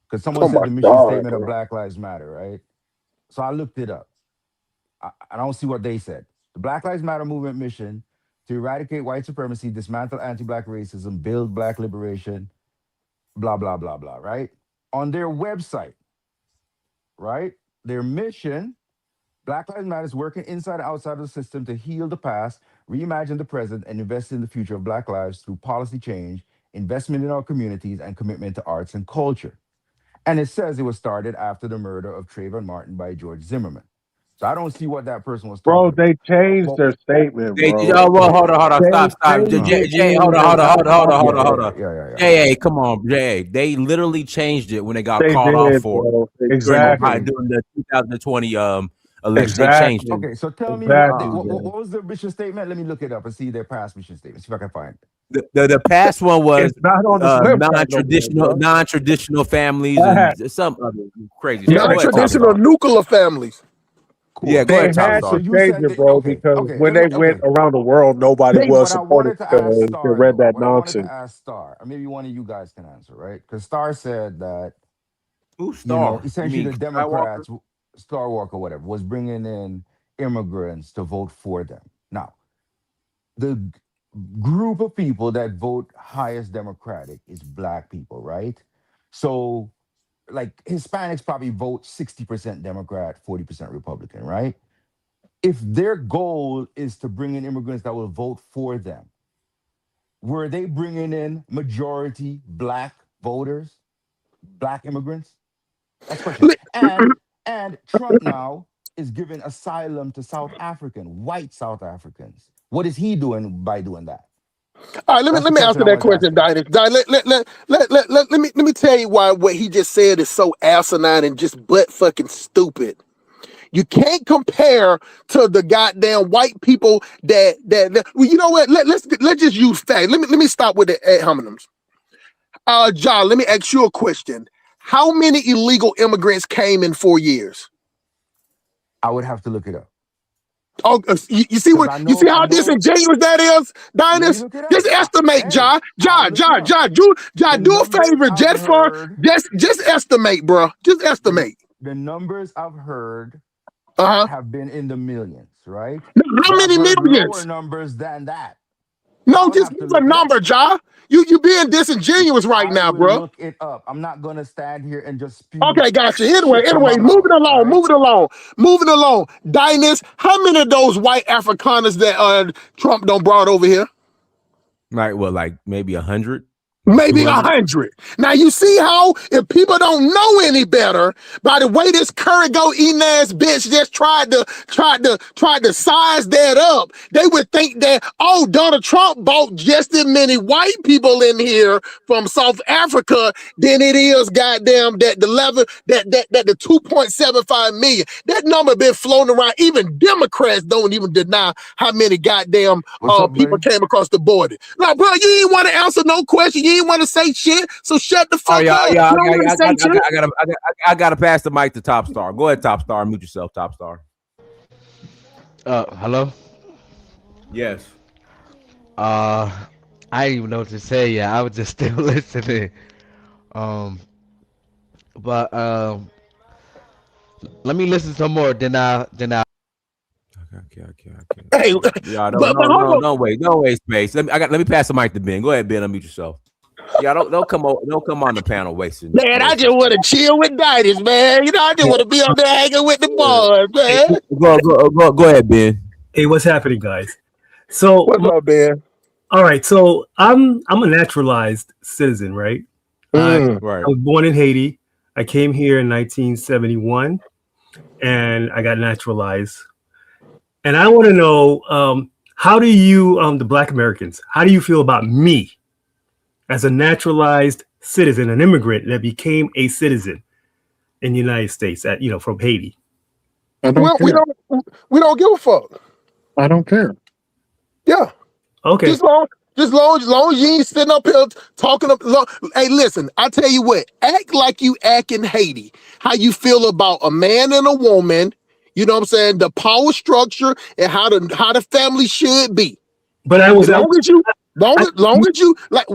Because someone Oh said my the mission God, statement of bro. Black Lives Matter, right? So I looked it up. I don't see what they said. The Black Lives Matter movement mission to eradicate white supremacy, dismantle anti-black racism, build black liberation, blah blah blah blah. Right on their website, right? Their mission: Black Lives Matter is working inside and outside of the system to heal the past, reimagine the present, and invest in the future of Black lives through policy change, investment in our communities, and commitment to arts and culture. And it says it was started after the murder of Trayvon Martin by George Zimmerman. So I don't see what that person was Bro, talking about. they changed But their statement, They bro. well, hold on, They stop. changed it Jay, when hold on, they got yeah, hold popular. on. yeah. Jay, come on, Jay. They literally changed it when they got They called off did, for bro. during Okay, Exactly. the 2020 election. They changed it. Exactly. okay. So tell me what Exactly, what bro. was their mission statement? Let me look it up and see their past mission statement. See if I can find it. The past one was It's not on this website no more, bro. non-traditional families I and had, some other crazy yeah, stuff. Go ahead, Top Non-traditional Star. nuclear families. Yeah, Cool. go they ahead, Top had So to Star. you change said it, that, bro, okay, because okay. when Let me they went okay. around the world, nobody They was What I supporting wanted to ask because they Star read though, that what I wanted to nonsense. ask Star, or maybe one of you guys can answer, right? Because Star said that Who's Star? You essentially mean the Skywalker? Democrats, Star Walker, whatever, was bringing in immigrants to vote for them. Now, the group of people that vote highest Democratic is black people, right? So, like Hispanics probably vote 60% Democrat, 40% Republican, right? If their goal is to bring in immigrants that will vote for them, were they bringing in majority black voters, black immigrants? That's the question. And Trump now is giving asylum to South African, white South Africans. What is he doing by doing that? All right, That's let the me question answer I that wanted to ask question, him. Dinah. Let me tell you why what he just said is so asinine and just butt fucking stupid. You can't compare to the goddamn white people that well, you know what? Let's just use facts. Let me stop with the ad hominems. John, let me ask you a question. How many illegal immigrants came in 4 years? I would have to look it up Oh, you see because what you see I how know. disingenuous that is, Let me Dinus? look it Just up. estimate, Hey, John. I'll look it up. John, The do a numbers favor, I've just for heard, just estimate, bro. Just the estimate. the numbers I've heard Uh-huh. have been in the millions, right? How But I've many heard lower millions? numbers than that. No, would just have to give a look it up. number, Ja. You being disingenuous right I now, will bro. look it up. I'm not gonna stand here and just spew Okay, gotcha. shit from Anyway, my mouth. All right. moving along. Dinus, how many of those white Afrikaners that Trump don't brought over here? Right. Well, like maybe 100, Maybe 200. 100. Now you see how if people don't know any better, by the way this curry go eating ass bitch just tried to size that up, they would think that Donald Trump bought just as many white people in here from South Africa than it is goddamn that the level that the 2.75 million. That number been floating around. Even Democrats don't even deny how many goddamn What's up, people buddy? came across the border. Now, bro, you ain't want to answer no question. You ain't want to say shit. So shut the Oh fuck yeah, up. yeah. You don't want to say shit. I gotta pass the mic to Top Star. Go ahead, Top Star. Mute yourself, Top Star. Hello. Yes. Uh, I didn't even know what to say yet. I was just still listening. Um, but let me listen some more. Then I. Okay. Hey, Yeah, but hold on. don't waste space. Let me pass the mic to Ben. Go ahead, Ben. Unmute yourself. Yeah, don't come on the panel wasting. Man, I just want to chill with Ditus, man. You know, I just want to be up there hanging with the boys, man. Go ahead, Ben. Hey, what's happening, guys? So, What's up, man? all right. So I'm a naturalized citizen, right? I Right. was born in Haiti. I came here in 1971, and I got naturalized. And I want to know, how do you, the Black Americans, how do you feel about me as a naturalized citizen, an immigrant that became a citizen in the United States, from Haiti? I don't Well, care. we don't give a fuck. I don't care. Yeah. Okay. Just long as you ain't sitting up here talking up. Hey, listen, I tell you what, act like you act in Haiti. How you feel about a man and a woman, you know what I'm saying? The power structure and how the family should be. But I was Long as you like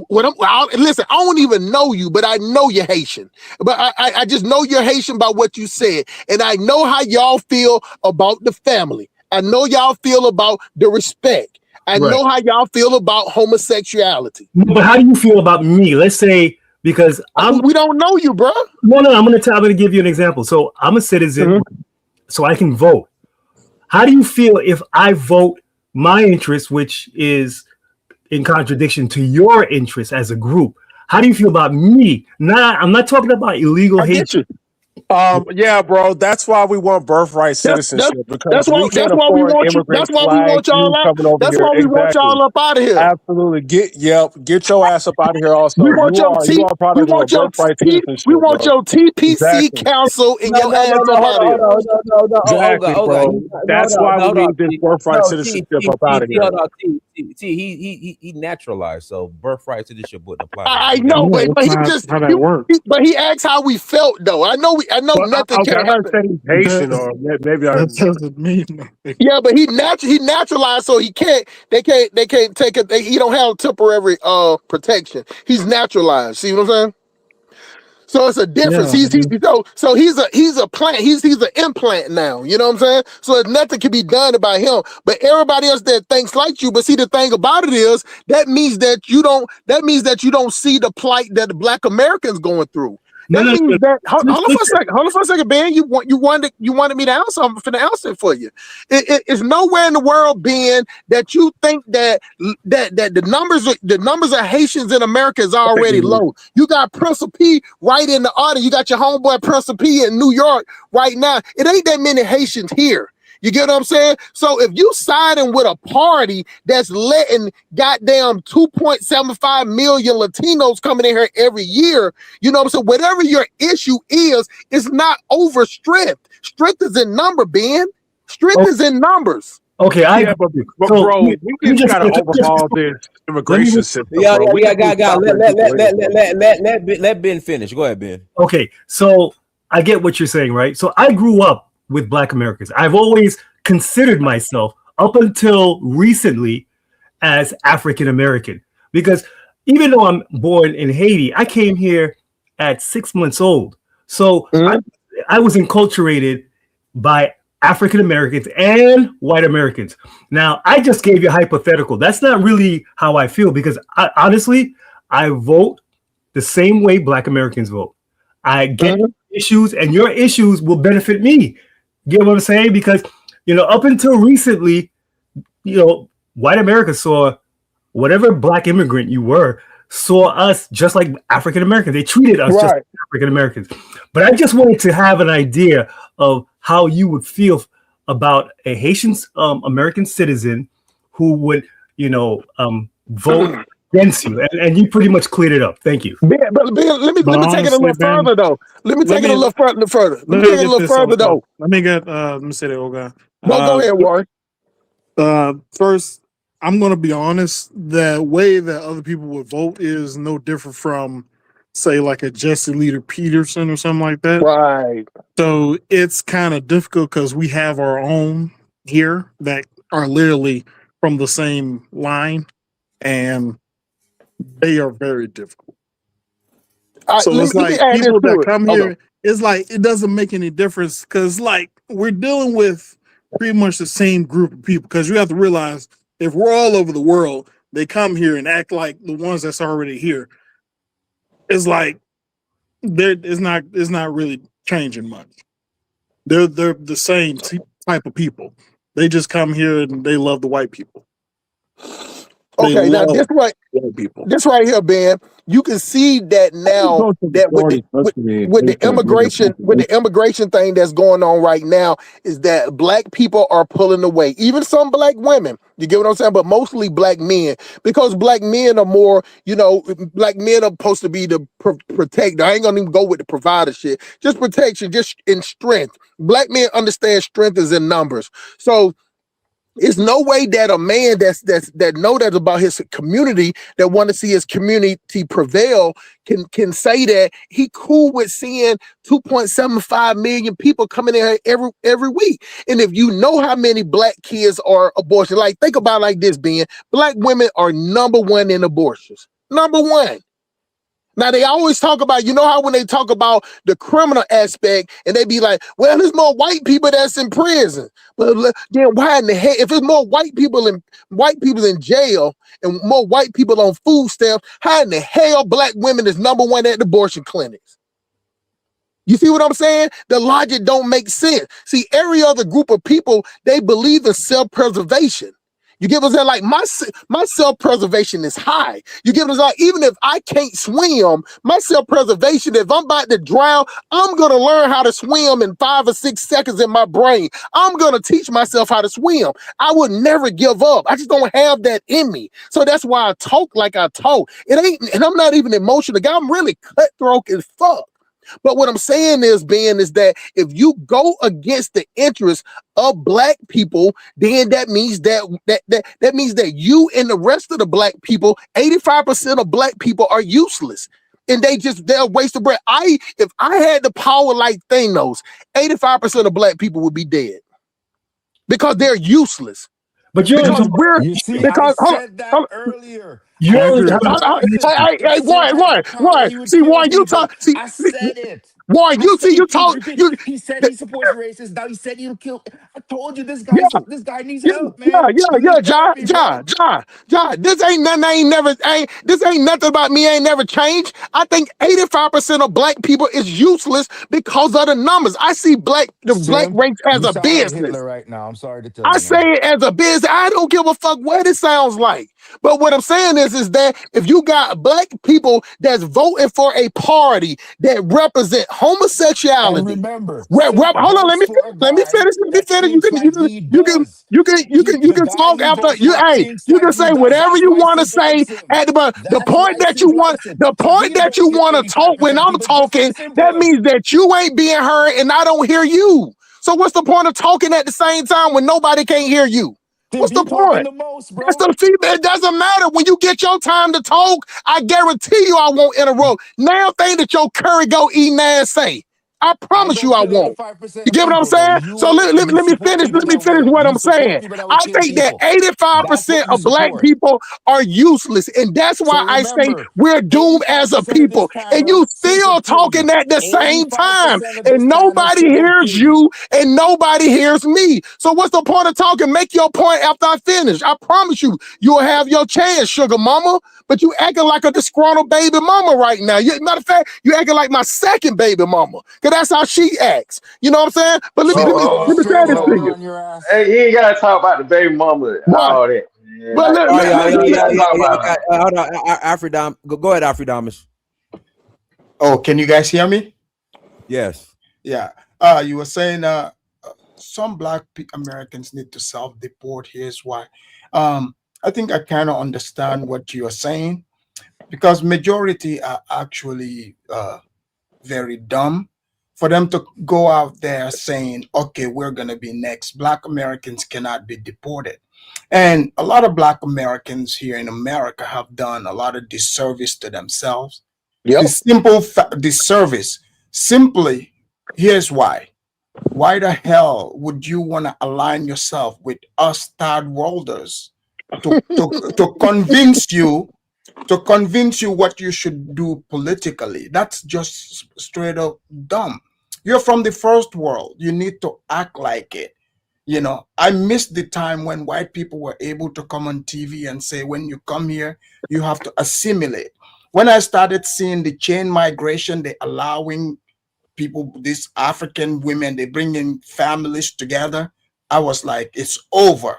listen, I don't even know you, but I know you're Haitian. But I just know you're Haitian by what you said. And I know how y'all feel about the family. I know y'all feel about the respect. I right. know how y'all feel about homosexuality. But how do you feel about me? Let's say, because We don't know you, bro. No, I'm gonna give you an example. So I'm a citizen, so I can vote. How do you feel if I vote my interest, which is in contradiction to your interest as a group? How do you feel about me? I'm not talking about illegal I get hatred. you. Yeah, bro. That's why we want birthright citizenship, because we can't That's why we afford want you. That's immigrants why we like want y'all you out. coming over That's here. why we want Exactly. y'all up out of here. Absolutely. Get your ass up out of here. Also, We want your you are a we product of a want your birthright we citizenship, want bro. your TPC Exactly. council and No, your no, no, ass no. up Hold out of on, here. hold on, no. Exactly, bro. That's why we Hold on. need this T. birthright No, citizenship up out of here. hold on. He naturalized, so birthright citizenship wouldn't apply to him. I He know, Yeah, but that's naturalized. he not just how that works. but he asked how we felt though. I know But nothing okay, I can't gotta happen. say he's Haitian, That, or maybe I. that doesn't mean nothing. Yeah, but he naturalized, so he can't. They can't take it. He don't have temporary protection. He's naturalized. See what I'm saying? So it's a difference. Yeah, He's a plant. He's an implant now. You know what I'm saying? So nothing can be done about him. But everybody else that thinks like you. But see, the thing about it is that means that you don't. That means that you don't see the plight that the Black Americans going through. No, That no, means no. that hold on for a Listen. second. Hold on for a second, Ben. You wanted me to answer. I'm finna answer it for you. It's nowhere in the world, Ben, that you think that the numbers of Haitians in America is already low. You got Principal P right in the audience. You got your homeboy Principal P in New York right now. It ain't that many Haitians here. You get what I'm saying? So if you siding with a party that's letting goddamn 2.75 million Latinos coming in here every year, you know what I'm saying? Whatever your issue is, it's not over strength. Strength is in number, Ben. Strength is in numbers. Okay, Yeah, but bro, we just gotta overhaul this immigration system, Yeah, bro. We got. need to stop letting people in, bro. Let Ben finish. Go ahead, Ben. Okay, so I get what you're saying, right? So I grew up with Black Americans. I've always considered myself, up until recently, as African American, because even though I'm born in Haiti, I came here at 6 months old. So I was enculturated by African Americans and white Americans. Now, I just gave you a hypothetical. That's not really how I feel because honestly, I vote the same way Black Americans vote. I get issues, and your issues will benefit me. Get what I'm saying? Because up until recently, white America saw whatever Black immigrant you were, saw us just like African Americans. They treated us just like African Americans. But I just wanted to have an idea of how you would feel about a Haitian American citizen who would, vote against you. And you pretty much cleared it up. Thank you. Ben, but Ben, let me take it a little further though. Let me take it a little further. Let me take it a little further though. Let me say that, okay. Go ahead, Warren. First, I'm going to be honest. The way that other people would vote is no different from, say, like a Jesse Leader Peterson or something like that. Right. So it's kind of difficult because we have our own here that are literally from the same line, and they are very difficult. So it's like people that come here, it's like it doesn't make any difference because like we're dealing with pretty much the same group of people because you have to realize if we're all over the world, they come here and act like the ones that's already here. It's like it's not really changing much. They're the same type of people. They just come here and they love the white people. Okay, now this right here, Ben, you can see that now that with the immigration thing that's going on right now is that Black people are pulling away. Even some Black women, you get what I'm saying? But mostly Black men, because Black men are more, Black men are supposed to be the protector. I ain't gonna even go with the provider shit. Just protection, just in strength. Black men understand strength is in numbers. So it's no way that a man that know that about his community, that want to see his community prevail, can say that he cool with seeing 2.75 million people coming in here every week. And if you know how many Black kids are abortion, like think about it like this, Ben, Black women are number one in abortions. Number one. Now, they always talk about, how when they talk about the criminal aspect and they be like, well, there's more white people that's in prison. But then why in the heck, if there's more white people in jail and more white people on food stamps, how in the hell Black women is number one at abortion clinics? You see what I'm saying? The logic don't make sense. See, every other group of people, they believe in self-preservation. You get what I'm saying? Like my self-preservation is high. You get what I'm saying? Even if I can't swim, my self-preservation, if I'm about to drown, I'm going to learn how to swim in 5 or 6 seconds in my brain. I'm going to teach myself how to swim. I would never give up. I just don't have that in me. So that's why I talk like I talk. It ain't, and I'm not even emotional. I'm really cutthroat as fuck. But what I'm saying is, Ben, is that if you go against the interests of Black people, then that means that means that you and the rest of the Black people, 85% of Black people are useless. And they're a waste of breath. If I had the power like Thanos, 85% of Black people would be dead. Because they're useless. But you see, I said that earlier. Hey, Warren. See, Warren, you talk. See, I said it. Warren, you see, you talk. He said he supports racists. Now he said he'll kill. I told you this guy needs help, man. John. This ain't nothing. This ain't nothing about me. Ain't never changed. I think 85% of Black people is useless because of the numbers. I see Black race as a business. Like Hitler right now. I'm sorry to tell you. I say it as a business. I don't give a fuck what it sounds like. But what I'm saying is that if you got Black people that's voting for a party that represent homosexuality, and remember, hold on, let me finish. You can talk after you. Hey, you can say whatever you want to say. At the point that you want to talk when I'm talking, that means that you ain't being heard and I don't hear you. So what's the point of talking at the same time when nobody can't hear you? What's the point? That's the feedback. It doesn't matter. When you get your time to talk, I guarantee you I won't interrupt. Now think that your curry go eating ass say. I I promise you don't I feel won't. 85% You of get what I'm people though. saying? So let You me support finish. Let people me that finish will. what You I'm support saying. people that will I change think that people. That's 85% what you of black support. people are useless. And that's why So I say remember, we're doomed as a 85% of this people. And you panel still support talking me. at the same time. 85% of And this panel nobody support hears you. you and nobody hears me. So what's the point of talking? Make your point after I finish. I promise you, you'll have your chance, sugar mama. But you acting like a disgruntled baby mama right now. Matter of fact, you acting like my second baby mama. Cause that's how she acts. You know what I'm saying? But let me She let me putting a let me Oh, say straight this to face you. oh. on your ass. Hey, you ain't gotta talk about the baby mama, What? all that, man. But Like, Oh yeah, I yeah, just yeah, gotta yeah, talk yeah. about Okay, hold on, Afridam. Go ahead, Afridamus. Oh, can you guys hear me? Yes. Yeah. You were saying some Americans need to self-deport. Here's why. I think I kind of understand what you are saying because majority are actually very dumb for them to go out there saying, okay, we're going to be next. Black Americans cannot be deported. And a lot of Black Americans here in America have done a lot of disservice to themselves. Yep. The simple disservice, simply, here's why. Why the hell would you want to align yourself with us third worlders to convince you what you should do politically? That's just straight up dumb. You're from the first world. You need to act like it. I missed the time when white people were able to come on TV and say, when you come here, you have to assimilate. When I started seeing the chain migration, they allowing people, these African women, they bring in families together. I was like, it's over.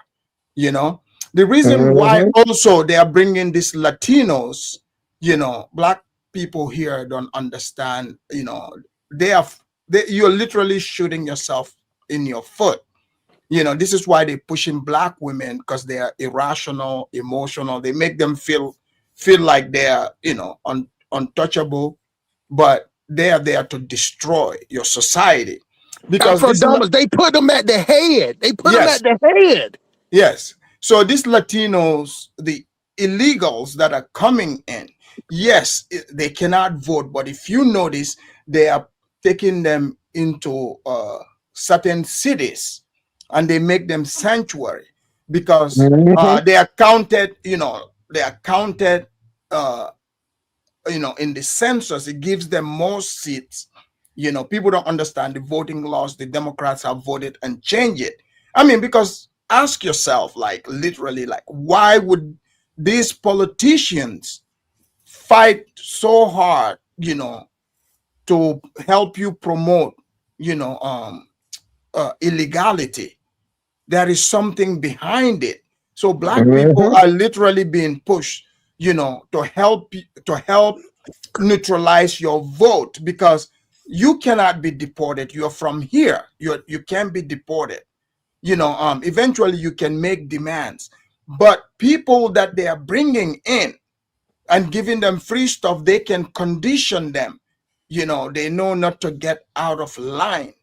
You know, the reason why Mhm. also they are bringing these Latinos, Black people here don't understand. They are you're literally shooting yourself in your foot. This is why they're pushing Black women because they are irrational, emotional. They make them feel like they're untouchable, but they are there to destroy your society because Afro-Dumbers, they put them at the head. They put them yes, at the head. yes. So these Latinos, the illegals that are coming in, yes, they cannot vote, but if you notice, they are taking them into certain cities and they make them sanctuary because Mhm. they are counted, they are counted uh, in the census. It gives them more seats. People don't understand the voting laws. The Democrats have voted and changed it. I mean, because ask yourself, like, literally, like, why would these politicians fight so hard, to help you promote, illegality? There is something behind it. So Black people Mhm. are literally being pushed, to help neutralize your vote because you cannot be deported. You're from here. You can't be deported. Eventually you can make demands, but people that they are bringing in and giving them free stuff, they can condition them. They know not to get out of line.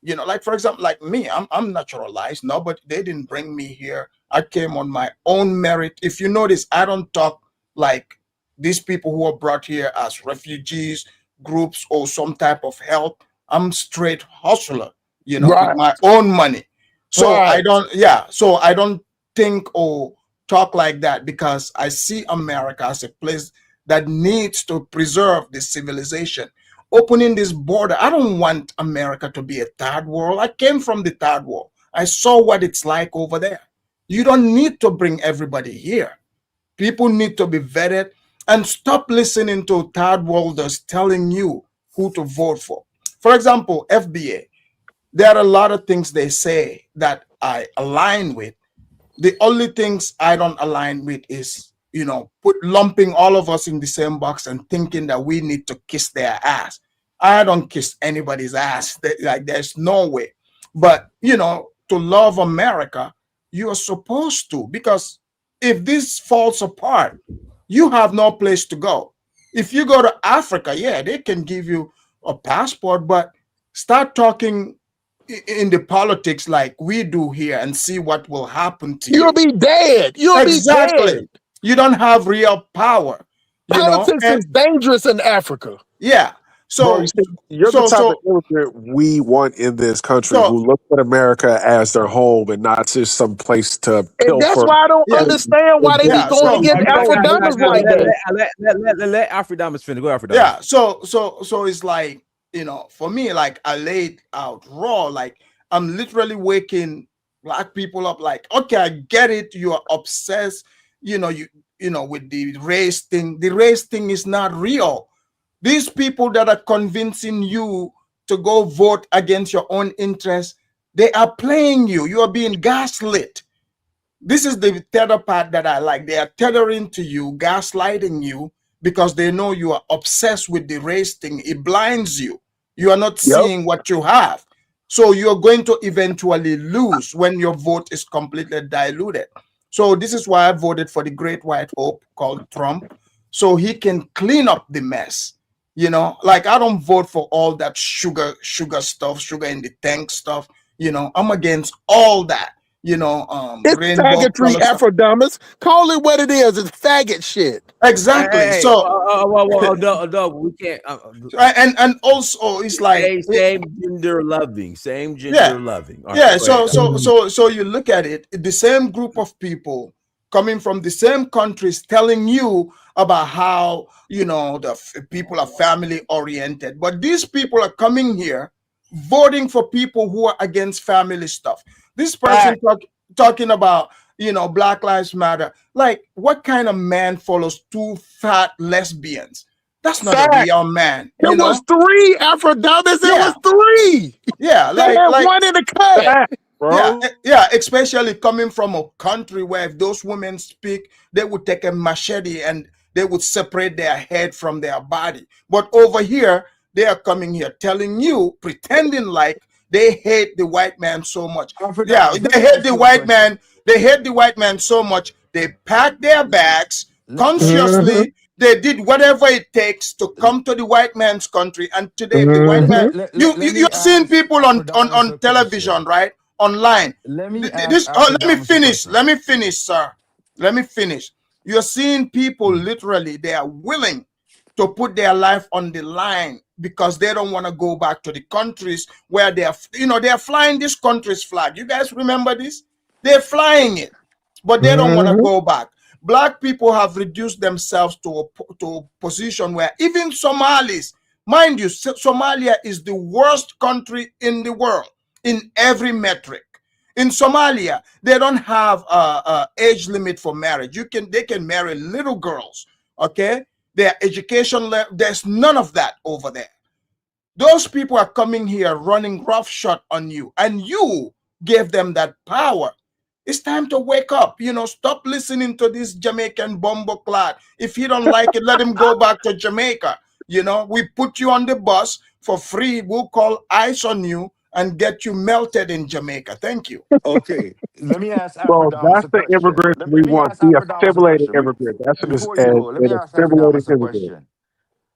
Like, for example, like me, I'm naturalized. No, but they didn't bring me here. I came on my own merit. If you notice, I don't talk like these people who are brought here as refugees groups or some type of help. I'm straight hustler, with Right. my own money. So I Right. don't, yeah. So I don't think or talk like that because I see America as a place that needs to preserve this civilization. Opening this border, I don't want America to be a third world. I came from the third world. I saw what it's like over there. You don't need to bring everybody here. People need to be vetted and stop listening to third worlders telling you who to vote for. For example, FBA, there are a lot of things they say that I align with. The only things I don't align with is, put lumping all of us in the same box and thinking that we need to kiss their ass. I don't kiss anybody's ass. Like, there's no way. But, to love America, you are supposed to, because if this falls apart, you have no place to go. If you go to Africa, yeah, they can give you a passport, but start talking in the politics like we do here and see what will happen to You'll you. be dead. You'll be Exactly. dead. You don't have real power, Politics and is dangerous in Africa. yeah. Bro, you So see, you're the so type of so immigrant we want in this country so who look at America as their home and not just some place to And that's pilfer why I don't yeah, understand why they be yeah. going So against Afrodamas like that. Let Afridamas finish. Go yeah, Afridamas. so it's like, for me, like I laid out raw, like I'm literally waking black people up, like, okay, I get it, you are obsessed, with the race thing. The race thing is not real. These people that are convincing you to go vote against your own interests, they are playing you. You are being gaslit. This is the tether part that I like. They are tethering to you, gaslighting you, because they know you are obsessed with the race thing. It blinds you. You are not Yep. seeing what you have. So you're going to eventually lose when your vote is completely diluted. So this is why I voted for the great white hope called Trump, so he can clean up the mess. Like I don't vote for all that sugar stuff, sugar in the tank stuff. I'm against all that, It's rainbow faggotry, color stuff. Afrodamas. Call it what it is. It's faggot shit. Exactly. So Dog, we can't. and also it's like, Same gender loving. Same yeah, gender loving. All right, yeah. go ahead. So you look at it, the same group of people coming from the same countries telling you about how people are family oriented, but these people are coming here voting for people who are against family stuff. This person talking about Black Lives Matter. Like, what kind of man follows two fat lesbians? That's not a Fact. real man, It was 3 Afrodamas. It Yeah. was 3. Yeah, They had one in the cut. Fact, bro. yeah, especially coming from a country where if those women speak, they would take a machete and they would separate their head from their body. But over here, they are coming here telling you, pretending like they hate the white man so much. Yeah, they hate the white man. They hate the white man so much. They pack their bags consciously. They did whatever it takes to come to the white man's country. And today, the white man, you're seeing people on television, right? Online. Let me ask This. Oh, let me Afrodamus a finish. question. Let me finish, sir. Let me finish. You're seeing people literally, they are willing to put their life on the line because they don't want to go back to the countries where they are flying this country's flag. You guys remember this? They're flying it, but they don't want to go back. Black people have reduced themselves to a position where even Somalis, mind you, Somalia is the worst country in the world in every metric. In Somalia, they don't have a age limit for marriage. They can marry little girls. Okay, their education level, there's none of that over there. Those people are coming here running roughshod on you, and you gave them that power. It's time to wake up. Stop listening to this Jamaican bumbleclad. If he don't like it, let him go back to Jamaica. We put you on the bus for free. We'll call ICE on you and get you melted in Jamaica. Thank you. Okay, let me ask Bro, Afrodamus that's a the question. immigrant Let, we let me want. ask The Afrodamus a assimilated question. immigrant. That's Before you go, let me an ask assimilated Afrodamus a immigrant. question.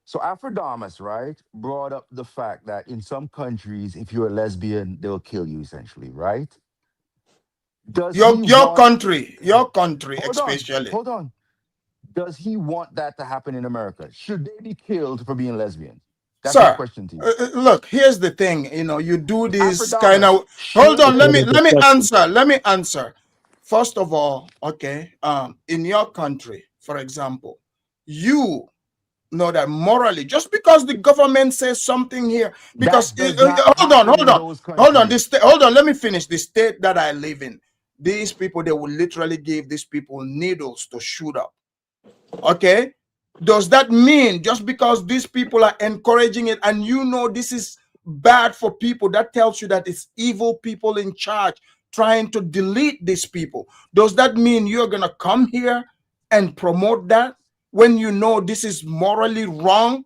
So Afrodamus, right, brought up the fact that in some countries, if you're a lesbian, they'll kill you essentially, right? Does he Your want country, especially. hold on. Does he want that to happen in America? Should they be killed for being lesbians? That's my Sir, question to you. look, here's the thing. You do this kind Afrodamus, of. Hold should on. Let they me That is let a me question. answer. Let me answer. First of all, okay. In your country, for example, you know that morally, just because the government says something here, because that does not hold on, happen hold in on, those hold on. countries? Hold on. Let me finish. The state that I live in, these people, they will literally give these people needles to shoot up. Okay, does that mean just because these people are encouraging it and this is bad for people, that tells you that it's evil people in charge trying to delete these people? Does that mean you're gonna come here and promote that when this is morally wrong?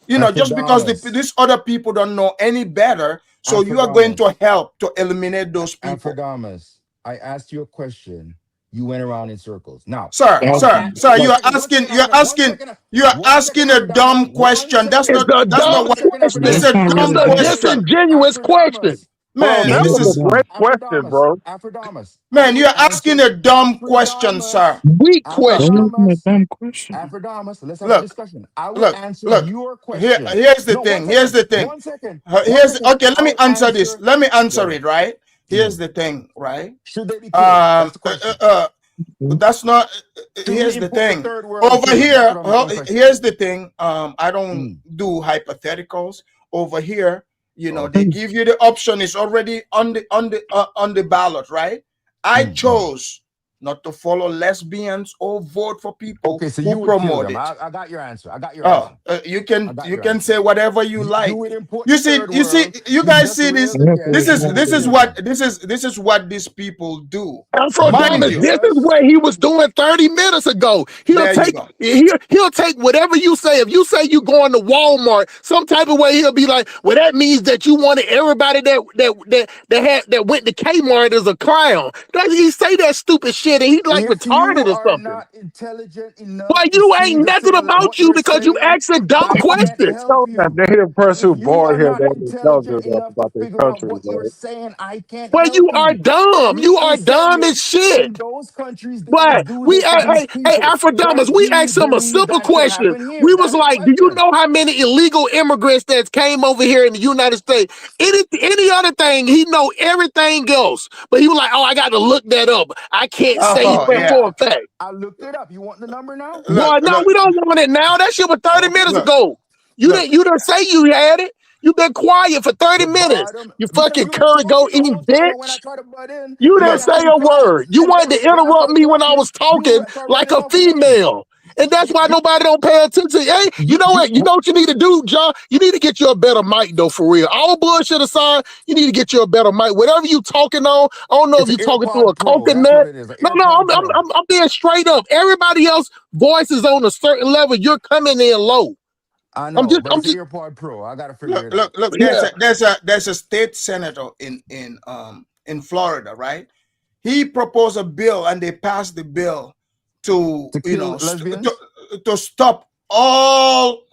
Just because Afrodamus, these other people don't know any better, so you are going to Afrodamus, help to eliminate those people. Afrodamus. I asked you a question. You went around in circles. Now, Sir, I'm sir, at sir, one second, one second, you're one second, asking a dumb Afrodamus, one question. second, It's a That's dumb not one what second, question. it's a Afrodamus, It's dumb one a second, question. disingenuous question. Afrodamus, Bro, Man, that this was is a great question, Afrodamus, bro. Afrodamus. I man, will you're asking answer a dumb question, Afrodamus, sir. Weak Don't question. ask me a Afrodamus, dumb question. Afrodamus. Let's have a Look, discussion. I will look, answer look. your question. Here's the No, one thing. Here's second. the thing. 1 second. Here's okay. Let I me will answer this. answer. Let me Go answer ahead. it. Right. Here's Mm. the thing. Right. Should they be killed? That's Um. the question. That's not. Should we Here's the import the thing. third world and Over kill them? That's here. what Well, my question. here's the thing. I don't Mm, do hypotheticals. Over here, they okay. give you the option. It's already on the ballot, right? I Mm. chose not to follow lesbians or vote for people Okay, so who you would kill promote them. it. I got your answer. I got your Oh, answer. you I can got you your can answer. say whatever you You like. would import You the see, third you see, world. you You guys just see this. railed again, and you would This is kill what them. this is what these people do. Mind Afrodamus, you, this is Yes. what he was doing 30 minutes ago. there you go. He'll take whatever you say. If you say you going to Walmart, some type of way he'll be like, well, that means that you wanted everybody that went to Kmart as a clown. Does he say that stupid shit and he's like If you retarded or are something? not intelligent Why enough to you see ain't the nothing civil about what you you're because you saying, asking dumb I can't questions. help So that you. the person If who you born are here not that tells intelligent us enough enough to about their figure out country, what you're bro. saying, I can't Well, you help are you. dumb. We You are dumb instead as shit. in those countries they will But do we, this to hey, these hey, people. Afrodamas, That we we asked him a believe simple that should question. happen here. We was That's the like, do you question. know how many illegal immigrants that came over here in the United States? Any other thing, he know everything else. But he was like, oh, I got to look that up. I can't say Oh it yeah. for a fact. I looked it up. You want the number now? Boy, Look, no, look, we don't want it now. That shit was 30 Okay. minutes look, ago. look. You didn't say you had it. You been quiet for 30 The minutes. bottom, You because fucking you were curry goat talking the eating whole time, and when I bitch. try to butt in, You you didn't Look, say react a quiet. word. You And wanted then to when I interrupt start me when I talking, was talking start like running a off again. female. And that's why You, nobody don't pay attention. Hey, you know what? You know what you need to do, John? You need to get you a better mic, though, for real. All bullshit aside, you need to get you a better mic. Whatever you talking on, I don't know if it's an you talking through a AirPod Pro. That's what coconut. it is, an No, AirPod Pro. I'm being straight up. Everybody else voice is on a certain level. You're coming in low. I know, but I'm it's an just, AirPod Pro. I got to figure look, it out. look, look. yeah. There's a state senator in Florida, right? He proposed a bill and they passed the bill to To kill lesbians? to stop all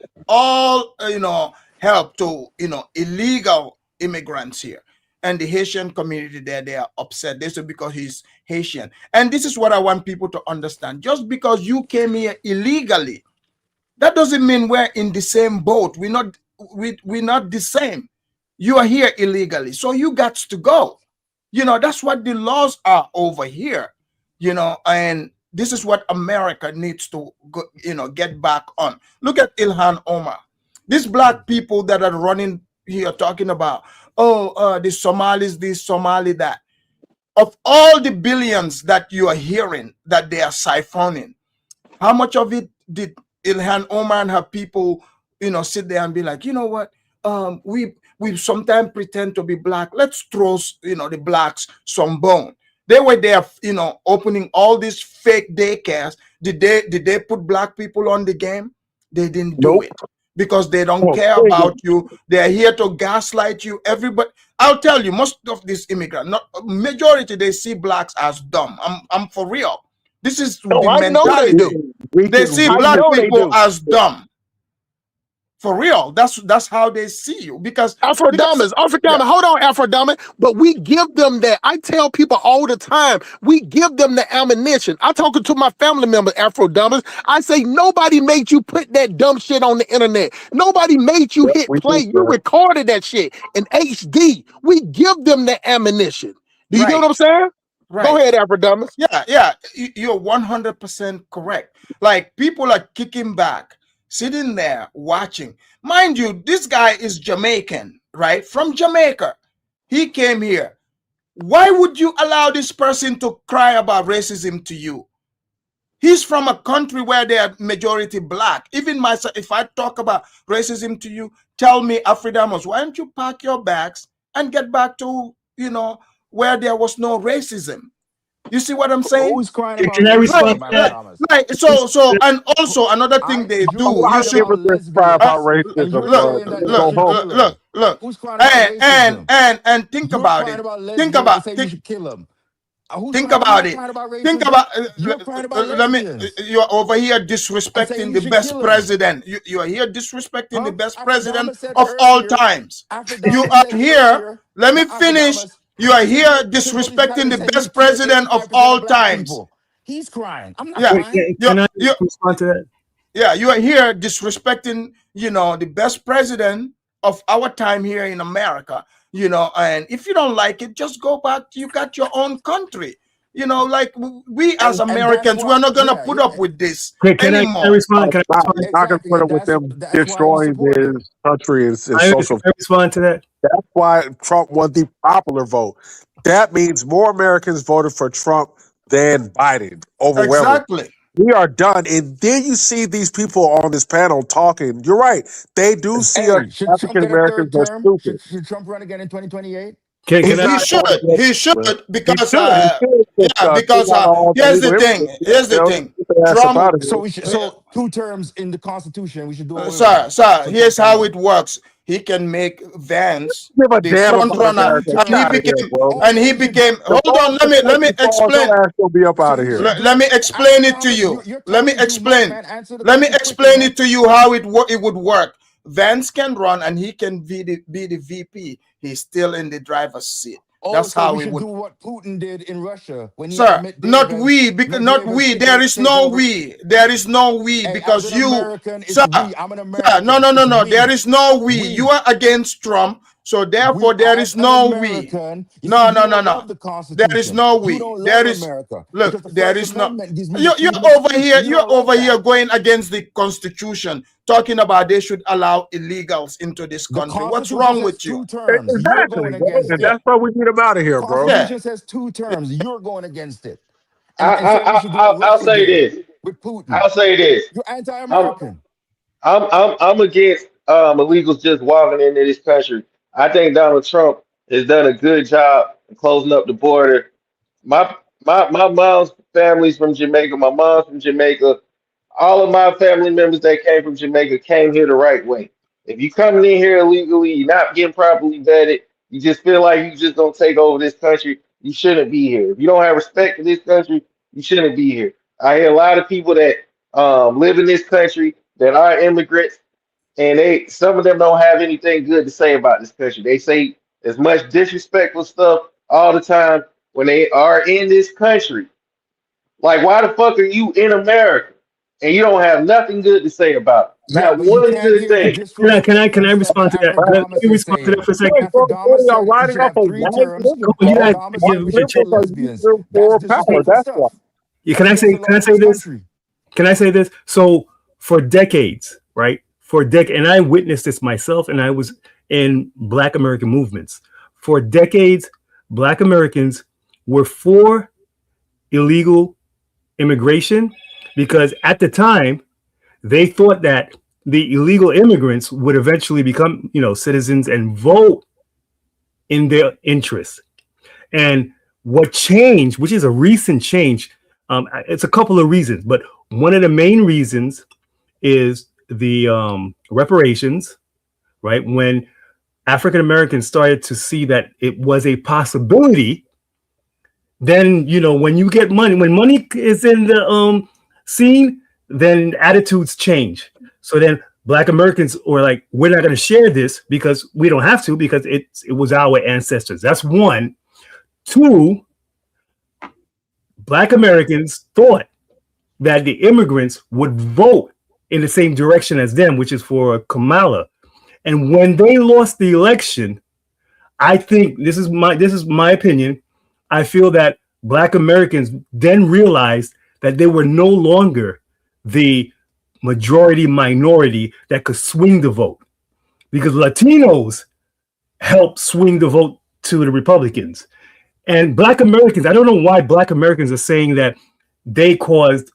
help to illegal immigrants here. And the Haitian community there, they are upset. They say because he's Haitian. And this is what I want people to understand. Just because you came here illegally, that doesn't mean we're in the same boat. We're not the same. You are here illegally, so you got to go. That's what the laws are over here. And this is what America needs to go, get back on. Look at Ilhan Omar. These black people that are running here talking about, the Somalis, this Somali, that. Of all the billions that you are hearing that they are siphoning, how much of it did Ilhan Omar and her people, sit there and be like, you know what? We sometimes pretend to be black. Let's throw, the blacks some bone. They were there, opening all these fake daycares. Did they put black people on the game? They didn't do Nope. it because they don't Oh, care there you about you. They're here to gaslight you. Everybody, I'll tell you, most of these immigrants, not majority, they see blacks as dumb. I'm for real. This is go. Oh, the I know they mentality. do. They see I black know they people do. as dumb. For real. That's how they see you. Because Afrodamas, yeah, hold on, Afrodama. But we give them that. I tell people all the time, we give them the ammunition. I talking to my family members, Afrodamas. I say nobody made you put that dumb shit on the internet. Nobody made you Yep, hit we play. think You so. recorded that shit in HD. We give them the ammunition. Do you get right, what I'm saying? Go right. ahead, Afrodamas. Yeah. You're 100% correct. Like, people are kicking back, sitting there watching. Mind you, this guy is Jamaican, right? From Jamaica. He came here. Why would you allow this person to cry about racism to you? He's from a country where they are majority black. Even myself, if I talk about racism to you, tell me, Afridamus, why don't you pack your bags and get back to, where there was no racism? You see what I'm saying? Who's crying Can about I Like, respond racism, to like, that? Afrodamus? like, so, and also another thing they You A do, lot you crying of should, about immigrants cry about lesbians, and racism, you're bro. look, saying that they Go look, should home. kill them. look, Who's crying about and racism? think You're about crying it. about Think lesbians and about, say we think, should kill them. Who's think crying? I'm about not it. crying about Think racism. about. You're crying about Let me. lesbians You're over here and say disrespecting you the should best kill them. president. You are here disrespecting the Huh? best president Afrodama said of all earlier. times. You Afrodama are said here. earlier. Let me Not finish. Nostradamus. You are here Because he's crying. disrespecting He the said he best killed president of 85% all of black times. people. He's crying. I'm not Yeah, crying. you Can I you respond to that? yeah, you are here disrespecting, the best president of our time here in America. And if you don't like it, just go back. You got your own country. Like we as And that's Americans, we're why, not gonna yeah, put yeah. up with this Can I anymore. respond? Can I Not, respond? not gonna Exactly. put And up with that's them that's why we destroying support it. his country and I social. respond to that. That's why Trump won the popular vote. That means more Americans voted for Trump than Biden overwhelmingly. Exactly. We are done. And then you see these people on this panel talking. You're right. They do see us Hey, should Trump African get a Americans third as term? stupid. Should Trump run again in 2028? Can He's I? He not should. going to He should get He because should. He should. yeah, They because got all the here's the legal thing. immigrants. Here's the They'll thing. get their ass up Trump, out of here. So 2 terms in the Constitution, we should do away with sir, that. sir, So Trump here's can how run. it works. He can make Vance Give a the damn front about So runner, two America. Get and he out of terms. here, became bro. Oh, so we should do. The hold on, moment the let me cookie falls, explain. your ass will be up So out of you here. should Let do. me Hey, explain it to Thomas, you. you're Let me talking too much, explain. man. Answer the Let me question quickly, explain man. it to you how it would work. Vance can run and he can be the VP. He's still in the driver's seat. Oh, That's so how we it should would. do what Putin did in Russia when he had Sir, not we, because not Medvedev we. There is take no over. we. There is no we Hey, as because an you, American, it's sir, we. I'm an sir. No, American. no, no, It's no. There we. is no we. You We. are against Trump, so We, therefore there as is an no we. American, you see, No, you no, no, don't no. love the There is Constitution. no You we. don't love There is. America Look, because the there First is no. Amendment gives me the You're freedom of over speech, here. and you You're don't love over here that. going against the Constitution, talking about they should allow illegals into this The country. What's Constitution wrong says with you? 2 terms. You're Exactly, going bro. against And it. that's why we need him out of here, bro. Yeah. Constitution says 2 terms. You're going against it, I, and I, saying we I, should do what I'll Russia say did this. with Putin. I'll say this. You're I'm, anti-American. I'm against illegals just walking into this country. I think Donald Trump has done a good job in closing up the border. My my mom's family's from Jamaica. My mom's from Jamaica. All of my family members that came from Jamaica came here the right way. If you coming in here illegally, you're not getting properly vetted, you just feel like you just don't take over this country, you shouldn't be here. If you don't have respect for this country, you shouldn't be here. I hear a lot of people that live in this country that are immigrants, and some of them don't have anything good to say about this country. They say as much disrespectful stuff all the time when they are in this country. Like, why the fuck are you in America and you don't have nothing good to say about it? Yeah, Not but you one can't good hear the thing. Can I disrespectful stuff respond to that that? Afro Right. Let Thomas me is respond to saying. that for a Yeah, second. Afro bro, Thomas y'all said he riding should off have a three white terms. liberal, You Afro bro. guys, Thomas White said we should kill liberals are lesbians. using That's for power. disrespectful That's why. stuff. That's against the law can I of this say this? country. Can I say this? So for decades, right? And I witnessed this myself, and I was in Black American movements. For decades, Black Americans were for illegal immigration because at the time they thought that the illegal immigrants would eventually become, citizens and vote in their interests. And what changed, which is a recent change, it's a couple of reasons, but one of the main reasons is the reparations, right? When African Americans started to see that it was a possibility, then when you get money, when money is in the scene, then attitudes change. So then Black Americans were like, we're not going to share this because we don't have to, because it was our ancestors. That's one. Two, Black Americans thought that the immigrants would vote in the same direction as them, which is for Kamala. And when they lost the election, I think this is my opinion. I feel that Black Americans then realized that they were no longer the majority minority that could swing the vote, because Latinos helped swing the vote to the Republicans. And Black Americans, I don't know why Black Americans are saying that they caused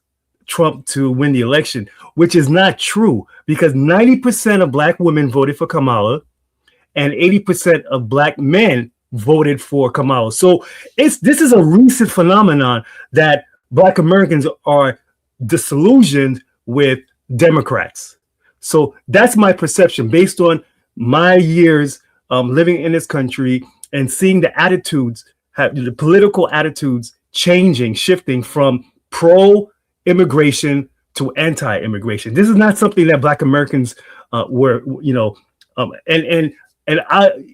Trump to win the election, which is not true, because 90% of Black women voted for Kamala and 80% of Black men voted for Kamala. So this is a recent phenomenon that Black Americans are disillusioned with Democrats. So that's my perception based on my years living in this country and seeing the attitudes, the political attitudes changing, shifting from pro-immigration to anti-immigration. This is not something that Black Americans were, and And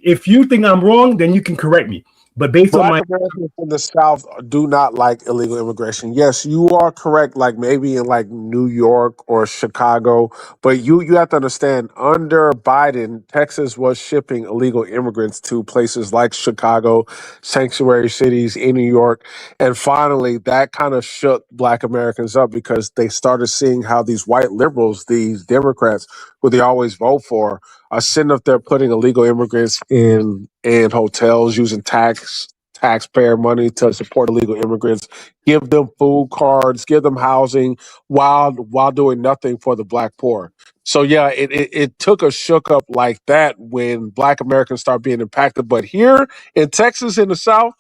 if you think I'm wrong, then you can correct me. But based on Black my Americans in the South do not like illegal immigration. Yes, you are correct. Like maybe in like New York or Chicago, but you have to understand. Under Biden, Texas was shipping illegal immigrants to places like Chicago, sanctuary cities in New York, and finally that kind of shook Black Americans up because they started seeing how these white liberals, these Democrats, who they always vote for, are sitting up there putting illegal immigrants in hotels using taxpayer money to support illegal immigrants, give them food cards, give them housing while doing nothing for the black poor. So yeah, it took a shook up like that when black Americans start being impacted. But here in Texas in the South,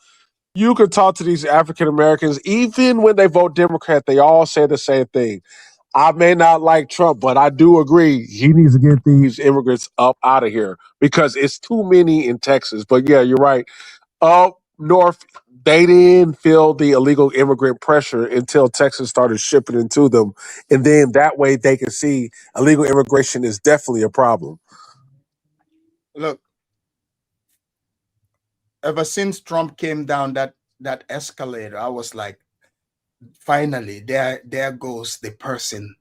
you could talk to these African Americans, even when they vote Democrat, they all say the same thing. I may not like Trump, but I do agree he needs to get these immigrants up out of here because it's too many in Texas. But yeah, you're right. Up north, they didn't feel the illegal immigrant pressure until Texas started shipping into them. And then that way they can see illegal immigration is definitely a problem. Look, ever since Trump came down that escalator, I was like, finally, there goes the person.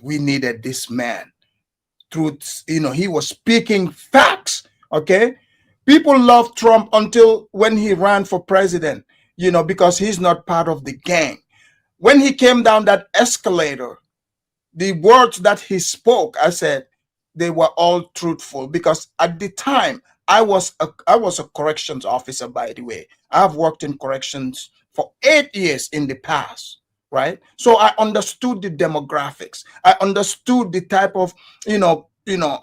We needed this man. Truth, he was speaking facts. Okay, people loved Trump until when he ran for president. Because he's not part of the gang. When he came down that escalator, the words that he spoke, I said they were all truthful because at the time I was a corrections officer, by the way. I've worked in corrections for 8 years in the past, right? So I understood the demographics. I understood the type of,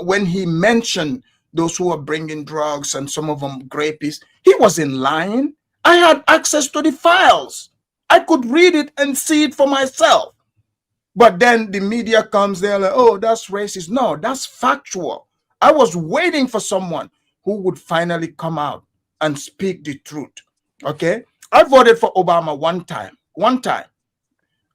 when he mentioned those who are bringing drugs and some of them grapies, he wasn't lying. I had access to the files. I could read it and see it for myself. But then the media comes there like, oh, that's racist. No, that's factual. I was waiting for someone who would finally come out and speak the truth. Okay. I voted for Obama one time.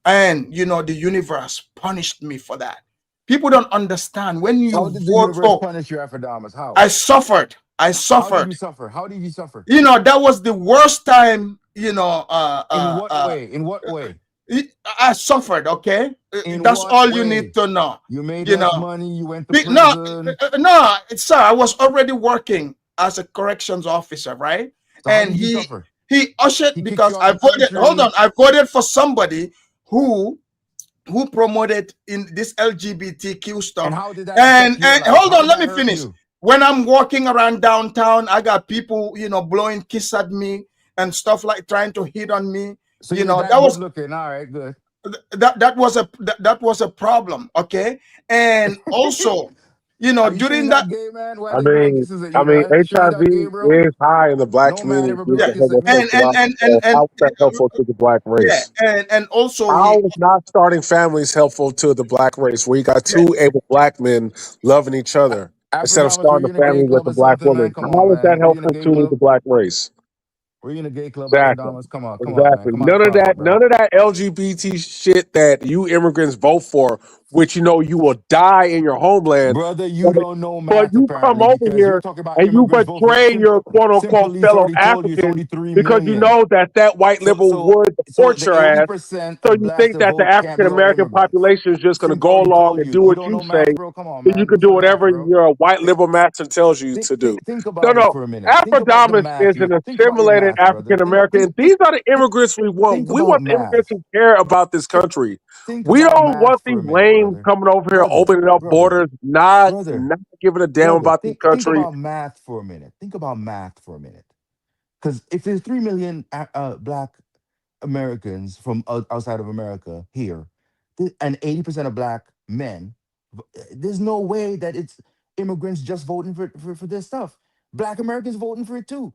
And, the universe punished me for that. People don't understand when How you did the vote universe for, punish you, Afrodamas? How? I suffered. I How did you suffered. suffer? How did you suffer? That was the worst time, In what way? In what way? I suffered, okay? In That's what all you need way? to know. You made You less know, money. You went to No, prison. no, sir, I was already working as a corrections officer, right? So how And did you he suffer? he ushered He kicked because you out I the voted. Hold country. on, I voted for somebody who who promoted in this LGBTQ And stuff. how did that And affect your and life? hold How on, did let that me hurt finish. you? When I'm walking around downtown, I got people, blowing kiss at me and stuff like trying to hit on me. So you're That that good was looking. All right, good. that was a problem, okay? And also, Are you sure you're during that. not gay, man? Why I look like mean, this is a I you? mean, Are you sure you're not gay, HIV bro? is high in the black No man community ever due blow Yeah, to kiss a girl. and homosexuality. So how is that helpful to the black race? and also How is not starting families helpful to the black race? Where you got yeah, two able black men loving each other instead of Afrodamas, were starting you a in a gay family with club a or black something, man? woman. Come on, How is that man. Were you in a helpful gay to the club? black race? Were you in a gay club, Exactly. Afrodamas? Come on, man. Exactly. Come on, None of pop that, up, bro. none of that LGBT shit that you immigrants vote for, which you will die in your homeland. Brother, you But, don't know but math you come apparently over because you're here talking about and you immigrants vote for betray your quote Sim unquote Police fellow already told you it's Africans only 3 because you million. know that white So liberal so would so deport the your ass. 80% So of you blacks think that that the vote can't African be all American immigrants. population is just going to Simp go already along told and you. do You what don't you know math, say, bro. Come on, then you man. Do can do some math, whatever bro. your white liberal master tells you to do. Think No, about it no. for a minute. Think about the Afrodamus math. is You an think about your assimilated math, brother. African American. These are the immigrants we want. Think We about want the math. immigrants who care about this country. Think We about don't math want for these a minute, lames brother. coming over here, Brother, opening up brother, borders, not brother, not giving a damn brother. about this Think country. about math for a minute. Think about math for a minute. Because if there's 3 million black Americans from outside of America here, and 80% of black men, there's no way that it's immigrants just voting for this stuff. Black Americans voting for it too.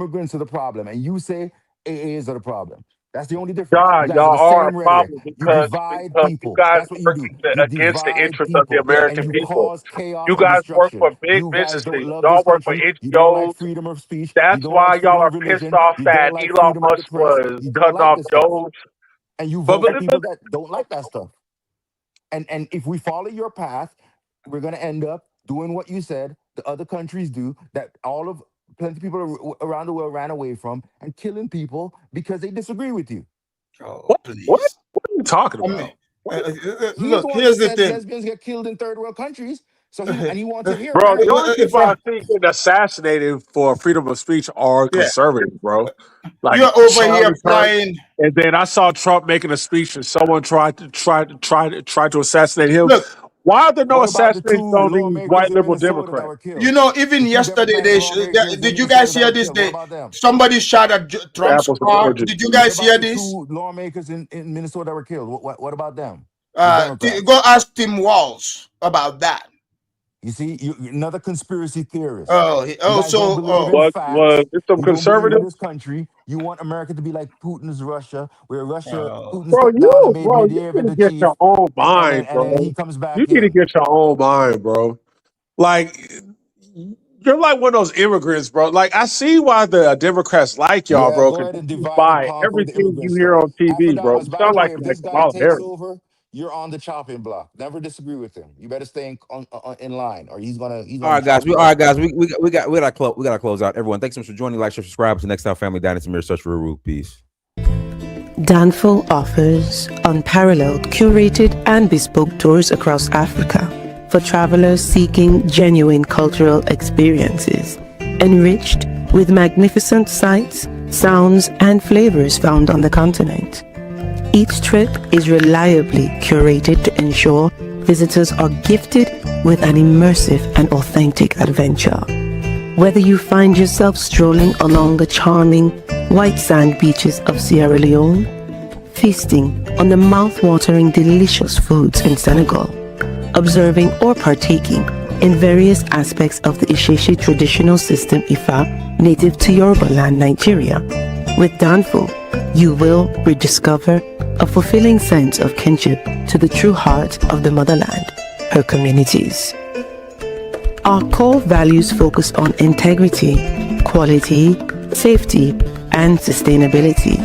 immigrants are the problem, and you say AAs are the problem. That's the only difference. You God, guys are the y'all are a same rhetoric. problem You because divide you people. guys That's what you work do. You against the divide interests of the people, and American you people. cause chaos You and guys work destruction. for big You guys don't businesses. love this Y'all work for country. You don't like NGOs. freedom of speech. You That's don't like why y'all freedom are of pissed religion. off You that don't like Elon freedom of the Musk press. was You don't cutting like off this stuff, Jobs. and you But vote for people that don't like that stuff. And if we follow your path, we're gonna end up doing what you said the other countries do, that plenty of people around the world ran away from, and killing people because they disagree with you. Oh, What? What? please. What are you talking I mean, about? What? He's the look, one that here's the said thing. lesbians get killed in third world countries. So he wants to hear Bro, the facts. only If people I see getting assassinated for freedom of speech are yeah, conservatives, bro. Like you're over here Charlie Kirk. applying. And then I saw Trump making a speech and someone tried to assassinate him. Look, Why are there no What about the assassinations two on these lawmakers white in liberal Minnesota that Democrats? were you killed? know, even The two yesterday, Democratic lawmakers in did you Minnesota guys that hear were this? killed. What about them? Somebody shot at Trump's Apples and car. oranges. Did you What guys about hear the this? two lawmakers in Minnesota that were killed? What about them? The Democrats. Go ask Tim Walz about that. You see, you're another conspiracy theorist. Oh, You guys don't believe in Was facts. it some You don't believe in conservatives? this country. You want America to be like Putin's Russia, where oh. Putin Bro, stepped down and you made bro, you Medvedev need to the get your chief, own and mind, then bro. he comes You back need to in. get your own mind, bro. Like you're like one of those immigrants, bro. Like I see why the Democrats like y'all, Yeah, bro, go because ahead and you divide and buy conquer with the everything immigrant you hear stuff. on TV, bro. Afterdamas, You by sound the like way, if like this a guy takes Bolivarian. over, you're on the chopping block. Never disagree with him. You better stay in line, or he's All gonna right, guys. chop We you all up. right, guys. We gotta close out. Everyone, thanks so much for joining. Like, share, subscribe to Next Time Family Dynasty Mirror Search for a Rule. Peace. Danful offers unparalleled, curated, and bespoke tours across Africa for travelers seeking genuine cultural experiences, enriched with magnificent sights, sounds, and flavors found on the continent. Each trip is reliably curated to ensure visitors are gifted with an immersive and authentic adventure. Whether you find yourself strolling along the charming white sand beaches of Sierra Leone, feasting on the mouth-watering delicious foods in Senegal, observing or partaking in various aspects of the Isheshe traditional system Ifa native to Yoruba land, Nigeria, with Danful, you will rediscover a fulfilling sense of kinship to the true heart of the motherland, her communities. Our core values focus on integrity, quality, safety, and sustainability.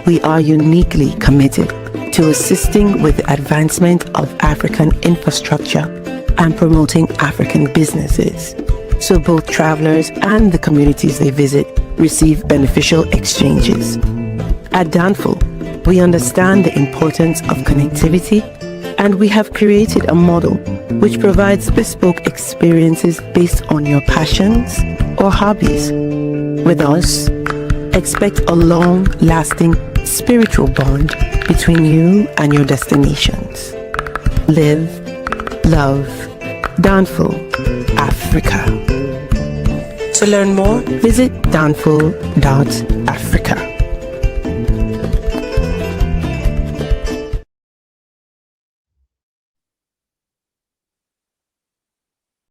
We are uniquely committed to assisting with the advancement of African infrastructure and promoting African businesses, so both travelers and the communities they visit receive beneficial exchanges. At Danful, we understand the importance of connectivity, and we have created a model which provides bespoke experiences based on your passions or hobbies. With us, expect a long-lasting spiritual bond between you and your destinations. Live, love, Danful, Africa. To learn more, visit danful.africa.